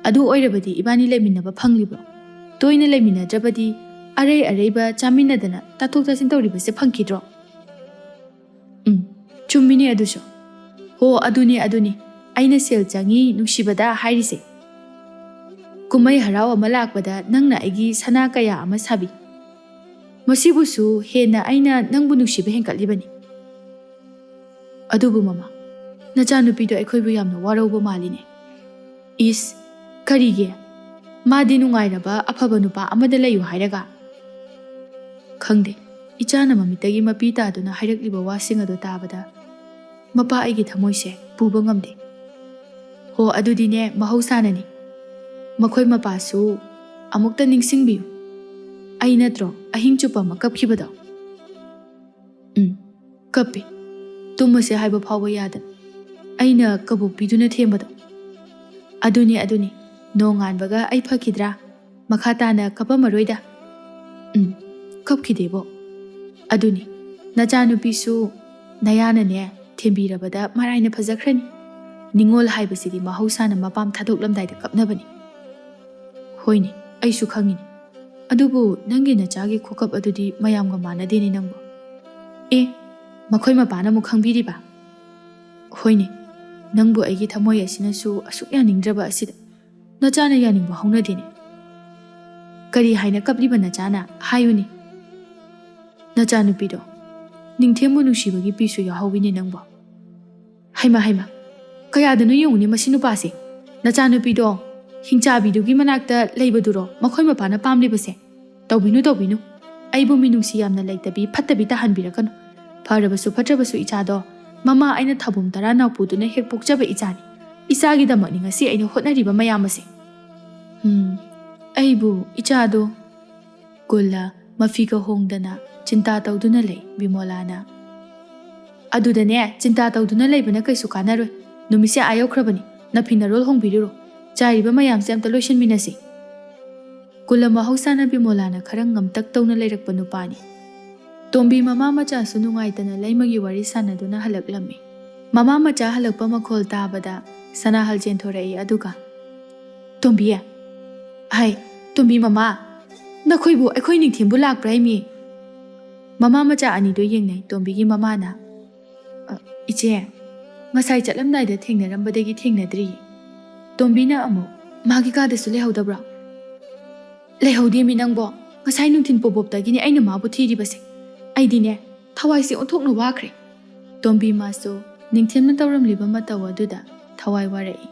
ꯑꯗꯨ ꯑꯣꯏꯔꯕꯗꯤ ꯏꯕꯥꯅꯤ ꯂꯩꯃꯤꯟꯅꯕ ꯐꯪꯂꯤꯕ꯭ꯔꯣ ꯇꯣꯏꯅ ꯂꯩꯃꯤꯟꯅꯗ꯭ꯔꯕꯗꯤ ꯑꯔꯩ ꯑꯔꯩꯕ ꯆꯥꯃꯤꯟꯅꯗꯅ ꯇꯥꯊꯣꯛ ꯇꯥꯁꯤꯟ ꯇꯧꯔꯤꯕꯁꯦ ꯐꯪꯈꯤꯗ꯭ꯔꯣ ꯆꯨꯝꯃꯤꯅꯦ ꯑꯗꯨꯁꯨ ꯍꯣ ꯑꯗꯨꯅꯤ ꯑꯩꯅ ꯁꯦꯜ ꯆꯪꯉꯤ ꯅꯨꯡꯁꯤꯕꯗ ꯍꯥꯏꯔꯤꯁꯦ ꯀꯨꯝꯍꯩ ꯍꯔꯥꯎ ꯑꯃ ꯂꯥꯛꯄꯗ ꯅꯪꯅ ꯑꯩꯒꯤ ꯁꯅꯥ ꯀꯌꯥ ꯑꯃ ꯁꯥꯕꯤ ꯃꯁꯤꯕꯨꯁꯨ ꯍꯦꯟꯅ ꯑꯩꯅ ꯅꯪꯕꯨ ꯅꯨꯡꯁꯤꯕ ꯍꯦꯟꯒꯠꯂꯤꯕꯅꯤ ꯑꯗꯨꯕꯨ ꯃꯃꯥ ꯅꯆꯥꯅꯨꯄꯤꯗꯣ ꯑꯩꯈꯣꯏꯕꯨ ꯌꯥꯝꯅ ꯋꯥꯔꯧꯕ ꯃꯥꯜꯂꯤꯅꯦ ꯏꯁ ꯀꯔꯤꯒꯤ ꯃꯥꯗꯤ ꯅꯨꯡꯉꯥꯏꯔꯕ ꯑꯐꯕ ꯅꯨꯄꯥ ꯑꯃꯗ ꯂꯩꯌꯨ ꯍꯥꯏꯔꯒ ꯈꯪꯗꯦ ꯏꯆꯥꯅ ꯃꯃꯤꯠꯇꯒꯤ ꯃꯄꯤ ꯇꯥꯗꯨꯅ ꯍꯥꯏꯔꯛꯂꯤꯕ ꯋꯥꯁꯤꯡ ꯑꯗꯨ ꯇꯥꯕꯗ ꯃꯄꯥ ꯑꯩꯒꯤ ꯊꯃꯣꯏꯁꯦ ꯄꯨꯕ ꯉꯝꯗꯦ ꯍꯣ ꯑꯗꯨꯗꯤꯅꯦ ꯃꯍꯧꯁꯥꯅꯅꯤ ꯃꯈꯣꯏ ꯃꯄꯥꯁꯨ ꯑꯃꯨꯛꯇ ꯅꯤꯡꯁꯤꯡꯕꯤꯌꯨ ꯑꯩ ꯅꯠꯇ꯭ꯔꯣ ꯑꯍꯤꯡ ꯆꯨꯞꯄ ꯑꯃ ꯀꯞꯈꯤꯕꯗꯣ ꯀꯞꯄꯤ ꯇꯨꯝꯃꯁꯦ ꯍꯥꯏꯕ ꯐꯥꯎꯕ ꯌꯥꯗꯅ ꯑꯩꯅ ꯀꯕꯣꯛ ꯄꯤꯗꯨꯅ ꯊꯦꯝꯕꯗꯣ ꯑꯗꯨꯅꯤ ꯅꯣꯡꯉꯥꯟꯕꯒ ꯑꯩ ꯐꯈꯤꯗ꯭ꯔꯥ ꯃꯈꯥ ꯇꯥꯅ ꯀꯞꯄꯝꯃꯔꯣꯏꯗ ꯀꯞꯈꯤꯗꯦꯕꯣ ꯑꯗꯨꯅꯤ ꯅꯆꯥꯅꯨꯄꯤꯁꯨ ꯅꯌꯥꯅꯅꯦ ꯊꯦꯝꯕꯤꯔꯕꯗ ꯃꯔꯥꯏꯅ ꯐꯖꯈ꯭ꯔꯅꯤ ꯅꯤꯡꯉꯣꯜ ꯍꯥꯏꯕꯁꯤꯗꯤ ꯃꯍꯧꯁꯥꯅ ꯃꯄꯥꯝ ꯊꯥꯗꯣꯛꯂꯝꯗꯥꯏꯗ ꯀꯞꯅꯕꯅꯤ ꯍꯣꯏꯅꯦ ꯑꯩꯁꯨ ꯈꯪꯉꯤꯅꯦ ꯑꯗꯨꯕꯨ ꯅꯪꯒꯤ ꯅꯆꯥꯒꯤ ꯈꯨꯀꯞ ꯑꯗꯨꯗꯤ ꯃꯌꯥꯝꯒ ꯃꯥꯟꯅꯗꯦꯅꯦ ꯅꯪꯕꯨ ꯃꯈꯣꯏ ꯃꯄꯥꯅ ꯑꯃꯨꯛ ꯈꯪꯕꯤꯔꯤꯕ ꯍꯣꯏꯅꯦ ꯅꯪꯕꯨ ꯑꯩꯒꯤ ꯊꯃꯣꯏ ꯑꯁꯤꯅꯁꯨ ꯑꯁꯨꯛ ꯌꯥꯅꯤꯡꯗ꯭ꯔꯕ ꯑꯁꯤꯗ ꯅꯆꯥꯅ ꯌꯥꯅꯤꯡꯕ ꯍꯧꯅꯗꯦꯅꯦ ꯀꯔꯤ ꯍꯥꯏꯅ ꯀꯞꯂꯤꯕ ꯅꯆꯥꯅ ꯍꯥꯏꯌꯨꯅꯦ ꯅꯆꯥꯅꯨꯄꯤꯗꯣ ꯅꯤꯡꯊꯦꯝꯕꯨ ꯅꯨꯡꯁꯤꯕꯒꯤ ꯄꯤꯁꯨ ꯌꯥꯎꯍꯧꯋꯤꯅꯦ ꯅꯪꯕꯨ ꯍꯩꯃ ꯀꯌꯥꯗꯅꯣ ꯌꯦꯡꯉꯨꯅꯦ ꯃꯁꯤ ꯅꯨꯄꯥꯁꯦ ꯅꯆꯥꯅꯨꯄꯤꯗꯣ ꯍꯤꯡꯆꯥꯕꯤꯗꯨꯒꯤ ꯃꯅꯥꯛꯇ ꯂꯩꯕꯗꯨꯔꯣ ꯃꯈꯣꯏ ꯃꯄꯥꯅ ꯄꯥꯝꯂꯤꯕꯁꯦ ꯇꯧꯕꯤꯅꯨ ꯑꯩꯕꯨ ꯃꯤꯅꯨꯡꯁꯤ ꯌꯥꯝꯅ ꯂꯩꯇꯕꯤ ꯐꯠꯇꯕꯤ ꯇꯥꯍꯟꯕꯤꯔꯛꯀꯅꯨ ꯐꯔꯕꯁꯨ ꯐꯠꯇ꯭ꯔꯕꯁꯨ ꯏꯆꯥꯗꯣ ꯃꯃꯥ ꯑꯩꯅ ꯊꯥꯕꯨꯝ ꯇꯔꯥ ꯅꯥꯎꯄꯨꯗꯨꯅ ꯍꯦꯛ ꯄꯣꯛꯆꯕ ꯏꯆꯥꯅꯤ ꯏꯆꯥꯒꯤꯗꯃꯛꯅꯤ ꯉꯁꯤ ꯑꯩꯅ ꯍꯣꯠꯅꯔꯤꯕ ꯃꯌꯥꯝ ꯑꯁꯦ ꯑꯩꯕꯨ ꯏꯆꯥꯗꯣ ꯀꯨꯜꯂ ꯃꯐꯤꯒ ꯍꯣꯡꯗꯅ ꯆꯤꯟꯇꯥ ꯇꯧꯗꯨꯅ ꯂꯩ ꯕꯤꯃꯣꯂꯥꯅ ꯑꯗꯨꯗꯅꯦ ꯆꯤꯟꯇꯥ ꯇꯧꯗꯨꯅ ꯂꯩꯕꯅ ꯀꯩꯁꯨ ꯀꯥꯟꯅꯔꯣꯏ ꯅꯨꯃꯤꯠꯁꯦ ꯑꯥ ꯌꯧꯈ꯭ꯔꯕꯅꯤ ꯅꯐꯤ ꯅꯔꯣꯜ ꯍꯣꯡꯕꯤꯔꯨꯔꯣ ꯆꯥꯏꯔꯤꯕ ꯃꯌꯥꯝꯁꯦ ꯑꯝꯇ ꯂꯣꯏꯁꯤꯟꯃꯤꯟꯅꯁꯤ ꯀꯨꯜꯂ ꯃꯍꯧꯁꯥꯅ ꯕꯤꯃꯣꯂꯥꯅ ꯈꯔ ꯉꯝꯇꯛ ꯇꯧꯅ ꯂꯩꯔꯛꯄ ꯅꯨꯄꯥꯅꯤ ꯇꯣꯝꯕꯤ ꯃꯃꯥ ꯃꯆꯥꯁꯨ ꯅꯨꯡꯉꯥꯏꯇꯅ ꯂꯩꯃꯒꯤ ꯋꯥꯔꯤ ꯁꯥꯟꯅꯗꯨꯅ ꯍꯜꯂꯛꯂꯝꯃꯤ ꯃꯃꯥ ꯃꯆꯥ ꯍꯜꯂꯛꯄ ꯃꯈꯣꯜ ꯇꯥꯕꯗ ꯁꯅꯥꯍꯜ ꯆꯦꯟꯊꯣꯔꯛꯏ ꯑꯗꯨꯒ ꯇꯣꯝꯕꯤ ꯍꯥꯏ ꯇꯣꯝꯕꯤ ꯃꯃꯥ ꯅꯈꯣꯏꯕꯨ ꯑꯩꯈꯣꯏ ꯅꯤꯡꯊꯦꯝꯕꯨ ꯂꯥꯛꯄ꯭ꯔꯥ ꯍꯥꯏꯃꯤ ꯃꯃꯥ ꯃꯆꯥ ꯑꯅꯤꯗꯣ ꯌꯦꯡꯅꯩ ꯇꯣꯝꯕꯤꯒꯤ ꯃꯃꯥꯅ ꯏꯆꯦ ꯉꯁꯥꯏ ꯆꯠꯂꯝꯗꯥꯏꯗ ꯊꯦꯡꯅꯔꯝꯕꯗꯒꯤ ꯊꯦꯡꯅꯗ꯭ꯔꯤ ꯇꯣꯝꯕꯤꯅ ꯑꯃꯨꯛ ꯃꯥꯒꯤ ꯀꯥꯗꯁꯨ ꯂꯩꯍꯧꯗꯕ꯭ꯔꯣ ꯂꯩꯍꯧꯗꯦꯃꯤ ꯅꯪꯕꯣ ꯉꯁꯥꯏ ꯅꯨꯡꯊꯤꯟ ꯄꯣꯕꯣꯞꯇꯒꯤꯅꯦ ꯑꯩꯅ ꯃꯥꯕꯨ ꯊꯤꯔꯤꯕꯁꯦ ꯑꯩꯗꯤꯅꯦ ꯊꯋꯥꯏꯁꯦ ꯑꯣꯟꯊꯣꯛꯅ ꯋꯥꯈ꯭ꯔꯦ ꯇꯣꯝꯕꯤ ꯃꯥꯁꯨ ꯅꯤꯡꯊꯦꯝꯅ ꯇꯧꯔꯝꯂꯤꯕ ꯃꯇꯧ ꯑꯗꯨꯗ ꯊꯋꯥꯏ ꯋꯥꯔꯛꯏ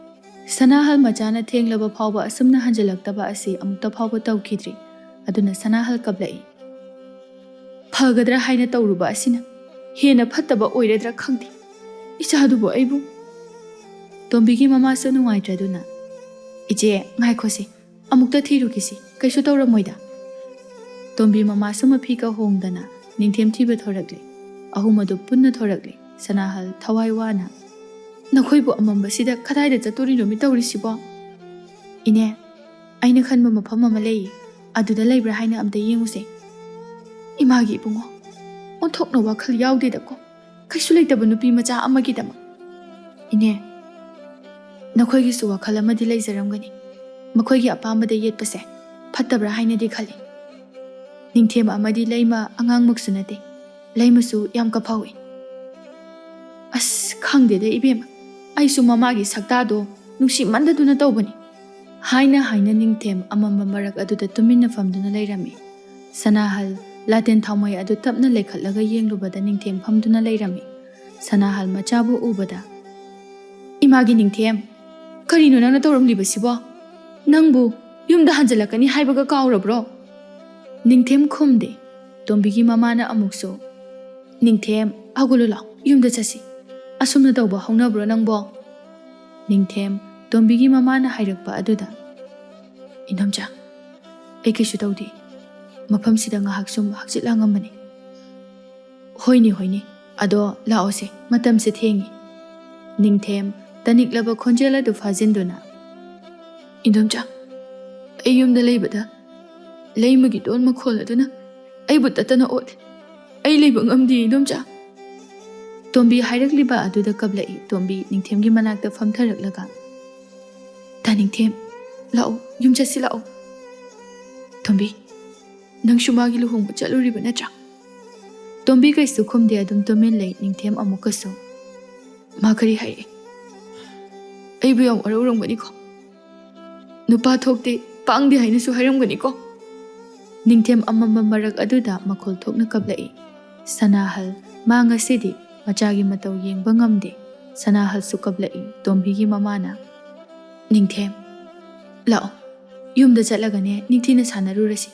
ꯁꯅꯥꯍꯜ ꯃꯆꯥꯅ ꯊꯦꯡꯂꯕ ꯐꯥꯎꯕ ꯑꯁꯨꯝꯅ ꯍꯟꯖꯤꯜꯂꯛꯇꯕ ꯑꯁꯤ ꯑꯃꯨꯛꯇ ꯐꯥꯎꯕ ꯇꯧꯈꯤꯗ꯭ꯔꯤ ꯑꯗꯨꯅ ꯁꯅꯥꯍꯜ ꯀꯞꯂꯛꯏ ꯐꯒꯗ꯭ꯔꯥ ꯍꯥꯏꯅ ꯇꯧꯔꯨꯕ ꯑꯁꯤꯅ ꯍꯦꯟꯅ ꯐꯠꯇꯕ ꯑꯣꯏꯔꯗ꯭ꯔꯥ ꯈꯪꯗꯦ ꯏꯆꯥꯗꯨꯕꯨ ꯑꯩꯕꯨ ꯇꯣꯝꯕꯤꯒꯤ ꯃꯃꯥꯁꯨ ꯅꯨꯡꯉꯥꯏꯇ꯭ꯔꯗꯨꯅ ꯏꯆꯦ ꯉꯥꯏꯈꯣꯁꯤ ꯑꯃꯨꯛꯇ ꯊꯤꯔꯨꯈꯤꯁꯤ ꯀꯩꯁꯨ ꯇꯧꯔꯝꯃꯣꯏꯗ ꯇꯣꯝꯕꯤ ꯃꯃꯥꯁꯨ ꯃꯐꯤꯒ ꯍꯣꯡꯗꯅ ꯅꯤꯡꯊꯦꯝ ꯊꯤꯕ ꯊꯣꯔꯛꯂꯤ ꯑꯍꯨꯝ ꯑꯗꯨ ꯄꯨꯟꯅ ꯊꯣꯔꯛꯂꯤ ꯁꯅꯥꯍꯜ ꯊꯋꯥꯏ ꯋꯥꯅ ꯅꯈꯣꯏꯕꯨ ꯑꯃꯝꯕꯁꯤꯗ ꯀꯗꯥꯏꯗ ꯆꯠꯇꯣꯔꯤꯅꯣꯃꯤ ꯇꯧꯔꯤꯁꯤꯕꯣ ꯏꯅꯦ ꯑꯩꯅ ꯈꯟꯕ ꯃꯐꯝ ꯑꯃ ꯂꯩꯌꯦ ꯑꯗꯨꯗ ꯂꯩꯕ꯭ꯔꯥ ꯍꯥꯏꯅ ꯑꯝꯇ ꯌꯦꯡꯉꯨꯁꯦ ꯏꯃꯥꯒꯤ ꯏꯕꯨꯡꯉꯣ ꯑꯣꯟꯊꯣꯛꯅ ꯋꯥꯈꯜ ꯌꯥꯎꯗꯦꯗꯀꯣ ꯀꯩꯁꯨ ꯂꯩꯇꯕ ꯅꯨꯄꯤ ꯃꯆꯥ ꯑꯃꯒꯤꯗꯃꯛ ꯏꯅꯦ ꯅꯈꯣꯏꯒꯤꯁꯨ ꯋꯥꯈꯜ ꯑꯃꯗꯤ ꯂꯩꯖꯔꯝꯒꯅꯤ ꯃꯈꯣꯏꯒꯤ ꯑꯄꯥꯝꯕꯗ ꯌꯦꯠꯄꯁꯦ ꯐꯠꯇꯕ꯭ꯔꯥ ꯍꯥꯏꯅꯗꯤ ꯈꯜꯂꯤ ꯅꯤꯡꯊꯦꯝ ꯑꯃꯗꯤ ꯂꯩꯃ ꯑꯉꯥꯡꯃꯛꯁꯨ ꯅꯠꯇꯦ ꯂꯩꯃꯁꯨ ꯌꯥꯝ ꯀꯐꯥꯎꯏ ꯑꯁ ꯈꯪꯗꯦꯗ ꯏꯕꯦꯝꯃ ꯑꯩꯁꯨ ꯃꯃꯥꯒꯤ ꯁꯛꯇꯥꯗꯣ ꯅꯨꯡꯁꯤꯃꯟꯗꯗꯨꯅ ꯇꯧꯕꯅꯤ ꯍꯥꯏꯅ ꯅꯤꯡꯊꯦꯝ ꯑꯃꯝꯕ ꯃꯔꯛ ꯑꯗꯨꯗ ꯇꯨꯃꯤꯟꯅ ꯐꯝꯗꯨꯅ ꯂꯩꯔꯝꯃꯤ ꯁꯅꯥꯍꯜ ꯂꯥꯇꯦꯟ ꯊꯥꯎꯃꯩ ꯑꯗꯨ ꯇꯞꯅ ꯂꯩꯈꯠꯂꯒ ꯌꯦꯡꯂꯨꯕꯗ ꯅꯤꯡꯊꯦꯝ ꯐꯝꯗꯨꯅ ꯂꯩꯔꯝꯃꯤ ꯁꯅꯥꯍꯜ ꯃꯆꯥꯕꯨ ꯎꯕꯗ ꯏꯃꯥꯒꯤ ꯅꯤꯡꯊꯦꯝ ꯀꯔꯤꯅꯣ ꯅꯪꯅ ꯇꯧꯔꯝꯂꯤꯕꯁꯤꯕꯣ ꯅꯪꯕꯨ ꯌꯨꯝꯗ ꯍꯟꯖꯤꯜꯂꯛꯀꯅꯤ ꯍꯥꯏꯕꯒ ꯀꯥꯎꯔꯕ꯭ꯔꯣ ꯅꯤꯡꯊꯦꯝ ꯈꯨꯝꯗꯦ ꯇꯣꯝꯕꯤꯒꯤ ꯃꯃꯥꯅ ꯑꯃꯨꯛꯁꯨ ꯅꯤꯡꯊꯦꯝ ꯍꯧꯒꯠꯂꯨ ꯂꯥꯎ ꯌꯨꯝꯗ ꯆꯠꯁꯤ ꯑꯁꯨꯝꯅ ꯇꯧꯕ ꯍꯧꯅꯕ꯭ꯔꯣ ꯅꯪꯕꯣ ꯅꯤꯡꯊꯦꯝ ꯇꯣꯝꯕꯤꯒꯤ ꯃꯃꯥꯅ ꯍꯥꯏꯔꯛꯄ ꯑꯗꯨꯗ ꯏꯅꯝꯆꯥ ꯑꯩ ꯀꯩꯁꯨ ꯇꯧꯗꯦ ꯃꯐꯝꯁꯤꯗ ꯉꯥꯏꯍꯥꯛ ꯁꯨꯝ ꯍꯛꯆꯤꯠ ꯂꯥꯡꯉꯝꯕꯅꯤ ꯍꯣꯏꯅꯦ ꯑꯗꯣ ꯂꯥꯛꯑꯣꯁꯦ ꯃꯇꯝꯁꯦ ꯊꯦꯡꯉꯤ ꯅꯤꯡꯊꯦꯝ ꯇꯅꯤꯛꯂꯕ ꯈꯣꯟꯖꯦꯜ ꯑꯗꯨ ꯐꯥꯖꯤꯟꯗꯨꯅ ꯏꯟꯗꯣꯝꯆꯥ ꯑꯩ ꯌꯨꯝꯗ ꯂꯩꯕꯗ ꯂꯩꯃꯒꯤ ꯗꯣꯟ ꯃꯈꯣꯜ ꯑꯗꯨꯅ ꯑꯩꯕꯨ ꯇꯠꯇꯅ ꯑꯣꯠꯂꯤ ꯑꯩ ꯂꯩꯕ ꯉꯝꯗꯦ ꯏꯟꯗꯣꯝꯆꯥ ꯇꯣꯝꯕꯤ ꯍꯥꯏꯔꯛꯂꯤꯕ ꯑꯗꯨꯗ ꯀꯞꯂꯛꯏ ꯇꯣꯝꯕꯤ ꯅꯤꯡꯊꯦꯝꯒꯤ ꯃꯅꯥꯛꯇ ꯐꯝꯊꯔꯛꯂꯒ ꯇꯥ ꯅꯤꯡꯊꯦꯝ ꯂꯥꯛꯑꯣ ꯌꯨꯝ ꯆꯠꯁꯤ ꯂꯥꯛꯑꯣ ꯇꯣꯝꯕꯤ ꯅꯪꯁꯨ ꯃꯥꯒꯤ ꯂꯨꯍꯣꯡꯕ ꯆꯠꯂꯨꯔꯤꯕ ꯅꯠꯇ꯭ꯔꯥ ꯇꯣꯝꯕꯤ ꯀꯩꯁꯨ ꯈꯨꯝꯗꯦ ꯑꯗꯨꯝ ꯇꯨꯃꯤꯟ ꯂꯩ ꯅꯤꯡꯊꯦꯝ ꯑꯃꯨꯛꯀꯁꯨ ꯃꯥ ꯀꯔꯤ ꯍꯥꯏꯔꯛꯏ? ꯑꯩꯕꯨ ꯌꯥꯝ ꯋꯥꯔꯧꯔꯝꯒꯅꯤꯀꯣ? ꯅꯨꯄꯥ ꯊꯣꯛꯇꯦ ꯄꯥꯡꯗꯦ ꯍꯥꯏꯅꯁꯨ ꯍꯥꯏꯔꯝꯒꯅꯤꯀꯣ? ꯅꯤꯡꯊꯦꯝ ꯑꯃꯝꯕ ꯃꯔꯛ ꯑꯗꯨꯗ ꯃꯈꯣꯜ ꯊꯣꯛꯅ ꯀꯞꯂꯛꯏ꯫ ꯁꯅꯥꯍꯜ ꯃꯥ ꯉꯁꯤꯗꯤ ꯃꯆꯥꯒꯤ ꯃꯇꯧ ꯌꯦꯡꯕ ꯉꯝꯗꯦ꯫ ꯁꯅꯥꯍꯜꯁꯨ ꯀꯞꯂꯛꯏ꯫ ꯇꯣꯝꯕꯤꯒꯤ ꯃꯃꯥꯅ ꯅꯤꯡꯊꯦꯝ ꯂꯥꯛꯑꯣ, ꯌꯨꯝꯗ ꯆꯠꯂꯒꯅꯦ ꯅꯤꯡꯊꯤꯅ ꯁꯥꯟꯅꯔꯨꯔꯁꯤ,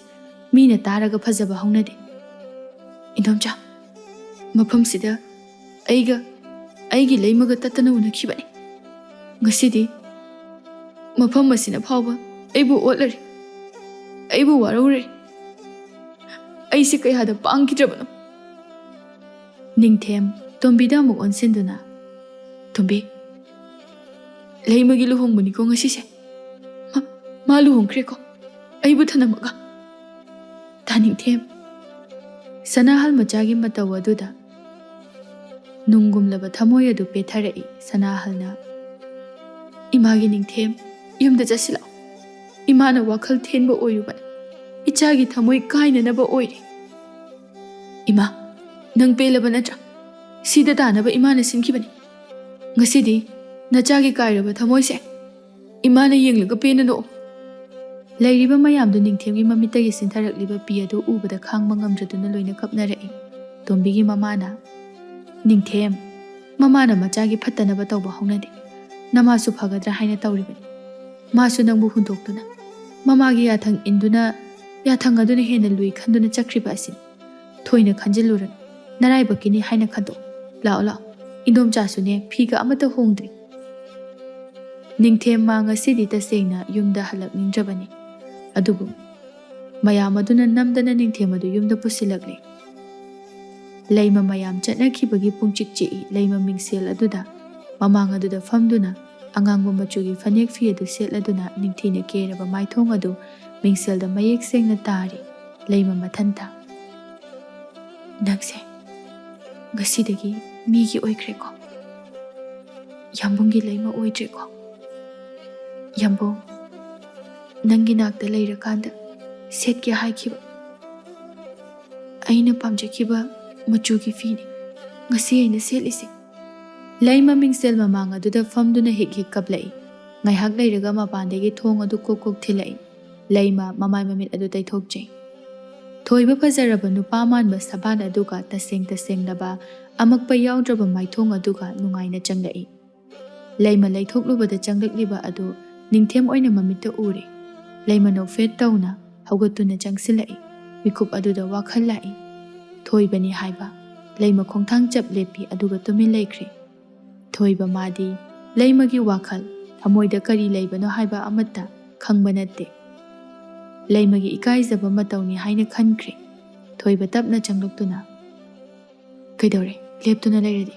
ꯃꯤꯅ ꯇꯥꯔꯒ ꯐꯖꯕ ꯍꯧꯅꯗꯦ꯫ ꯏꯟꯗꯣꯝꯆꯥ, ꯃꯐꯝꯁꯤꯗ ꯑꯩꯒꯤ ꯂꯩꯃꯒ ꯇꯠꯇꯅ ꯎꯅꯈꯤꯕꯅꯤ꯫ ꯉꯁꯤꯗꯤ ꯃꯐꯝ ꯑꯁꯤꯅ ꯐꯥꯎꯕ ꯑꯩꯕꯨ ꯑꯣꯠꯂꯔꯤ, ꯑꯩꯕꯨ ꯋꯥꯔꯧꯔꯔꯤ꯫ ꯑꯩꯁꯦ ꯀꯌꯥꯗ ꯄꯥꯡꯈꯤꯗ꯭ꯔꯕꯅꯣ? ꯅꯤꯡꯊꯦꯝ ꯇꯣꯝꯕꯤꯗ ꯑꯃꯨꯛ ꯑꯣꯟꯁꯤꯟꯗꯨꯅ ꯇꯣꯝꯕꯤ, ꯂꯩꯃꯒꯤ ꯂꯨꯍꯣꯡꯕꯅꯤꯀꯣ ꯉꯁꯤꯁꯦ꯫ ꯃꯥ ꯂꯨꯍꯣꯡꯈ꯭ꯔꯦꯀꯣ ꯑꯩꯕꯨ ꯊꯅꯝꯃꯒ꯫ ꯅꯤꯡꯊꯦꯝ ꯁꯅꯥꯍꯜ ꯃꯆꯥꯒꯤ ꯃꯇꯧ ꯑꯗꯨꯗ ꯅꯨꯡꯒꯨꯝꯂꯕ ꯊꯃꯣꯏ ꯑꯗꯨ ꯄꯦꯊꯔꯛꯏ꯫ ꯁꯅꯥꯍꯜꯅ ꯏꯃꯥꯒꯤ ꯅꯤꯡꯊꯦꯝ, ꯌꯨꯝꯗ ꯆꯠꯁꯤꯜꯂꯛꯑꯣ꯫ ꯏꯃꯥꯅ ꯋꯥꯈꯜ ꯊꯦꯟꯕ ꯑꯣꯏꯔꯨꯕꯅ ꯏꯆꯥꯒꯤ ꯊꯃꯣꯏ ꯀꯥꯏꯅꯅꯕ ꯑꯣꯏꯔꯦ꯫ ꯏꯃꯥ, ꯅꯪ ꯄꯦꯜꯂꯕ ꯅꯠꯇ꯭ꯔꯥ? ꯁꯤꯗ ꯇꯥꯅꯕ ꯏꯃꯥꯅ ꯁꯤꯟꯈꯤꯕꯅꯤ꯫ ꯉꯁꯤꯗꯤ ꯅꯆꯥꯒꯤ ꯀꯥꯏꯔꯕ ꯊꯃꯣꯏꯁꯦ ꯏꯃꯥꯅ ꯌꯦꯡꯂꯒ ꯄꯦꯟꯅ ꯅꯣꯛꯑꯣ꯫ ꯂꯩꯔꯤꯕ ꯃꯌꯥꯝꯗꯨ ꯅꯤꯡꯊꯦꯝꯒꯤ ꯃꯃꯤꯠꯇꯒꯤ ꯆꯤꯟꯊꯔꯛꯂꯤꯕ ꯄꯤ ꯑꯗꯨ ꯎꯕꯗ ꯈꯥꯡꯕ ꯉꯝꯗ꯭ꯔꯗꯨꯅ ꯂꯣꯏꯅ ꯀꯞꯅꯔꯛꯏ꯫ ꯇꯣꯝꯕꯤꯒꯤ ꯃꯃꯥꯅ ꯅꯤꯡꯊꯦꯝ, ꯃꯃꯥꯅ ꯃꯆꯥꯒꯤ ꯐꯠꯇꯅꯕ ꯇꯧꯕ ꯍꯧꯅꯗꯦ꯫ ꯅꯃꯥꯁꯨ ꯐꯒꯗ꯭ꯔꯥ ꯍꯥꯏꯅ ꯇꯧꯔꯤꯕꯅꯤ꯫ ꯃꯥꯁꯨ ꯅꯪꯕꯨ ꯍꯨꯟꯗꯣꯛꯇꯨꯅ ꯃꯃꯥꯒꯤ ꯌꯥꯊꯪ ꯏꯟꯗꯨꯅ ꯌꯥꯊꯪ ꯑꯗꯨꯅ ꯍꯦꯟꯅ ꯂꯨꯏ ꯈꯟꯗꯨꯅ ꯆꯠꯈ꯭ꯔꯤꯕ ꯑꯁꯤꯅꯤ꯫ ꯊꯣꯏꯅ ꯈꯟꯖꯤꯜꯂꯨꯔꯅꯨ, ꯅꯔꯥꯏꯕꯛꯀꯤꯅꯤ ꯍꯥꯏꯅ ꯈꯟꯗꯣꯛ꯫ ꯂꯥꯛꯑꯣ ꯂꯥꯛꯑꯣ, ꯏꯟꯗꯣꯝꯆꯥꯁꯨꯅꯦ ꯐꯤꯒ ꯑꯃꯠꯇ ꯍꯣꯡꯗ꯭ꯔꯤ꯫ ꯅꯤꯡꯊꯦꯝ ꯃꯥ ꯉꯁꯤꯗꯤ ꯇꯁꯦꯡꯅ ꯌꯨꯝꯗ ꯍꯜꯂꯛꯅꯤꯡꯗ꯭ꯔꯕꯅꯤ꯫ ꯑꯗꯨꯕꯨ ꯃꯌꯥꯝ ꯑꯗꯨꯅ ꯅꯝꯗꯅ ꯅꯤꯡꯊꯦꯝ ꯑꯗꯨ ꯌꯨꯝꯗ ꯄꯨꯁꯤꯜꯂꯛꯂꯦ꯫ ꯂꯩꯃ ꯃꯌꯥꯝ ꯆꯠꯅꯈꯤꯕꯒꯤ ꯄꯨꯡꯆꯤꯛ ꯆꯤꯛꯏ꯫ ꯂꯩꯃ ꯃꯤꯡꯁꯦꯜ ꯑꯗꯨꯗ ꯃꯃꯥꯡ ꯑꯗꯨꯗ ꯐꯝꯗꯨꯅ ꯑꯉꯥꯡꯕ ꯃꯆꯨꯒꯤ ꯐꯅꯦꯛ ꯐꯤ ꯑꯗꯨ ꯁꯦꯠꯂꯗꯨꯅ ꯅꯤꯡꯊꯤꯅ ꯀꯦꯔꯕ ꯃꯥꯏꯊꯣꯡ ꯑꯗꯨ ꯃꯤꯡꯁꯦꯜꯗ ꯃꯌꯦꯛ ꯁꯦꯡꯅ ꯇꯥꯔꯤ꯫ ꯂꯩꯃ ꯃꯊꯟꯇ ꯅꯪꯁꯦ ꯉꯁꯤꯗꯒꯤ ꯃꯤꯒꯤ ꯑꯣꯏꯈ꯭ꯔꯦꯀꯣ, ꯌꯥꯝꯕꯨꯡꯒꯤ ꯂꯩꯃ ꯑꯣꯏꯗ꯭ꯔꯦꯀꯣ꯫ ꯌꯥꯝꯕꯨꯡ, ꯅꯪꯒꯤ ꯅꯥꯛꯇ ꯂꯩꯔꯀꯥꯟꯗ ꯁꯦꯠꯀꯦ ꯍꯥꯏꯈꯤꯕ ꯑꯩꯅ ꯄꯥꯝꯖꯈꯤꯕ ꯃꯆꯨꯒꯤ ꯐꯤꯅꯤ ꯉꯁꯤ ꯑꯩꯅ ꯁꯦꯠꯂꯤꯁꯦ꯫ ꯂꯩꯃ ꯃꯤꯡꯁꯦꯜ ꯃꯃꯥꯡ ꯑꯗꯨꯗ ꯐꯝꯗꯨꯅ ꯍꯤꯛ ꯍꯤꯛ ꯀꯞꯂꯛꯏ꯫ ꯉꯥꯏꯍꯥꯛ ꯂꯩꯔꯒ ꯃꯄꯥꯟꯗꯒꯤ ꯊꯣꯡ ꯑꯗꯨ ꯀꯣꯛ ꯀꯣꯛ ꯊꯤꯜꯂꯛꯏ꯫ ꯂꯩꯃ ꯃꯃꯥꯏ ꯃꯃꯤꯠ ꯑꯗꯨ ꯇꯩꯊꯣꯛꯆꯩ꯫ ꯊꯣꯏꯕ ꯐꯖꯔꯕ ꯅꯨꯄꯥ ꯃꯥꯟꯕ ꯁꯕꯥꯟ ꯑꯗꯨꯒ ꯇꯁꯦꯡ ꯇꯁꯦꯡꯂꯕ ꯑꯃꯛꯄ ꯌꯥꯎꯗ꯭ꯔꯕ ꯃꯥꯏꯊꯣꯡ ꯑꯗꯨꯒ ꯅꯨꯡꯉꯥꯏꯅ ꯆꯪꯂꯛꯏ꯫ ꯂꯩꯃ ꯂꯩꯊꯣꯛꯂꯨꯕꯗ ꯆꯪꯂꯛꯂꯤꯕ ꯑꯗꯨ ꯅꯤꯡꯊꯦꯝ ꯑꯣꯏꯅ ꯃꯃꯤꯠꯇ ꯎꯔꯦ꯫ ꯂꯩꯃ ꯅꯣꯛꯐꯦꯠ ꯇꯧꯅ ꯍꯧꯒꯠꯇꯨꯅ ꯆꯪꯁꯤꯜꯂꯛꯏ꯫ ꯃꯤꯀꯨꯞ ꯑꯗꯨꯗ ꯋꯥꯈꯜ ꯂꯥꯛꯏ꯫ ꯊꯣꯏꯕꯅꯤ ꯍꯥꯏꯕ꯫ ꯂꯩꯃ ꯈꯣꯡꯊꯥꯡ ꯆꯞ ꯂꯦꯞꯄꯤ ꯑꯗꯨꯒ ꯇꯨꯃꯤꯟ ꯂꯩꯈ꯭ꯔꯦ꯫ ꯊꯣꯏꯕ ꯃꯥꯗꯤ ꯂꯩꯃꯒꯤ ꯋꯥꯈꯜ, ꯊꯃꯣꯏꯗ ꯀꯔꯤ ꯂꯩꯕꯅꯣ ꯍꯥꯏꯕ ꯑꯃꯠꯇ ꯈꯪꯕ ꯅꯠꯇꯦ꯫ ꯂꯩꯃꯒꯤ ꯏꯀꯥꯏꯖꯕ ꯃꯇꯧꯅꯤ ꯍꯥꯏꯅ ꯈꯟꯈ꯭ꯔꯦ꯫ ꯊꯣꯏꯕ ꯇꯞꯅ ꯆꯪꯂꯛꯇꯨꯅ ꯀꯩꯗꯧꯔꯦ ꯂꯦꯞꯇꯨꯅ ꯂꯩꯔꯗꯤ?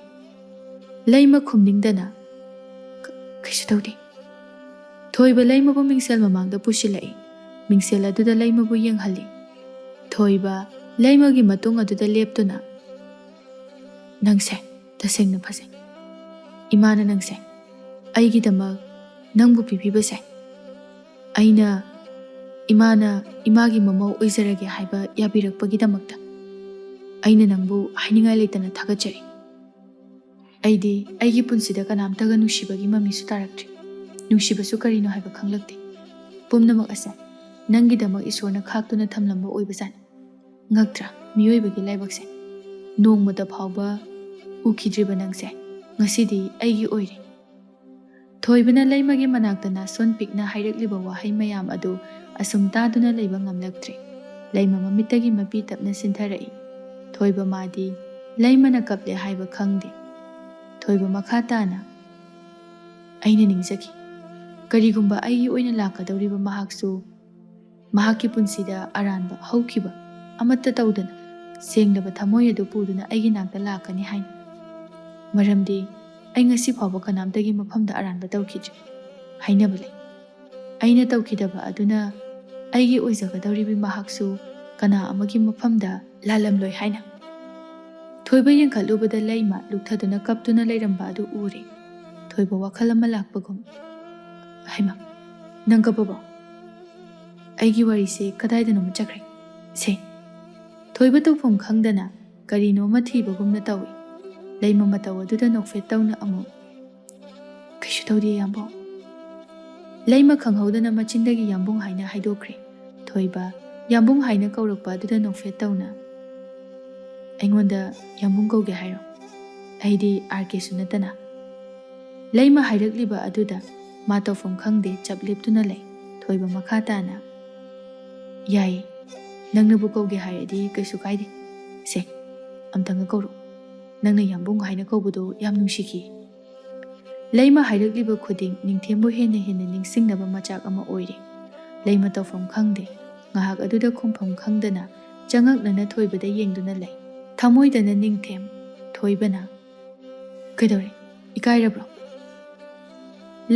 ꯂꯩꯃ ꯈꯨꯝꯅꯤꯡꯗꯅ ꯀꯩꯁꯨ ꯇꯧꯗꯦ꯫ ꯊꯣꯏꯕ ꯂꯩꯃꯕꯨ ꯃꯤꯡꯁꯦꯜ ꯃꯃꯥꯡꯗ ꯄꯨꯁꯤꯜꯂꯛꯏ꯫ ꯃꯤꯡꯁꯦꯜ ꯑꯗꯨꯗ ꯂꯩꯃꯕꯨ ꯌꯦꯡꯍꯜꯂꯤ꯫ ꯊꯣꯏꯕ ꯂꯩꯃꯒꯤ ꯃꯇꯨꯡ ꯑꯗꯨꯗ ꯂꯦꯞꯇꯨꯅ ꯅꯪꯁꯦ ꯇꯁꯦꯡꯅ ꯐꯖꯩ꯫ ꯏꯃꯥꯅ ꯅꯪꯁꯦ ꯑꯩꯒꯤꯗꯃꯛ ꯅꯪꯕꯨ ꯄꯤꯕꯤꯕꯁꯦ ꯏꯃꯥꯅ ꯏꯃꯥꯒꯤ ꯃꯃꯧ ꯑꯣꯏꯖꯔꯒꯦ ꯍꯥꯏꯕ ꯌꯥꯕꯤꯔꯛꯄꯒꯤꯗꯃꯛꯇ ꯑꯩꯅ ꯅꯪꯕꯨ ꯍꯥꯏꯅꯤꯡꯉꯥꯏ ꯂꯩꯇꯅ ꯊꯥꯒꯠꯆꯔꯤ꯫ ꯑꯩꯗꯤ ꯑꯩꯒꯤ ꯄꯨꯟꯁꯤꯗ ꯀꯅꯥꯝꯇꯒ ꯅꯨꯡꯁꯤꯕꯒꯤ ꯃꯃꯤꯁꯨ ꯇꯥꯔꯛꯇ꯭ꯔꯤ꯫ ꯅꯨꯡꯁꯤꯕꯁꯨ ꯀꯔꯤꯅꯣ ꯍꯥꯏꯕ ꯈꯪꯂꯛꯇꯦ꯫ ꯄꯨꯝꯅꯃꯛ ꯑꯁꯦ ꯅꯪꯒꯤꯗꯃꯛ ꯏꯁꯣꯔꯅ ꯈꯥꯛꯇꯨꯅ ꯊꯝꯂꯝꯕ ꯑꯣꯏꯕꯖꯥꯠꯅꯤ꯫ ꯉꯛꯇ꯭ꯔꯥ ꯃꯤꯑꯣꯏꯕꯒꯤ ꯂꯥꯏꯕꯛꯁꯦ? ꯅꯣꯡꯃꯇ ꯐꯥꯎꯕ ꯎꯈꯤꯗ꯭ꯔꯤꯕ ꯅꯪꯁꯦ ꯉꯁꯤꯗꯤ ꯑꯩꯒꯤ ꯑꯣꯏꯔꯦ꯫ ꯊꯣꯏꯕꯅ ꯂꯩꯃꯒꯤ ꯃꯅꯥꯛꯇ ꯅꯥꯁꯣꯟ ꯄꯤꯛꯅ ꯍꯥꯏꯔꯛꯂꯤꯕ ꯋꯥꯍꯩ ꯃꯌꯥꯝ ꯑꯗꯨ ꯑꯁꯨꯝ ꯇꯥꯗꯨꯅ ꯂꯩꯕ ꯉꯝꯂꯛꯇ꯭ꯔꯦ꯫ ꯂꯩꯃ ꯃꯃꯤꯠꯇꯒꯤ ꯃꯄꯤ ꯇꯞꯅ ꯆꯤꯟꯊꯔꯛꯏ꯫ ꯊꯣꯏꯕ ꯃꯥꯗꯤ ꯂꯩꯃꯅ ꯀꯞꯂꯦ ꯍꯥꯏꯕ ꯈꯪꯗꯦ꯫ ꯊꯣꯏꯕ ꯃꯈꯥ ꯇꯥꯅ ꯑꯩꯅ ꯅꯤꯡꯖꯈꯤ, ꯀꯔꯤꯒꯨꯝꯕ ꯑꯩꯒꯤ ꯑꯣꯏꯅ ꯂꯥꯛꯀꯗꯧꯔꯤꯕ ꯃꯍꯥꯛꯁꯨ ꯃꯍꯥꯛꯀꯤ ꯄꯨꯟꯁꯤꯗ ꯑꯔꯥꯟꯕ ꯍꯧꯈꯤꯕ ꯑꯃꯠꯇ ꯇꯧꯗꯅ ꯁꯦꯡꯂꯕ ꯊꯃꯣꯏ ꯑꯗꯨ ꯄꯨꯗꯨꯅ ꯑꯩꯒꯤ ꯅꯥꯛꯇ ꯂꯥꯛꯀꯅꯤ ꯍꯥꯏꯅ꯫ ꯃꯔꯝꯗꯤ ꯑꯩ ꯉꯁꯤ ꯐꯥꯎꯕ ꯀꯅꯥꯝꯇꯒꯤ ꯃꯐꯝꯗ ꯑꯔꯥꯟꯕ ꯇꯧꯈꯤꯗ꯭ꯔꯤ꯫ ꯍꯥꯏꯅꯕ ꯂꯩ, ꯑꯩꯅ ꯇꯧꯈꯤꯗꯕ ꯑꯗꯨꯅ ꯑꯩꯒꯤ ꯑꯣꯏꯖꯒꯗꯧꯔꯤꯕ ꯃꯍꯥꯛꯁꯨ ꯀꯅꯥ ꯑꯃꯒꯤ ꯃꯐꯝꯗ ꯂꯥꯜꯂꯝꯂꯣꯏ ꯍꯥꯏꯅ꯫ ꯊꯣꯏꯕ ꯌꯦꯡꯈꯠꯂꯨꯕꯗ ꯂꯩꯃ ꯂꯨꯛꯊꯗꯨꯅ ꯀꯞꯇꯨꯅ ꯂꯩꯔꯝꯕ ꯑꯗꯨ ꯎꯔꯦ꯫ ꯊꯣꯏꯕ ꯋꯥꯈꯜ ꯑꯃ ꯂꯥꯛꯄꯒꯨꯝ, ꯍꯩꯃꯥ, ꯅꯪ ꯀꯞꯄꯕꯣ? ꯑꯩꯒꯤ ꯋꯥꯔꯤꯁꯦ ꯀꯗꯥꯏꯗꯅꯣꯃ ꯆꯠꯈ꯭ꯔꯦ ꯁꯦ꯫ ꯊꯣꯏꯕ ꯇꯧꯐꯝ ꯈꯪꯗꯅ ꯀꯔꯤꯅꯣꯃ ꯊꯤꯕꯒꯨꯝꯅ ꯇꯧꯏ꯫ ꯂꯩꯃ ꯃꯇꯧ ꯑꯗꯨꯗ ꯅꯣꯛꯐꯦꯠ ꯇꯧꯅ ꯑꯃꯨꯛ ꯀꯩꯁꯨ ꯇꯧꯗꯦ ꯌꯥꯝꯕꯨꯡ. ꯂꯩꯃ ꯈꯪꯍꯧꯗꯅ ꯃꯆꯤꯟꯗꯒꯤ ꯌꯥꯝꯕꯨꯡ ꯍꯥꯏꯅ ꯍꯥꯏꯗꯣꯛꯈ꯭ꯔꯦ. ꯊꯣꯏꯕ ꯌꯥꯝꯕꯨꯡ ꯍꯥꯏꯅ ꯀꯧꯔꯛꯄ ꯑꯗꯨꯗ ꯅꯣꯛꯐꯦꯠ ꯇꯧꯅ ꯑꯩꯉꯣꯟꯗ ꯌꯥꯝꯕꯨꯡ ꯀꯧꯒꯦ ꯍꯥꯏꯔꯣ? ꯑꯩꯗꯤ RKꯁꯨ ꯅꯠꯇꯅ. ꯂꯩꯃ ꯍꯥꯏꯔꯛꯂꯤꯕ ꯑꯗꯨꯗ ꯃꯥ ꯇꯧꯐꯝ ꯈꯪꯗꯦ ꯆꯞ ꯂꯦꯞꯇꯨꯅ ꯂꯩ. ꯊꯣꯏꯕ ꯃꯈꯥ ꯇꯥꯅ ꯌꯥꯏꯌꯦ, ꯅꯪꯅꯕꯨ ꯀꯧꯒꯦ ꯍꯥꯏꯔꯗꯤ ꯀꯩꯁꯨ ꯀꯥꯏꯗꯦ. ꯁꯦ ꯑꯝꯇꯪꯒ ꯀꯧꯔꯣ. ꯅꯪꯅ ꯌꯥꯝꯕꯨꯡ ꯍꯥꯏꯅ ꯀꯧꯕꯗꯣ ꯌꯥꯝ ꯅꯨꯡꯁꯤꯈꯤ. ꯂꯩꯃ ꯍꯥꯏꯔꯛꯂꯤꯕ ꯈꯨꯗꯤꯡ ꯅꯤꯡꯊꯦꯝꯕꯨ ꯍꯦꯟꯅ ꯍꯦꯟꯅ ꯅꯤꯡꯁꯤꯡꯅꯕ ꯃꯆꯥꯛ ꯑꯃ ꯑꯣꯏꯔꯦ. ꯂꯩꯃ ꯇꯧꯐꯝ ꯈꯪꯗꯦ. ꯉꯥꯏꯍꯥꯛ ꯑꯗꯨꯗ ꯈꯨꯝꯐꯝ ꯈꯪꯗꯅ ꯆꯉꯛꯅꯅ ꯊꯣꯏꯕꯗ ꯌꯦꯡꯗꯨꯅ ꯂꯩ. ꯊꯃꯣꯏꯗꯅ ꯅꯤꯡꯊꯦꯝ, ꯊꯣꯏꯕꯅ ꯀꯩꯗꯧꯔꯦ? ꯏꯀꯥꯏꯔꯕ꯭ꯔꯣ?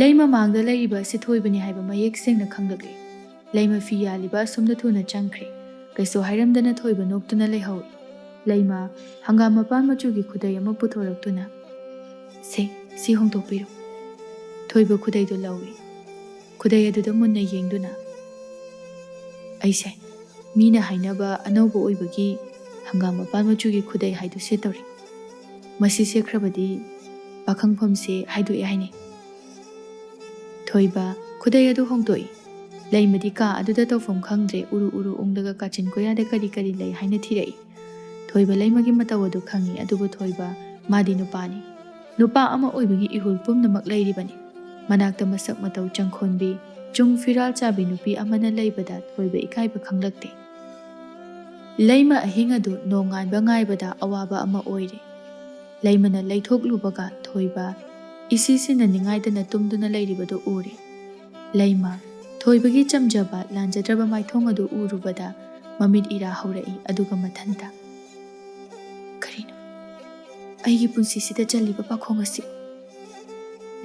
ꯂꯩꯃ ꯃꯥꯡꯗ ꯂꯩꯔꯤꯕ ꯑꯁꯤ ꯊꯣꯏꯕꯅꯤ ꯍꯥꯏꯕ ꯃꯌꯦꯛ ꯁꯦꯡꯅ ꯈꯪꯂꯛꯂꯦ. ꯂꯩꯃ ꯐꯤ ꯌꯥꯜꯂꯤꯕ ꯑꯁꯣꯝꯗ ꯊꯨꯅ ꯆꯪꯈ꯭ꯔꯦ. ꯀꯩꯁꯨ ꯍꯥꯏꯔꯝꯗꯅ ꯊꯣꯏꯕ ꯅꯣꯛꯇꯨꯅ ꯂꯩꯍꯧꯏ. ꯂꯩꯃ ꯍꯪꯒꯥꯝ ꯃꯄꯥꯟ ꯃꯆꯨꯒꯤ ꯈꯨꯗꯩ ꯑꯃ ꯄꯨꯊꯣꯔꯛꯇꯨꯅ ꯁꯦ ꯁꯤ ꯍꯣꯡꯗꯣꯛꯄꯤꯔꯣ. ꯊꯣꯏꯕ ꯈꯨꯗꯩꯗꯨ ꯂꯧꯏ. ꯈꯨꯗꯩ ꯑꯗꯨꯗ ꯃꯨꯟꯅ ꯌꯦꯡꯗꯨꯅ ꯑꯩꯁꯦ ꯃꯤꯅ ꯍꯥꯏꯅꯕ ꯑꯅꯧꯕ ꯑꯣꯏꯕꯒꯤ ꯍꯪꯒꯥꯝ ꯃꯄꯥꯟ ꯃꯆꯨꯒꯤ ꯈꯨꯗꯩ ꯍꯥꯏꯗꯨ ꯁꯦꯠꯇꯧꯔꯤ. ꯃꯁꯤ ꯁꯦꯠꯈ꯭ꯔꯕꯗꯤ ꯄꯥꯈꯪꯐꯝꯁꯦ ꯍꯥꯏꯗꯣꯛꯑꯦ ꯍꯥꯏꯅꯩ. ꯊꯣꯏꯕ ꯈꯨꯗꯩ ꯑꯗꯨ ꯍꯣꯡꯗꯣꯛꯏ. ꯂꯩꯃꯗꯤ ꯀꯥ ꯑꯗꯨꯗ ꯇꯧꯐꯝ ꯈꯪꯗ꯭ꯔꯦ. ꯎꯔꯨ ꯎꯔꯨ ꯎꯪꯂꯒ ꯀꯥꯆꯤꯟ ꯀꯣꯌꯥꯗ ꯀꯔꯤ ꯀꯔꯤ ꯂꯩ ꯍꯥꯏꯅ ꯊꯤꯔꯛꯏ. ꯊꯣꯏꯕ ꯂꯩꯃꯒꯤ ꯃꯇꯧ ꯑꯗꯨ ꯈꯪꯏ. ꯑꯗꯨꯕꯨ ꯊꯣꯏꯕ ꯃꯥꯗꯤ ꯅꯨꯄꯥꯅꯤ. ꯅꯨꯄꯥ ꯑꯃ ꯑꯣꯏꯕꯒꯤ ꯏꯍꯨꯜ ꯄꯨꯝꯅꯃꯛ ꯂꯩꯔꯤꯕꯅꯤ. ꯃꯅꯥꯛꯇ ꯃꯁꯛ ꯃꯇꯧ ꯆꯪꯈꯣꯟꯕꯤ, ꯆꯨꯡ ꯐꯤꯔꯥꯜ ꯆꯥꯕꯤ ꯅꯨꯄꯤ ꯑꯃꯅ ꯂꯩꯕꯗ ꯊꯣꯏꯕ ꯏꯀꯥꯏꯕ ꯈꯪꯂꯛꯇꯦ. ꯂꯩꯃ ꯑꯍꯤꯡ ꯑꯗꯨ ꯅꯣꯡꯉꯥꯟꯕ ꯉꯥꯏꯕꯗ ꯑꯋꯥꯕ ꯑꯃ ꯑꯣꯏꯔꯦ. ꯂꯩꯃꯅ ꯂꯩꯊꯣꯛꯂꯨꯕꯒ ꯊꯣꯏꯕ ꯏꯁꯤ ꯁꯤꯟꯅꯅꯤꯡꯉꯥꯏꯗꯅ ꯇꯨꯝꯗꯨꯅ ꯂꯩꯔꯤꯕꯗꯨ ꯎꯔꯦ. ꯂꯩꯃ ꯊꯣꯏꯕꯒꯤ ꯆꯝꯖꯕ ꯂꯥꯟꯖꯗ꯭ꯔꯕ ꯃꯥꯏꯊꯣꯡ ꯑꯗꯨ ꯎꯔꯨꯕꯗ ꯃꯃꯤꯠ ꯏꯔꯥ ꯍꯧꯔꯛꯏ. ꯑꯗꯨꯒ ꯃꯊꯟꯇ ꯀꯔꯤꯅꯣ ꯑꯩꯒꯤ ꯄꯨꯟꯁꯤꯁꯤꯗ ꯆꯜꯂꯤꯕ ꯄꯥꯈꯣꯡ ꯑꯁꯤ?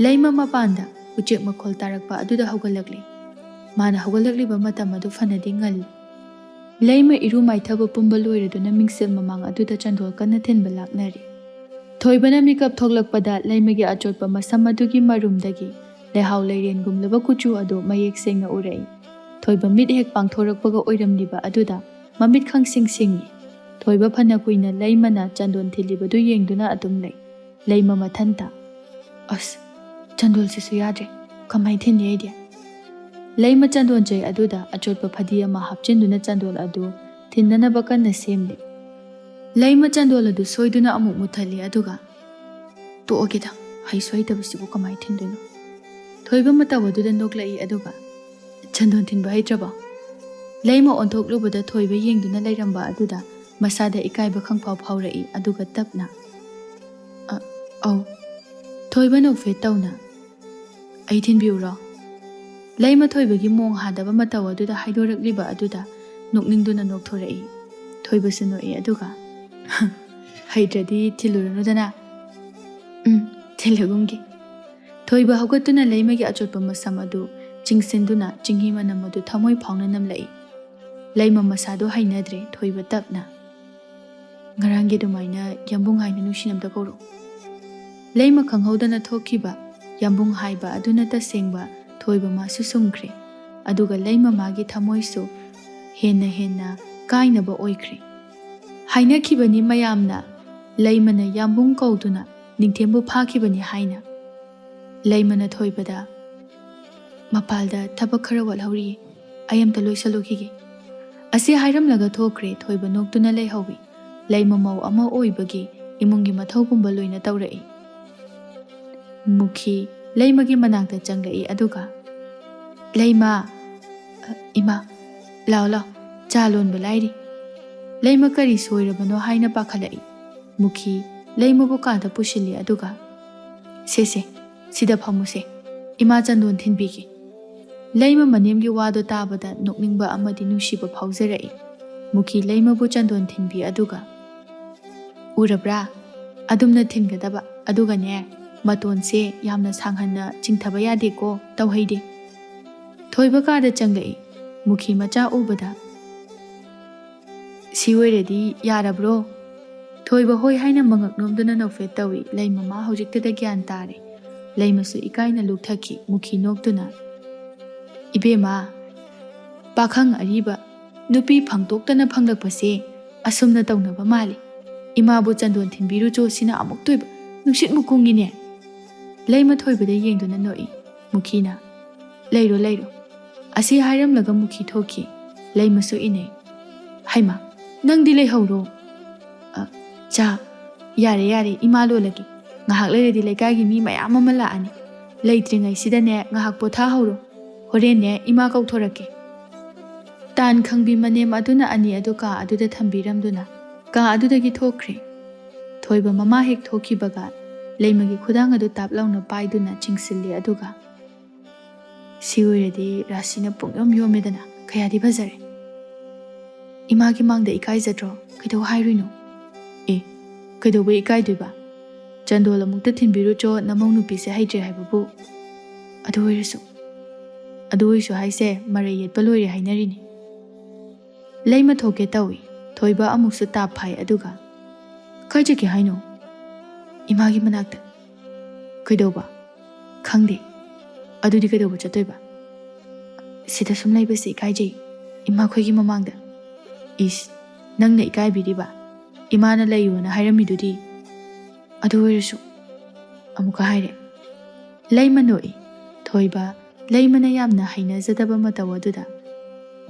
ꯂꯩꯃ ꯃꯄꯥꯟꯗ ꯎꯆꯦꯛ ꯃꯈꯣꯜ ꯇꯥꯔꯛꯄ ꯑꯗꯨꯗ ꯍꯧꯒꯠꯂꯛꯂꯦ. ꯃꯥꯅ ꯍꯧꯒꯠꯂꯛꯂꯤꯕ ꯃꯇꯝ ꯑꯗꯨ ꯐꯅꯗꯤ ꯉꯜꯂꯤ. ꯂꯩꯃ ꯏꯔꯨ ꯃꯥꯏꯊꯕ ꯄꯨꯝꯕ ꯂꯣꯏꯔꯗꯨꯅ ꯃꯤꯡꯁꯦꯜ ꯃꯃꯥꯡ ꯑꯗꯨꯗ ꯆꯟꯗꯣꯜ ꯀꯟꯅ ꯊꯤꯟꯕ ꯂꯥꯛꯅꯔꯤ. ꯊꯣꯏꯕꯅ ꯃꯤꯀꯞ ꯊꯣꯛꯂꯛꯄꯗ ꯂꯩꯃꯒꯤ ꯑꯆꯣꯠꯄ ꯃꯁꯝ ꯑꯗꯨꯒꯤ ꯃꯔꯨꯝꯗꯒꯤ ꯂꯩꯍꯥꯎ ꯂꯩꯔꯦꯟꯒꯨꯝꯂꯕ ꯀꯨꯆꯨ ꯑꯗꯨ ꯃꯌꯦꯛ ꯁꯦꯡꯅ ꯎꯔꯛꯏ. ꯊꯣꯏꯕ ꯃꯤꯠ ꯍꯦꯛ ꯄꯥꯡꯊꯣꯔꯛꯄꯒ ꯑꯣꯏꯔꯝꯂꯤꯕ ꯑꯗꯨꯗ ꯃꯃꯤꯠ ꯈꯪꯁꯤꯡ ꯁꯤꯡꯏ. ꯊꯣꯏꯕ ꯐꯅ ꯀꯨꯏꯅ ꯂꯩꯃꯅ ꯆꯟꯗꯣꯟ ꯊꯤꯜꯂꯤꯕꯗꯨ ꯌꯦꯡꯗꯨꯅ ꯑꯗꯨꯝ ꯂꯩ. ꯂꯩꯃ ꯃꯊꯟꯇ ꯑꯁ ꯆꯟꯗꯣꯜꯁꯤꯁꯨ ꯌꯥꯗ꯭ꯔꯦ, ꯀꯃꯥꯏ ꯊꯤꯟꯅꯤ ꯑꯩꯗꯤ? ꯂꯩꯃ ꯆꯟꯗꯣꯟ ꯆꯩ ꯑꯗꯨꯗ ꯑꯆꯣꯠꯄ ꯐꯗꯤ ꯑꯃ ꯍꯥꯞꯆꯤꯟꯗꯨꯅ ꯆꯟꯗꯣꯜ ꯑꯗꯨ ꯊꯤꯟꯅꯅꯕ ꯀꯟꯅ ꯁꯦꯝꯂꯤ. ꯂꯩꯃ ꯆꯟꯗꯣꯜ ꯑꯗꯨ ꯁꯣꯏꯗꯨꯅ ꯑꯃꯨꯛ ꯃꯨꯠꯊꯠꯂꯤ. ꯑꯗꯨꯒ ꯇꯣꯛꯑꯒꯦꯗ, ꯍꯩꯁꯨ ꯍꯩꯇꯕꯁꯤꯕꯨ ꯀꯃꯥꯏ ꯊꯤꯟꯗꯣꯏꯅꯣ? ꯊꯣꯏꯕ ꯃꯇꯧ ꯑꯗꯨꯗ ꯅꯣꯛꯂꯛꯏ. ꯑꯗꯨꯒ ꯆꯟꯗꯣꯟ ꯊꯤꯟꯕ ꯍꯩꯇ꯭ꯔꯕꯣ? ꯂꯩꯃ ꯑꯣꯟꯊꯣꯛꯂꯨꯕꯗ ꯊꯣꯏꯕ ꯌꯦꯡꯗꯨꯅ ꯂꯩꯔꯝꯕ ꯑꯗꯨꯗ ꯃꯁꯥꯗ ꯏꯀꯥꯏꯕ ꯈꯪꯐꯥꯎ ꯐꯥꯎꯔꯛꯏ. ꯑꯗꯨꯒ ꯇꯞꯅ ꯑꯧ. ꯊꯣꯏꯕ ꯅꯣꯛꯐꯦꯠ ꯇꯧꯅ ꯑꯩ ꯊꯤꯟꯕꯤꯎꯔꯣ? ꯂꯩꯃ ꯊꯣꯏꯕꯒꯤ ꯃꯣꯡ ꯍꯥꯗꯕ ꯃꯇꯧ ꯑꯗꯨꯗ ꯍꯥꯏꯗꯣꯔꯛꯂꯤꯕ ꯑꯗꯨꯗ ꯅꯣꯛꯅꯤꯡꯗꯨꯅ ꯅꯣꯛꯊꯣꯔꯛꯏ. ꯊꯣꯏꯕꯁꯨ ꯅꯣꯛꯏ. ꯑꯗꯨꯒ ꯍꯩꯇ꯭ꯔꯗꯤ ꯊꯤꯜꯂꯨꯔꯅꯨꯗꯅ. ꯊꯤꯜꯂꯒꯨꯝꯒꯦ. ꯊꯣꯏꯕ ꯍꯧꯒꯠꯇꯨꯅ ꯂꯩꯃꯒꯤ ꯑꯆꯣꯠꯄ ꯃꯁꯝ ꯑꯗꯨ ꯆꯤꯡꯁꯤꯟꯗꯨꯅ ꯆꯤꯡꯍꯤ ꯃꯅꯝ ꯑꯗꯨ ꯊꯃꯣꯏ ꯐꯥꯎꯅ ꯅꯝꯂꯛꯏ. ꯂꯩꯃ ꯃꯁꯥꯗꯣ ꯍꯩꯅꯗ꯭ꯔꯦ. ꯊꯣꯏꯕ ꯇꯞꯅ ꯉꯔꯥꯡꯒꯤ ꯑꯗꯨꯃꯥꯏꯅ ꯌꯥꯝꯕꯨꯡ ꯍꯥꯏꯅ ꯅꯨꯡꯁꯤꯅꯝꯇ ꯀꯧꯔꯣ. ꯂꯩꯃ ꯈꯪꯍꯧꯗꯅ ꯊꯣꯛꯈꯤꯕ ꯌꯥꯝꯕꯨꯡ ꯍꯥꯏꯕ ꯑꯗꯨꯅ ꯇꯁꯦꯡꯕ ꯊꯣꯏꯕ ꯃꯥꯁꯨ ꯁꯨꯝꯈ꯭ꯔꯦ. ꯑꯗꯨꯒ ꯂꯩꯃ ꯃꯥꯒꯤ ꯊꯃꯣꯏꯁꯨ ꯍꯦꯟꯅ ꯍꯦꯟꯅ ꯀꯥꯏꯅꯕ ꯑꯣꯏꯈ꯭ꯔꯦ. ꯍꯥꯏꯅꯈꯤꯕꯅꯤ ꯃꯌꯥꯝꯅ ꯂꯩꯃꯅ ꯌꯥꯝꯕꯨꯡ ꯀꯧꯗꯨꯅ ꯅꯤꯡꯊꯦꯝꯕꯨ ꯐꯥꯈꯤꯕꯅꯤ ꯍꯥꯏꯅ. ꯂꯩꯃꯅ ꯊꯣꯏꯕꯗ ꯃꯄꯥꯜꯗ ꯊꯕꯛ ꯈꯔ ꯋꯥꯠꯍꯧꯔꯤꯌꯦ, ꯑꯩ ꯑꯝꯇ ꯂꯣꯏꯁꯜꯂꯨꯈꯤꯒꯦ. ꯑꯁꯤ ꯍꯥꯏꯔꯝꯂꯒ ꯊꯣꯛꯈ꯭ꯔꯦ. ꯊꯣꯏꯕ ꯅꯣꯛꯇꯨꯅ ꯂꯩꯍꯧꯏ. ꯂꯩꯃ ꯃꯧ ꯑꯃ ꯑꯣꯏꯕꯒꯤ ꯏꯃꯨꯡꯒꯤ ꯃꯊꯧ ꯄꯨꯝꯕ ꯂꯣꯏꯅ ꯇꯧꯔꯛꯏ. ꯃꯨꯈꯤ ꯂꯩꯃꯒꯤ ꯃꯅꯥꯛꯇ ꯆꯪꯂꯛꯏ. ꯑꯗꯨꯒ ꯂꯩꯃ, ꯏꯃꯥ ꯂꯥꯎ ꯂꯥꯎ, ꯆꯥ ꯂꯣꯟꯕ ꯂꯥꯏꯔꯤ. ꯂꯩꯃ ꯀꯔꯤ ꯁꯣꯏꯔꯕꯅꯣ ꯍꯥꯏꯅ ꯄꯥꯈꯠꯂꯛꯏ. ꯃꯨꯈꯤ ꯂꯩꯃꯕꯨ ꯀꯥꯗ ꯄꯨꯁꯤꯜꯂꯤ. ꯑꯗꯨꯒ ꯁꯦ ꯁꯤꯗ ꯐꯝꯃꯨꯁꯦ, ꯏꯃꯥ ꯆꯟꯗꯣꯟ ꯊꯤꯟꯕꯤꯒꯦ. ꯂꯩꯃ ꯃꯅꯦꯝꯒꯤ ꯋꯥꯗꯣ ꯇꯥꯕꯗ ꯅꯣꯛꯅꯤꯡꯕ ꯑꯃꯗꯤ ꯅꯨꯡꯁꯤꯕ ꯐꯥꯎꯖꯔꯛꯏ. ꯃꯨꯈꯤ ꯂꯩꯃꯕꯨ ꯆꯟꯗꯣꯟ ꯊꯤꯟꯕꯤ. ꯑꯗꯨꯒ ꯎꯔꯕ꯭ꯔꯥ, ꯑꯗꯨꯝꯅ ꯊꯤꯟꯒꯗꯕ. ꯑꯗꯨꯒꯅꯦ, ꯃꯇꯣꯟꯁꯦ ꯌꯥꯝꯅ ꯁꯥꯡꯍꯟꯅ ꯆꯤꯡꯊꯕ ꯌꯥꯗꯦꯀꯣ, ꯇꯧꯍꯩꯗꯦ. ꯊꯣꯏꯕ ꯀꯥꯗ ꯆꯪꯂꯛꯏ. ꯃꯨꯈꯤ ꯃꯆꯥ ꯎꯕꯗ ꯁꯤ ꯑꯣꯏꯔꯗꯤ ꯌꯥꯔꯕ꯭ꯔꯣ? ꯊꯣꯏꯕ ꯍꯣꯏ ꯍꯥꯏꯅ ꯃꯉꯛ ꯅꯣꯝꯗꯨꯅ ꯅꯣꯛꯐꯦꯠ ꯇꯧꯏ. ꯂꯩꯃ ꯃꯥ ꯍꯧꯖꯤꯛꯇꯗ ꯒ꯭ꯌꯥꯟ ꯇꯥꯔꯦ. ꯂꯩꯃꯁꯨ ꯏꯀꯥꯏꯅ ꯂꯨꯛꯊꯈꯤ. ꯃꯨꯈꯤ ꯅꯣꯛꯇꯨꯅ ꯏꯕꯦꯝꯃ, ꯄꯥꯈꯪ ꯑꯔꯤꯕ ꯅꯨꯄꯤ ꯐꯪꯗꯣꯛꯇꯅ ꯐꯪꯂꯛꯄꯁꯦ ꯑꯁꯨꯝꯅ ꯇꯧꯅꯕ ꯃꯥꯜꯂꯤ. Imabu chandon thinbiru cho sina amuk toiba nungsit mukungine. Leima thoibada yengduna noi. Mukhina. Leiro. Asi hairam laga mukhi thoki. Leima su ine. Haima. Nang di lei hauro. Cha. Yare ima lo lagi. Ngahak leire di leikagi mi mayam ama laani. Leitringai sidane ngahak potha hauro. Horene ima kauthorake. Tan khangbi manem aduna ani adu ka aduda thambiramduna. Ka adudagi thokre. Thoiba mama hek thokibaga. Leimagi khudang adu taplauna paiduna chingsilli aduga. Siwiredi rasina pungyom yomedana kayadi bazare. Imagi mangda ikai zadro kaido hairuino. Kaido ba ikai duba. Chandola mukta thinbiru cho namong nupise haidre haibabu. Adu oirisu haise marai yetpa loire hainarini. Leima thoke tawi. Thoiba amuksu tap phai aduga. Kai jake haino. Imagi manakta. Kaido ba. Khangde. Adudi kaido ba chatoiba. Sida sum laibase ikai jai. Ima khoigi mamangda. Nangna ikai biriba. Imana layuna hairamidudi. Adu oirisu. Amuka haire. Leima noi. Thoiba. Leimana yamna hainazadaba matawa aduda.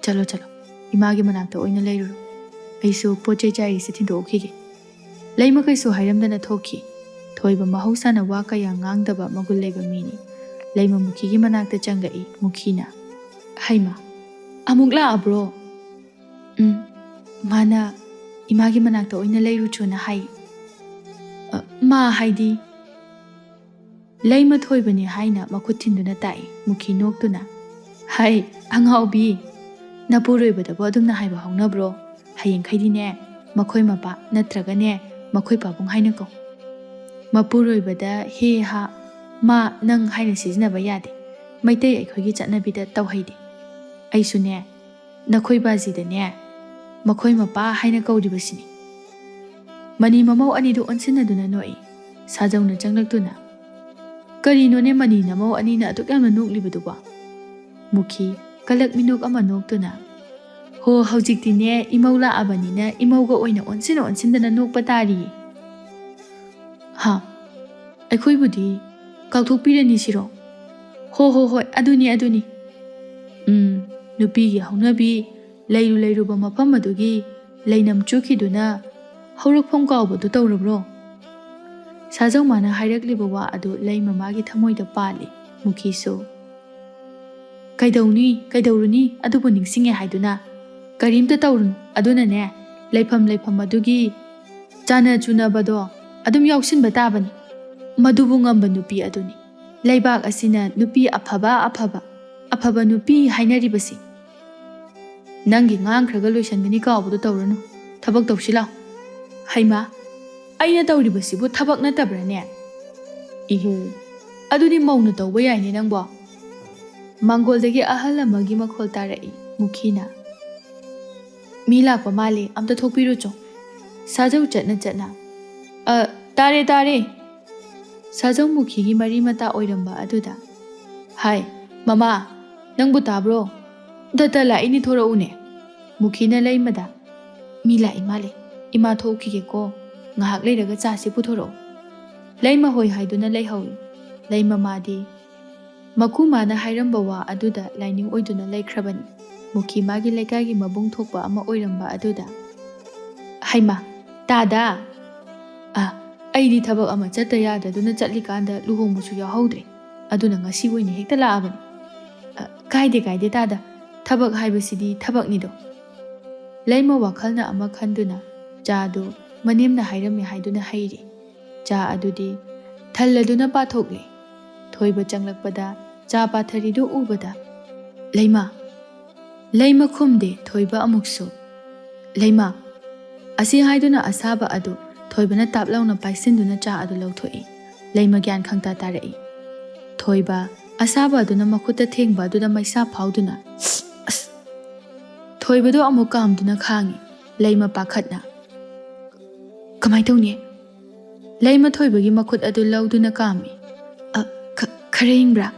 Chalo. Imagi manakta oina leiruru. Aisu poche jari se thindokige. Leima kaisu hairamdana thoki. Thoiba mahausana wa kaya ngangdaba magul leiba mini. Leima mukhigi manakta changai mukhina. Haima. Amukla abro. Mana imagi manakta oina leiru chona hai. Ma haidi. Leima thoibani haina makut thinduna tai. Mukhi noktuna. Hai angaubi. Napuroibada bodumna haiba hauna bro. Hayeng khaidine makhoi mapa natragane makhoi pabung haina ko. Mapuroibada he ha ma nang haina sizinaba yade. Maitei aikhoigi chatnabida tawhaidi. Aisune nakhoi bazidane makhoi mapa haina kauribasini. Mani mamau anidu onsinaduna noi. Sajauna changlaktuna. Karinone mani namau anina adukyamna noklibaduba. Mukhi kalak minuk ama noktuna. Ho haujiktine imau la abanina imauga oina onsindana nokpa tari. Ha. Aikhoi budi kauthokpirani siro. Ho aduni. Nupigi haunabi leiruba mafam adugi leinam chukhiduna haurakpham kaubadu tawrabro. Sajau mana hairakliba wa adu leima magi thamoida pali. Mukhisu. Kaidawruni adubu ningsinge haiduna. Karimta tawrun adunane leifam adugi chana chuna bado adum yauksinba tabani. Madubu ngamba nupi aduni. Leibak asina nupi afaba nupi hainaribasi. Nangi ngangkhraga loisangani kaubadu tawranu. Thabak tawsila. Haima. Aina tawribasibu thabak natabrane. Aduni mauna tawba yaine nangbo. Mangoldagi ahal amagi makhol tarai. Mukhina. Mi lakpa mali amta thokpiru cho. Sajau chatna. Tare. Sajau mukhigi mari mata oiramba aduda. Hai, mama, nangbu tabro. Data la ini thora une. Mukhina leimada. Mi lai mali. Ima thokige ko. Ngahak leiraga chasi puthoro. Leima hoi haiduna leihawi. Leima madi. Makumana hairamba wa aduda laining oiduna leikrabani. Mukhi magi leikagi mabung thokpa ama oiramba aduda. Haima, tada. Aidi thabak ama chatta yadaduna chatlikanda luhongbusu yahaudre. Aduna ngasi oina hekta laabani. Kaide tada. Thabak haibasidi thabak nido. Leima wakhalna ama khanduna. Jadu manemna hairame haiduna hairi. Ja adudi thalladuna pathokli. Thoiba changlakpada cha patharidu ubada. Leima khumde thoiba amuksu. Leima. Asi haiduna asaba adu thoibana taplauna paisinduna cha adu lauthoi. Leima gyan khangta tarai. Thoiba asaba aduna makhuta thengba aduna maisa phauduna. Thoibadu amuka amduna khangi. Leima pakhatna. Kamai tawni? Leima thoibagi makhut adu lauduna kami. Kharaingbra.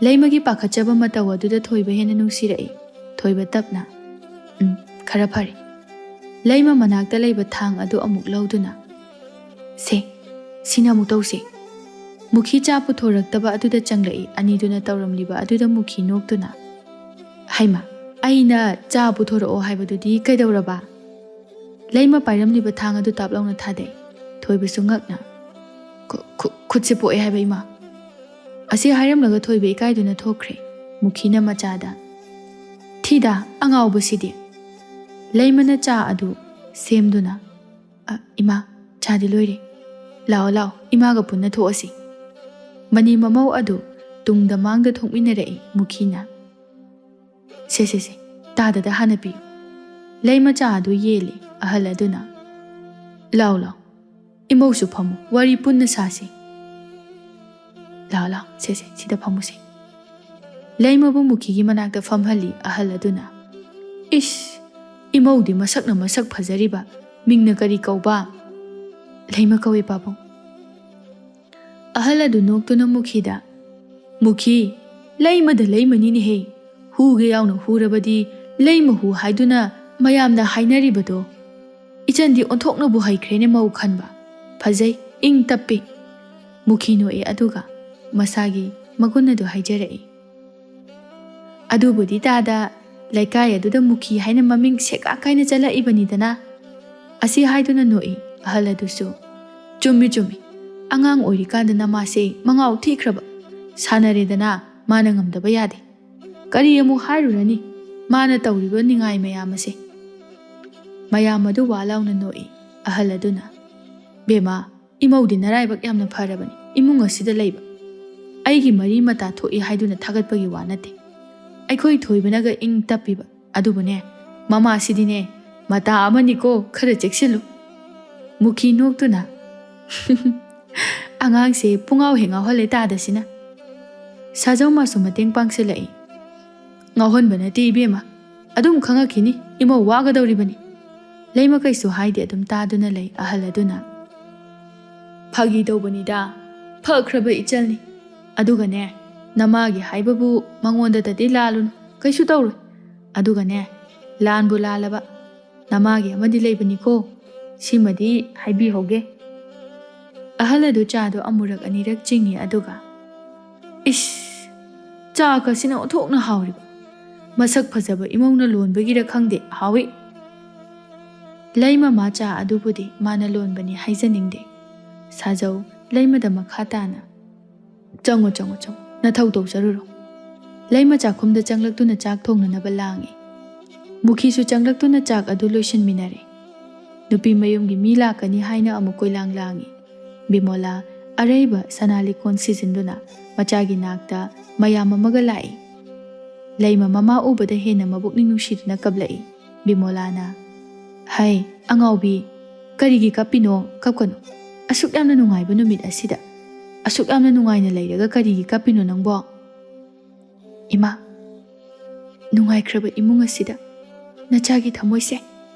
Leimagi pakhatchaba matawa aduda thoiba hena nungsirai. Thoiba tapna. Khara phari. ꯂꯩꯃ ꯃꯅꯥꯛꯇ ꯂꯩꯕ ꯊꯥꯡ ꯑꯗꯨ ꯑꯃꯨꯛ ꯂꯧꯗꯨꯅ ꯁꯦ ꯁꯤꯅ ꯑꯃꯨꯛ ꯇꯧꯁꯦ ꯃꯨꯈꯤ ꯆꯥ ꯄꯨꯊꯣꯔꯛꯇꯕ ꯑꯗꯨꯗ ꯆꯪꯂꯛꯏ ꯑꯅꯤꯗꯨꯅ ꯇꯧꯔꯝꯂꯤꯕ ꯑꯗꯨꯗ ꯃꯨꯈꯤ ꯅꯣꯛꯇꯨꯅ ꯍꯩꯃ ꯑꯩꯅ ꯆꯥ ꯄꯨꯊꯣꯔꯛꯑꯣ ꯍꯥꯏꯕꯗꯨꯗꯤ ꯀꯩꯗꯧꯔꯕ ꯂꯩꯃ ꯄꯥꯏꯔꯝꯂꯤꯕ ꯊꯥꯡ ꯑꯗꯨ ꯇꯥꯞꯂꯥꯎꯅ ꯊꯥꯗꯩ ꯊꯣꯏꯕꯁꯨ ꯉꯛꯅ ꯈꯨꯠꯁꯦ ꯄꯣꯛꯑꯦ ꯍꯥꯏꯕ ꯏꯃꯥ ꯑꯁꯤ ꯍꯥꯏꯔꯝꯂꯒ ꯊꯣꯏꯕ ꯏꯀꯥꯏꯗꯨꯅ ꯊꯣꯛꯈ꯭ꯔꯦ ꯃꯨꯈꯤꯅ ꯃꯆꯥꯗ ꯊꯤꯗꯥ ꯑꯉꯥꯎꯕꯁꯤꯗꯤ ꯂꯩꯃꯅ ꯆꯥ ꯑꯗꯨ ꯁꯦꯝꯗꯨꯅ ꯏꯃꯥ ꯆꯥꯗꯤ ꯂꯣꯏꯔꯦ ꯂꯥꯛꯑꯣ ꯂꯥꯛꯑꯣ ꯏꯃꯥꯒ ꯄꯨꯟꯅ ꯊꯣꯛꯑꯁꯤ ꯃꯅꯤ ꯃꯃꯧ ꯑꯗꯨ ꯇꯨꯡꯗ ꯃꯥꯡꯗ ꯊꯣꯛꯃꯤꯟꯅꯔꯛꯏ ꯃꯨꯈꯤꯅ ꯁꯦ ꯇꯥꯗꯗ ꯍꯥꯟꯅ ꯄꯤꯌꯨ ꯂꯩꯃ ꯆꯥ ꯑꯗꯨ ꯌꯦꯜꯂꯤ ꯑꯍꯜ ꯑꯗꯨꯅ ꯂꯥꯎ ꯂꯥꯎ ꯏꯃꯧꯁꯨ ꯐꯝꯃꯨ ꯋꯥꯔꯤ ꯄꯨꯟꯅ ꯁꯥꯁꯤ ꯂꯥꯎ ꯁꯦ ꯁꯤꯗ ꯐꯝꯃꯨꯁꯤ ꯂꯩꯃꯕꯨ ꯃꯨꯈꯤꯒꯤ ꯃꯅꯥꯛꯇ ꯐꯝꯍꯜꯂꯤ ꯑꯍꯜ ꯑꯗꯨꯅ ꯏꯁ ꯏꯃꯧꯗꯤ ꯃꯁꯛꯅ ꯃꯁꯛ ꯐꯖꯔꯤꯕ ꯃꯤꯡꯅ ꯀꯔꯤ ꯀꯧꯕ ꯂꯩꯃ ꯀꯧꯏ ꯄꯥꯕꯨꯡ ꯑꯍꯜ ꯑꯗꯨ ꯅꯣꯛꯇꯨꯅ ꯃꯨꯈꯤꯗ ꯃꯨꯈꯤ ꯂꯩꯃꯗ ꯂꯩꯃꯅꯤꯅꯦꯍꯦ ꯍꯨꯒ ꯌꯥꯎꯅ ꯍꯨꯔꯕꯗꯤ ꯂꯩꯃ ꯍꯨ ꯍꯥꯏꯗꯨꯅ ꯃꯌꯥꯝꯅ ꯍꯥꯏꯅꯔꯤꯕꯗꯣ ꯏꯆꯟꯗꯤ ꯑꯣꯟꯊꯣꯛꯅꯕꯨ ꯍꯩꯈ꯭ꯔꯦꯅꯦ ꯃꯧ ꯈꯟꯕ ꯐꯖꯩ ꯏꯪ ꯇꯞꯄꯤ ꯃꯨꯈꯤ ꯅꯣꯛꯏ ꯑꯗꯨꯒ ꯃꯁꯥꯒꯤ ꯃꯒꯨꯟ ꯑꯗꯨ ꯍꯥꯏꯖꯔꯛꯏ ꯑꯗꯨꯕꯨꯗꯤ ꯇꯥꯗ ꯂꯩꯀꯥꯏ ꯑꯗꯨꯗ ꯃꯨꯈꯤ ꯍꯥꯏꯅ ꯃꯃꯤꯡ ꯁꯦꯒꯥꯛ ꯀꯥꯏꯅ ꯆꯠꯂꯛꯏꯕꯅꯤꯗꯅ ꯑꯁꯤ ꯍꯥꯏꯗꯨꯅ ꯅꯣꯛꯏ ꯑꯍꯜ ꯑꯗꯨꯁꯨ ꯆꯨꯝꯃꯤ ꯑꯉꯥꯡ ꯑꯣꯏꯔꯤꯀꯥꯟꯗꯅ ꯃꯥꯁꯦ ꯃꯉꯥꯎ ꯊꯤꯈ꯭ꯔꯕ ꯁꯥꯟꯅꯔꯦꯗꯅ ꯃꯥꯅ ꯉꯝꯗꯕ ꯌꯥꯗꯦ ꯀꯔꯤ ꯑꯃꯨꯛ ꯍꯥꯏꯔꯨꯔꯅꯤ ꯃꯥꯅ ꯇꯧꯔꯤꯕ ꯅꯤꯡꯉꯥꯏ ꯃꯌꯥꯝ ꯑꯁꯦ ꯃꯌꯥꯝ ꯑꯗꯨ ꯋꯥ ꯂꯥꯎꯅ ꯅꯣꯛꯏ ꯑꯍꯜ ꯑꯗꯨꯅ ꯕꯦꯃꯥ ꯏꯃꯧꯗꯤ ꯅꯔꯥꯏꯕꯛ ꯌꯥꯝꯅ ꯐꯔꯕꯅꯤ ꯏꯃꯨꯡ ꯑꯁꯤꯗ ꯂꯩꯕ ꯑꯩꯒꯤ ꯃꯔꯤ ꯃꯇꯥ ꯊꯣꯛꯏ ꯍꯥꯏꯗꯨꯅ ꯊꯥꯒꯠꯄꯒꯤ ꯋꯥ ꯅꯠꯇꯦ ꯑꯩꯈꯣꯏ ꯊꯣꯏꯕꯅꯒ ꯏꯪ ꯇꯞꯄꯤꯕ ꯑꯗꯨꯕꯨꯅꯦ ꯃꯃꯥꯁꯤꯗꯤꯅꯦ ꯃꯇꯥ ꯑꯃꯅꯤꯀꯣ ꯈꯔ ꯆꯦꯛꯁꯤꯜꯂꯨ ꯃꯨꯈꯤ ꯅꯣꯛꯇꯨꯅ ꯑꯉꯥꯡꯁꯦ ꯄꯨꯡꯉꯥꯎ ꯍꯦꯛ ꯉꯥꯎꯍꯜꯂꯦ ꯇꯥꯗꯁꯤꯅ ꯁꯥꯖꯧ ꯃꯥꯁꯨ ꯃꯇꯦꯡ ꯄꯥꯡꯁꯤꯜꯂꯛꯏ ꯉꯥꯎꯍꯟꯕ ꯅꯠꯇꯦ ꯏꯕꯦꯝꯃ ꯑꯗꯨꯝ ꯈꯪꯉꯛꯈꯤꯅꯤ ꯏꯃꯧ ꯋꯥꯒꯗꯧꯔꯤꯕꯅꯤ ꯂꯩꯃ ꯀꯩꯁꯨ ꯍꯥꯏꯗꯦ ꯑꯗꯨꯝ ꯇꯥꯗꯨꯅ ꯂꯩ ꯑꯍꯜ ꯑꯗꯨꯅ ꯐꯥꯒꯤ ꯇꯧꯕꯅꯤꯗ ꯐꯈ꯭ꯔꯕ ꯏꯆꯜꯅꯤ ꯑꯗꯨꯒꯅꯦ ꯅꯃꯥꯒꯤ ꯍꯥꯏꯕꯕꯨ ꯃꯉꯣꯟꯗꯗꯤ ꯂꯥꯜꯂꯨꯅꯨ ꯀꯩꯁꯨ ꯇꯧꯔꯣꯏ ꯑꯗꯨꯒꯅꯦ ꯂꯥꯟꯕꯨ ꯂꯥꯜꯂꯕ ꯅꯃꯥꯒꯤ ꯑꯃꯗꯤ ꯂꯩꯕꯅꯤꯀꯣ ꯁꯤꯃꯗꯤ ꯍꯥꯏꯕꯤꯍꯧꯒꯦ ꯑꯍꯜ ꯑꯗꯨ ꯆꯥꯗꯣ ꯑꯃꯨꯔꯛ ꯑꯅꯤꯔꯛ ꯆꯤꯡꯉꯤ ꯑꯗꯨꯒ ꯏꯁ ꯆꯥ ꯀꯁꯤꯅ ꯑꯣꯟꯊꯣꯛꯅ ꯍꯥꯎꯔꯤꯕ ꯃꯁꯛ ꯐꯖꯕ ꯏꯃꯧꯅ ꯂꯣꯟꯕꯒꯤꯔ ꯈꯪꯗꯦ ꯍꯥꯎꯏ ꯂꯩꯃ ꯃꯥ ꯆꯥ ꯑꯗꯨꯕꯨꯗꯤ ꯃꯥꯅ ꯂꯣꯟꯕꯅꯤ ꯍꯥꯏꯖꯅꯤꯡꯗꯦ ꯁꯥꯖꯧ ꯂꯩꯃꯗ ꯃꯈꯥ ꯇꯥꯅ ꯆꯪꯉꯣ ꯅꯊꯧ ꯇꯧꯖꯔꯨꯔꯣ ꯂꯩꯃ ꯆꯥꯛꯈꯨꯝꯗ ꯆꯪꯂꯛꯇꯨꯅ ꯆꯥꯛ ꯊꯣꯡꯅꯅꯕ ꯂꯥꯡꯏ ꯃꯨꯈꯤꯁꯨ ꯆꯪꯂꯛꯇꯨꯅ ꯆꯥꯛ ꯑꯗꯨ ꯂꯣꯏꯁꯤꯟꯃꯤꯟꯅꯔꯦ ꯅꯨꯄꯤ ꯃꯌꯨꯝꯒꯤ ꯃꯤ ꯂꯥꯛꯀꯅꯤ ꯍꯥꯏꯅ ꯑꯃꯨꯛ ꯀꯣꯏꯂꯥꯡ ꯂꯥꯡꯏ ꯕꯤꯃꯣꯂꯥ ꯑꯔꯩꯕ ꯁꯅꯥ ꯂꯤꯛꯀꯣꯟ ꯁꯤꯖꯤꯟꯗꯨꯅ ꯃꯆꯥꯒꯤ ꯅꯥꯛꯇ ꯃꯌꯥꯝ ꯑꯃꯒ ꯂꯥꯛꯏ ꯂꯩꯃ ꯃꯃꯥ ꯎꯕꯗ ꯍꯦꯟꯅ ꯃꯕꯨꯛꯅꯤꯡ ꯅꯨꯡꯁꯤꯗꯨꯅ ꯀꯞꯂꯛꯏ ꯕꯤꯃꯣꯂꯥꯅ ꯍꯩ ꯑꯉꯥꯎꯕꯤ ꯀꯔꯤꯒꯤ ꯀꯞꯄꯤꯅꯣ ꯀꯞꯀꯅꯨ ꯑꯁꯨꯛ ꯌꯥꯝꯅ ꯅꯨꯡꯉꯥꯏꯕ ꯅꯨꯃꯤꯠ ꯑꯁꯤꯗ ꯑꯁꯨꯛ ꯌꯥꯝꯅ ꯅꯨꯡꯉꯥꯏꯅ ꯂꯩꯔꯒ ꯀꯔꯤꯒꯤ ꯀꯞꯄꯤꯅꯣ ꯅꯪꯕꯣ ꯏꯃꯥ ꯅꯨꯡꯉꯥꯏꯈ꯭ꯔꯕ ꯏꯃꯨꯡ ꯑꯁꯤꯗ ꯅꯆꯥꯒꯤ ꯊꯃꯣꯏꯁꯦ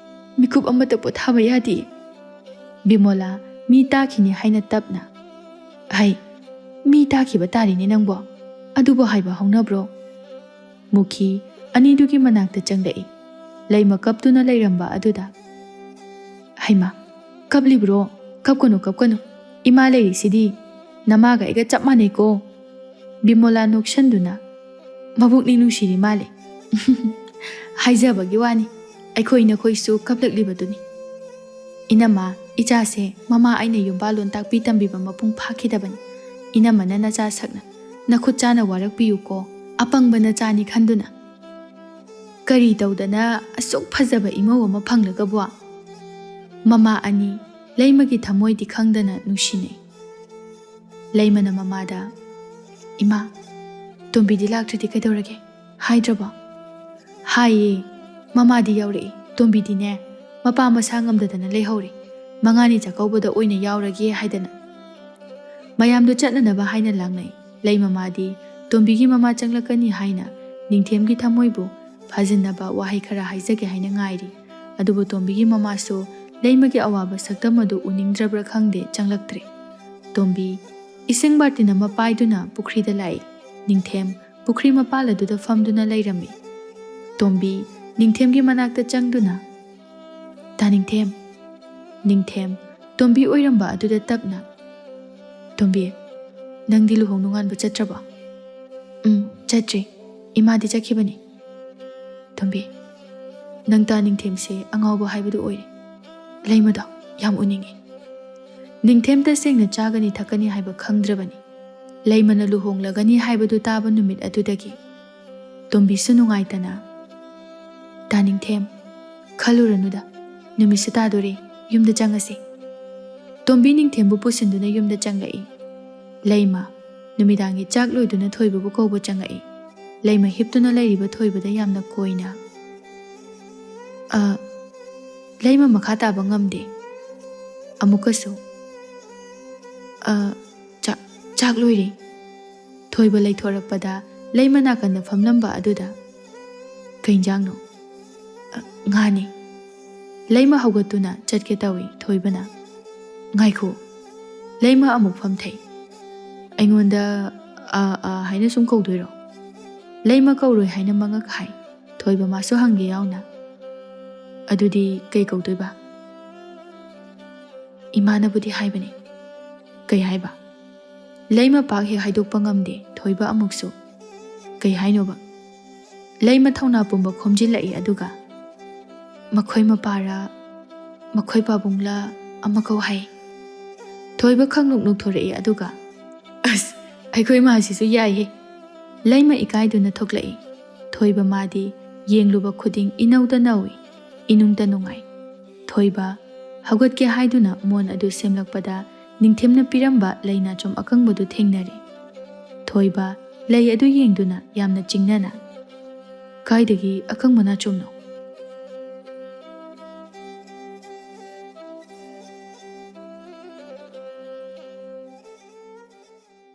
ꯃꯤꯀꯨꯞ ꯑꯃꯠꯇ ꯄꯣꯊꯥꯕ ꯌꯥꯗꯦ ꯕꯤꯃꯣꯂꯥ ꯃꯤ ꯇꯥꯈꯤꯅꯤ ꯍꯥꯏꯅ ꯇꯞꯅ ꯍꯩ ꯃꯤ ꯇꯥꯈꯤꯕ ꯇꯥꯔꯤꯅꯦ ꯅꯪꯕꯣ ꯑꯗꯨꯕꯨ ꯍꯥꯏꯕ ꯍꯧꯅꯕ꯭ꯔꯣ ꯃꯨꯈꯤ ꯑꯅꯤꯗꯨꯒꯤ ꯃꯅꯥꯛꯇ ꯆꯪꯂꯛꯏ ꯂꯩꯃ ꯀꯞꯇꯨꯅ ꯂꯩꯔꯝꯕ ꯑꯗꯨꯗ ꯍꯩꯃꯥ ꯀꯞꯂꯤꯕ꯭ꯔꯣ ꯀꯞꯀꯅꯨ ꯏꯃꯥ ꯂꯩꯔꯤꯁꯤꯗꯤ ꯅꯃꯥꯒ ꯑꯩꯒ ꯆꯞ ꯃꯥꯟꯅꯩꯀꯣ ꯕꯤꯃꯣꯂꯥ ꯅꯣꯛꯁꯟꯗꯨꯅ ꯃꯕꯨꯛꯅꯤꯡ ꯅꯨꯡꯁꯤꯔꯤ ꯃꯥꯜꯂꯦ ꯍꯥꯏꯖꯕꯒꯤ ꯋꯥꯅꯤ ꯑꯩꯈꯣꯏ ꯅꯈꯣꯏꯁꯨ ꯀꯞꯂꯛꯂꯤꯕꯗꯨꯅꯤ ꯏꯅꯝꯃ ꯏꯆꯥꯁꯦ ꯃꯃꯥ ꯑꯩꯅ ꯌꯨꯝꯕꯥꯜꯂꯣꯟ ꯇꯥꯛꯄꯤ ꯇꯝꯕꯤꯕ ꯃꯄꯨꯡ ꯐꯥꯈꯤꯗꯕꯅꯤ ꯏꯅꯝꯃꯅ ꯅꯆꯥ ꯁꯛꯅ ꯅꯈꯨꯠ ꯆꯥꯅ ꯋꯥꯔꯛꯄꯤꯌꯨꯀꯣ ꯑꯄꯪꯕ ꯅꯆꯥꯅꯤ ꯈꯟꯗꯨꯅ ꯀꯔꯤ ꯇꯧꯗꯅ ꯑꯁꯨꯛ ꯐꯖꯕ ꯏꯃꯧ ꯑꯃ ꯐꯪꯂꯒꯕꯣ ꯃꯃꯥ ꯑꯅꯤ ꯂꯩꯃꯒꯤ ꯊꯃꯣꯏꯗꯤ ꯈꯪꯗꯅ ꯅꯨꯡꯁꯤꯅꯩ ꯂꯩꯃꯅ ꯃꯃꯥꯗ ꯏꯃꯥ ꯇꯣꯝꯕꯤꯗꯤ ꯂꯥꯛꯇ꯭ꯔꯗꯤ ꯀꯩꯗꯧꯔꯒꯦ ꯍꯥꯏꯗ꯭ꯔꯕꯣ ꯍꯥꯏꯌꯦ ꯃꯃꯥꯗꯤ ꯌꯥꯎꯔꯛꯏ ꯇꯣꯝꯕꯤꯗꯤꯅꯦ ꯃꯄꯥ ꯃꯁꯥ ꯉꯝꯗꯗꯅ ꯂꯩꯍꯧꯔꯤ ꯃꯉꯥꯅꯤ ꯆꯥꯛꯀꯧꯕꯗ ꯑꯣꯏꯅ ꯌꯥꯎꯔꯒꯦ ꯍꯥꯏꯗꯅ ꯃꯌꯥꯝꯗꯨ ꯆꯠꯅꯅꯕ ꯍꯥꯏꯅ ꯂꯥꯡꯅꯩ ꯂꯩꯃꯃꯥꯗꯤ ꯇꯣꯝꯕꯤꯒꯤ ꯃꯃꯥ ꯆꯪꯂꯛꯀꯅꯤ ꯍꯥꯏꯅ ꯅꯤꯡꯊꯦꯝꯒꯤ ꯊꯃꯣꯏꯕꯨ ꯐꯥꯖꯤꯟꯅꯕ ꯋꯥꯍꯩ ꯈꯔ ꯍꯥꯏꯖꯒꯦ ꯍꯥꯏꯅ ꯉꯥꯏꯔꯤ ꯑꯗꯨꯕꯨ ꯇꯣꯝꯕꯤꯒꯤ ꯃꯃꯥꯁꯨ ꯂꯩꯃꯒꯤ ꯑꯋꯥꯕ ꯁꯛꯇꯝ ꯑꯗꯨ ꯎꯅꯤꯡꯗ꯭ꯔꯕ꯭ꯔꯥ ꯈꯪꯗꯦ ꯆꯪꯂꯛꯇ꯭ꯔꯦ ꯇꯣꯝꯕꯤ ꯏꯁꯤꯡ ꯕꯥꯔꯇꯤꯟ ꯑꯃ ꯄꯥꯏꯗꯨꯅ ꯄꯨꯈ꯭ꯔꯤꯗ ꯂꯥꯛꯏ ꯅꯤꯡꯊꯦꯝ ꯄꯨꯈ꯭ꯔꯤ ꯃꯄꯥꯜ ꯑꯗꯨꯗ ꯐꯝꯗꯨꯅ ꯂꯩꯔꯝꯃꯤ ꯇꯣꯝꯕꯤ ꯅꯤꯡꯊꯦꯝꯒꯤ ꯃꯅꯥꯛꯇ ꯆꯪꯗꯨꯅ ꯇꯥꯅꯤꯡꯊꯦꯝ, ꯅꯤꯡꯊꯦꯝ, ꯇꯣꯝꯕꯤ ꯑꯣꯏꯔꯝꯕ ꯑꯗꯨꯗ ꯇꯞꯅ, ꯇꯣꯝꯕꯤ, ꯅꯪꯗꯤ ꯂꯨꯍꯣꯡ ꯅꯣꯡꯉꯥꯟꯕ ꯆꯠꯇ꯭ꯔꯕꯣ? ꯆꯠꯇ꯭ꯔꯤ, ꯏꯃꯥꯗꯤ ꯆꯠꯈꯤꯕꯅꯤ꯫ ꯇꯣꯝꯕꯤ, ꯅꯪ ꯇꯥꯅꯤꯡꯊꯦꯝꯁꯦ ꯑꯉꯥꯎꯕ ꯍꯥꯏꯕꯗꯨ ꯑꯣꯏꯔꯦ꯫ ꯂꯩꯃꯗꯣ ꯌꯥꯝ ꯎꯅꯤꯡꯉꯤ꯫ ꯅꯤꯡꯊꯦꯝ ꯇꯁꯦꯡꯅ ꯆꯥꯒꯅꯤ ꯊꯛꯀꯅꯤ ꯍꯥꯏꯕ ꯈꯪꯗ꯭ꯔꯕꯅꯤ꯫ ꯂꯩꯃꯅ ꯂꯨꯍꯣꯡꯂꯒꯅꯤ ꯍꯥꯏꯕꯗꯨ ꯇꯥꯕ ꯅꯨꯃꯤꯠ ꯑꯗꯨꯗꯒꯤ ꯇꯣꯝꯕꯤꯁꯨ ꯅꯨꯡꯉꯥꯏꯇꯅ, ꯇꯥꯅꯤꯡꯊꯦꯝ, ꯈꯜꯂꯨꯔꯅꯨꯗ, ꯅꯨꯃꯤꯠꯁꯨ ꯇꯥꯗꯣꯔꯦ, ꯌꯨꯝꯗ ꯆꯪꯉꯁꯤ꯫ ꯇꯣꯝꯕꯤ ꯅꯤꯡꯊꯦꯝꯕꯨ ꯄꯨꯁꯤꯟꯗꯨꯅ ꯌꯨꯝꯗ ꯆꯪꯂꯛꯏ꯫ ꯂꯩꯃ ꯅꯨꯃꯤꯗꯥꯡꯒꯤ ꯆꯥꯛ ꯂꯣꯏꯗꯨꯅ ꯊꯣꯏꯕꯕꯨ ꯀꯧꯕ ꯆꯪꯉꯛꯏ꯫ ꯂꯩꯃ ꯍꯤꯞꯇꯨꯅ ꯂꯩꯔꯤꯕ ꯊꯣꯏꯕꯗ ꯌꯥꯝꯅ ꯀꯣꯏꯅ, ꯂꯩꯃ ꯃꯈꯥ ꯇꯥꯕ ꯉꯝꯗꯦ꯫ ꯑꯃꯨꯛꯀꯁꯨ, ꯆꯥꯛ ꯂꯣꯏꯔꯦ꯫ ꯊꯣꯏꯕ ꯂꯩꯊꯣꯔꯛꯄꯗ ꯂꯩꯃ ꯅꯥꯀꯟꯗ ꯐꯝꯂꯝꯕ ꯑꯗꯨꯗ, ꯀꯩ ꯏꯟꯖꯥꯡꯅꯣ? ꯉꯥꯅꯤ꯫ ꯂꯩꯃ ꯍꯧꯒꯠꯇꯨꯅ ꯆꯠꯀꯦ ꯇꯧꯏ꯫ ꯊꯣꯏꯕꯅ, ꯉꯥꯏꯈꯣ꯫ ꯂꯩꯃ ꯑꯃꯨꯛ ꯐꯝꯊꯩ꯫ ꯑꯩꯉꯣꯟꯗ ꯍꯥꯏꯅ ꯁꯨꯝ ꯀꯧꯗꯣꯏꯔꯣ? ꯂꯩꯃ ꯀꯧꯔꯣꯏ ꯍꯥꯏꯅ ꯃꯉꯛ ꯍꯥꯏ꯫ ꯊꯣꯏꯕ ꯃꯥꯁꯨ ꯍꯪꯒꯦ ꯌꯥꯎꯅ, ꯑꯗꯨꯗꯤ ꯀꯩ ꯀꯧꯗꯣꯏꯕ? ꯏꯃꯥꯅꯕꯨꯗꯤ ꯍꯥꯏꯕꯅꯤ꯫ ꯀꯩ ꯍꯥꯏꯕ? ꯂꯩꯃ ꯄꯥꯛ ꯍꯦꯛ ꯍꯥꯏꯗꯣꯛꯄ ꯉꯝꯗꯦ꯫ ꯊꯣꯏꯕ ꯑꯃꯨꯛꯁꯨ, ꯀꯩ ꯍꯥꯏꯅꯣꯕ? ꯂꯩꯃ ꯊꯧꯅꯥ ꯄꯨꯝꯕ ꯈꯣꯝꯖꯤꯜꯂꯛꯏ ꯑꯗꯨꯒ, ꯃꯈꯣꯏ ꯃꯄꯥꯔꯥ ꯃꯈꯣꯏ ꯄꯥꯕꯨꯡꯂꯥ ꯑꯃ ꯀꯧ ꯍꯥꯏ꯫ ꯊꯣꯏꯕ ꯈꯪꯅꯣꯛ ꯅꯣꯛꯊꯣꯔꯛꯏ ꯑꯗꯨꯒ, ꯑꯁ, ꯑꯩꯈꯣꯏ ꯃꯥꯁꯤꯁꯨ ꯌꯥꯏꯍꯦ꯫ ꯂꯩꯃ ꯏꯀꯥꯏꯗꯨꯅ ꯊꯣꯛꯂꯛꯏ꯫ ꯊꯣꯏꯕ ꯃꯥꯗꯤ ꯌꯦꯡꯂꯨꯕ ꯈꯨꯗꯤꯡ ꯏꯅꯧꯗ ꯅꯧꯏ, ꯏꯅꯨꯡꯗ ꯅꯨꯡꯉꯥꯏ꯫ ꯊꯣꯏꯕ ꯍꯧꯒꯠꯀꯦ ꯍꯥꯏꯗꯨꯅ ꯃꯣꯟ ꯑꯗꯨ ꯁꯦꯝꯂꯛꯄꯗ ꯅꯤꯡꯊꯦꯝꯅ ꯄꯤꯔꯝꯕ ꯂꯩ ꯅꯥꯆꯣꯝ ꯑꯀꯪꯕꯗꯨ ꯊꯦꯡꯅꯔꯦ꯫ ꯊꯣꯏꯕ ꯂꯩ ꯑꯗꯨ ꯌꯦꯡꯗꯨꯅ ꯌꯥꯝꯅ ꯆꯤꯡꯅꯅ, ꯀꯥꯏꯗꯒꯤ ꯑꯀꯪꯕ ꯅꯥꯆꯣꯝꯅꯣ?